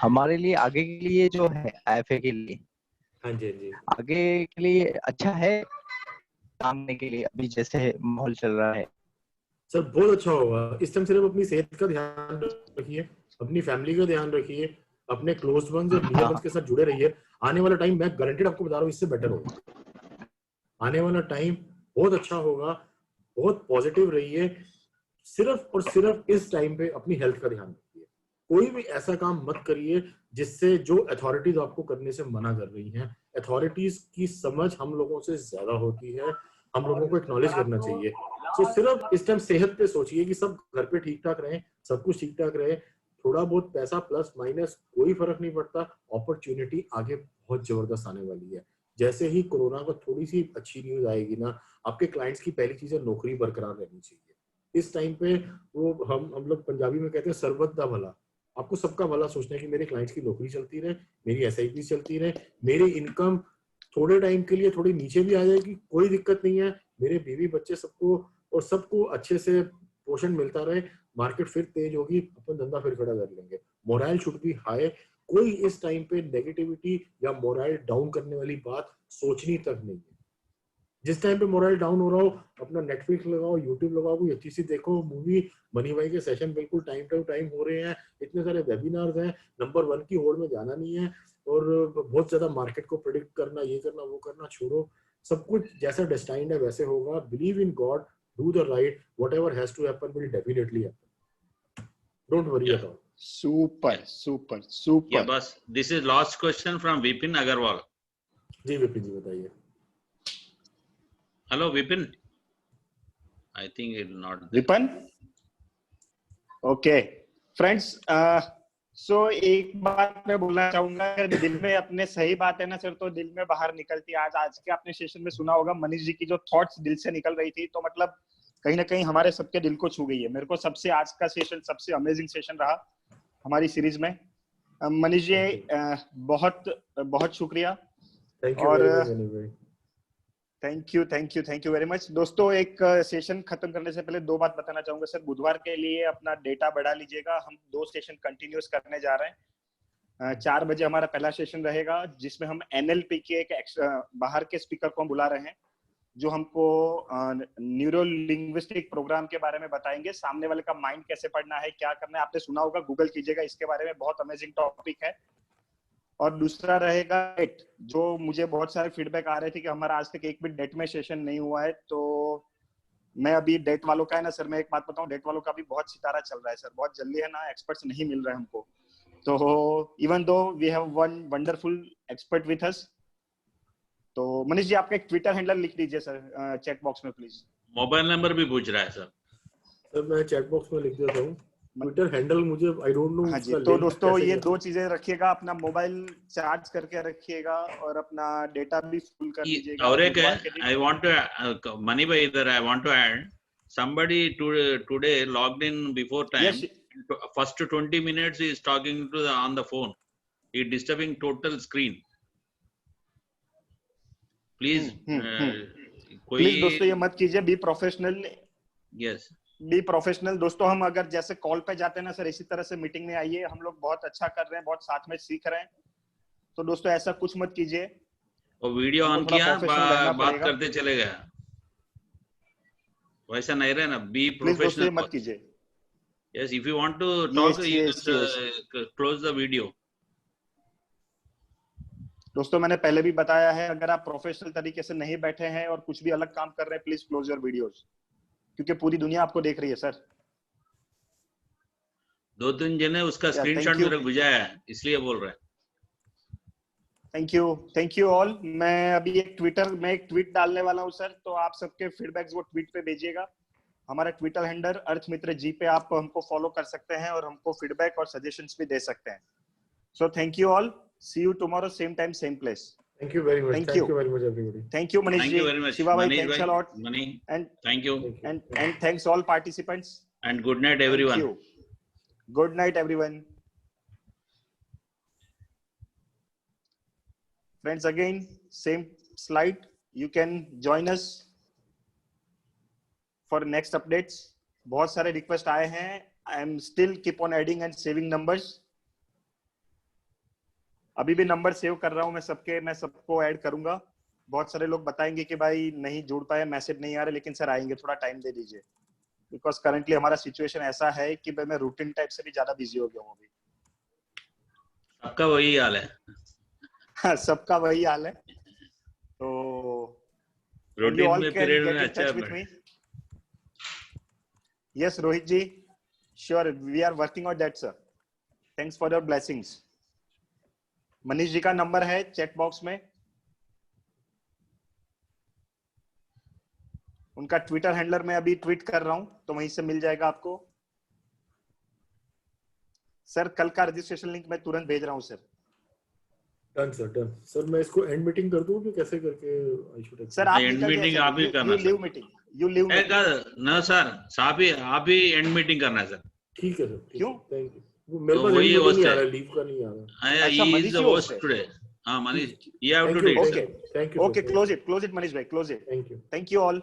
हमारे लिए आगे के लिए जो है IFA के लिए, हाँ जी आगे के लिए अच्छा है सामने के लिए अभी जैसे माहौल चल रहा है? सर बहुत अच्छा होगा. इस टाइम सिर्फ अपनी सेहत का ध्यान रखिए, अपनी फैमिली का ध्यान रखिए, अपने क्लोज वंस और डियर वंस के साथ जुड़े रहिए. आने वाला टाइम मैं गारंटीड आपको बता रहा हूँ इससे बेटर होगा. आने वाला टाइम बहुत अच्छा होगा, बहुत पॉजिटिव रहिए। सिर्फ और सिर्फ इस टाइम पे अपनी हेल्थ का ध्यान रखिए। कोई भी ऐसा काम मत करिए जिससे जो अथॉरिटीज आपको करने से मना कर रही हैं। अथॉरिटीज की समझ हम लोगों से ज्यादा होती है, हम लोगों को एक्नॉलेज करना चाहिए। तो सिर्फ इस टाइम सेहत पे सोचिए कि सब घर पे ठीक ठाक रहे, सब कुछ ठीक ठाक रहे। थोड़ा बहुत पैसा प्लस माइनस कोई फर्क नहीं पड़ता, अपॉर्चुनिटी आगे बहुत जबरदस्त आने वाली है। जैसे ही कोरोना को थोड़ी सी अच्छी न्यूज आएगी ना, आपके क्लाइंट्स की पहली चीज है नौकरी बरकरार रहनी चाहिए। इस टाइम पे वो हम लोग पंजाबी में कहते हैं सर्वत दा भला। आपको सबका भला सोचना है कि मेरे क्लाइंट्स की नौकरी चलती रहे, मेरी एसआईपी चलती रहे, मेरी इनकम थोड़े टाइम के लिए थोड़ी नीचे भी आ जाएगी, कोई दिक्कत नहीं है। मेरे बीवी बच्चे सबको और सबको अच्छे से पोषण मिलता रहे, मार्केट फिर तेज होगी, अपन धंधा फिर खड़ा कर लेंगे। Moral should be high. कोई इस टाइम पे नेगेटिविटी या मोरल डाउन करने वाली बात सोचनी तक नहीं है। जिस टाइम पे मोरल डाउन हो रहा हो, अपना नेटफ्लिक्स लगाओ, यूट्यूब लगाओ, कोई अच्छी सी देखो मूवी। मनी भाई के सेशन बिल्कुल टाइम टू टाइम हो रहे हैं, इतने सारे वेबिनार्स हैं, नंबर 1 की होड़ में जाना नहीं है। और बहुत ज्यादा मार्केट को प्रेडिक्ट करना, ये करना वो करना छोड़ो। सब कुछ जैसा डेस्टाइन्ड है वैसे होगा। Believe in God, do the right, whatever has to happen will definitely happen. Don't worry about. Super super super. या बस this is last question from Vipin Agarwal. Ji Vipin ji बताइए। Hello Vipin, I think it not Vipin. Okay friends, so एक बात मैं बोलना चाहूंगा, दिल में अपने सही बात है ना सर, तो दिल में बाहर निकलती है। आज के आपने सेशन में सुना होगा मनीष जी की जो थॉट्स दिल से निकल रही थी, तो मतलब कहीं ना कहीं हमारे सबके दिल को छू गई है। मेरे को सबसे आज का सेशन सबसे अमेजिंग सेशन रहा हमारी सीरीज में। मनीष जी बहुत बहुत शुक्रिया। और थैंक यू वेरी मच। दोस्तों एक सेशन खत्म करने से पहले 2 बात बताना चाहूंगा सर। बुधवार के लिए अपना डेटा बढ़ा लीजिएगा, हम 2 सेशन कंटिन्यूस करने जा रहे हैं। 4 बजे हमारा पहला सेशन रहेगा जिसमें हम एनएलपी के एक बाहर के स्पीकर को हम बुला रहे हैं जो हमको न्यूरो लिंग्विस्टिक प्रोग्राम के बारे में बताएंगे। सामने वाले का माइंड कैसे पढ़ना है, क्या करना है, आपने सुना होगा, गूगल कीजिएगा इसके बारे में, बहुत अमेजिंग टॉपिक है। और दूसरा रहेगा डेट, जो मुझे बहुत सारे फीडबैक आ रहे थे कि हमारा आज तक एक भी डेट में सेशन नहीं हुआ है। तो मैं अभी डेट वालों का है ना सर, मैं एक बात बताऊं, डेट वालों का भी बहुत सितारा चल रहा है सर, बहुत जल्दी है ना, एक्सपर्ट्स नहीं मिल रहे हैं हमको। तो even though we have one wonderful expert with us. तो मनीष जी आपका एक ट्विटर हैंडल लिख दीजिए सर चैट बॉक्स में प्लीज। मोबाइल नंबर भी पूछ रहा है सर। सर मैं चैट बॉक्स में लिख देता हूँ ट्विटर हैंडल, मुझे आई डोंट नो। हाँ जी, तो दोस्तों ये 2 चीजें रखिएगा, अपना मोबाइल चार्ज करके रखिएगा और अपना डेटा भी फुल कर लीजिएगा। और एक है, आई वांट टू मनी भाई इधर, I want to add somebody today logged in before time. Yes. First 20 minutes he is talking to on the phone. He is disturbing total screen. Please please दोस्तों ये मत कीजिए, be professional. Yes be professional. दोस्तों हम अगर जैसे call पे जाते हैं ना सर, इसी तरह से मीटिंग में आइए, हम लोग बहुत अच्छा कर रहे हैं, बहुत साथ में सीख रहे हैं। तो दोस्तों ऐसा कुछ मत कीजिए। और वीडियो ऑन किया, बात करते चले गए, वैसा नहीं रहना। बी प्रोफेशनल मत कीजिए। Yes, if you want to talk close the video. दोस्तों मैंने पहले भी बताया है, अगर आप प्रोफेशनल तरीके से नहीं बैठे हैं और कुछ भी अलग काम कर रहे हैं, प्लीज क्लोज योर वीडियोस, क्योंकि पूरी दुनिया आपको देख रही है सर। 2-3 जने उसका स्क्रीनशॉट मेरे को भेजा है, इसलिए बोल रहे हैं। Thank you all. मैं अभी एक ट्वीट डालने वाला हूं सर, तो आप सबके फीडबैक्स वो ट्वीट पे भेजिएगा। हमारा ट्विटर हैंडल अर्थमित्र जी पे आप हमको फॉलो कर सकते हैं और हमको फीडबैक और सजेशंस भी दे सकते हैं। So thank you all, see you tomorrow same time same place. Thank you very much. Thank you very much everybody. Thank you Manish ji. Thank you very much. Shiva bhai, thanks a lot. Mani, and thank you. And thanks all participants. And good night everyone. Thank you. Good night everyone. Friends, again same slide. You can join us for next updates. बहुत सारे request आए हैं. I am still keep on adding and saving numbers. अभी भी number save कर रहा हूं मैं सबके, मैं सबको ऐड करूंगा। बहुत सारे लोग बताएंगे कि भाई नहीं जुड़ पाए, मैसेज नहीं आ रहे, लेकिन सर आएंगे, थोड़ा टाइम दे दीजिए, बिकॉज करंटली हमारा सिचुएशन ऐसा है कि मैं रूटीन टाइप से भी ज्यादा बिजी हो गया हूँ अभी। सबका वही हाल है। हाँ सबका वही हाल है। तो रूटीन में पीरियड में अच्छा है। Yes, Rohit ji, sure, we are working on that, sir. Thanks for your blessings. Manish ji का नंबर है चैट बॉक्स में, उनका ट्विटर हैंडलर मैं अभी ट्वीट कर रहा हूं, तो वहीं से मिल जाएगा आपको। सर कल का रजिस्ट्रेशन लिंक मैं तुरंत भेज रहा हूं sir. Done sir, done sir. मैं इसको एंड मीटिंग कर दूं कि कैसे करके आई शुड? सर आप एंड मीटिंग आप ही करना sir. Leave meeting, you leave ना सर, आप ही एंड मीटिंग करना है सर। ठीक है सर। क्यों? Thank you. मेरे पास वही नहीं आ रहा, लीव का नहीं आ रहा। He is the host today. हां Manish, you have to take. Okay, thank you. Okay, close it Manish भाई, close it. Thank you. Thank you all.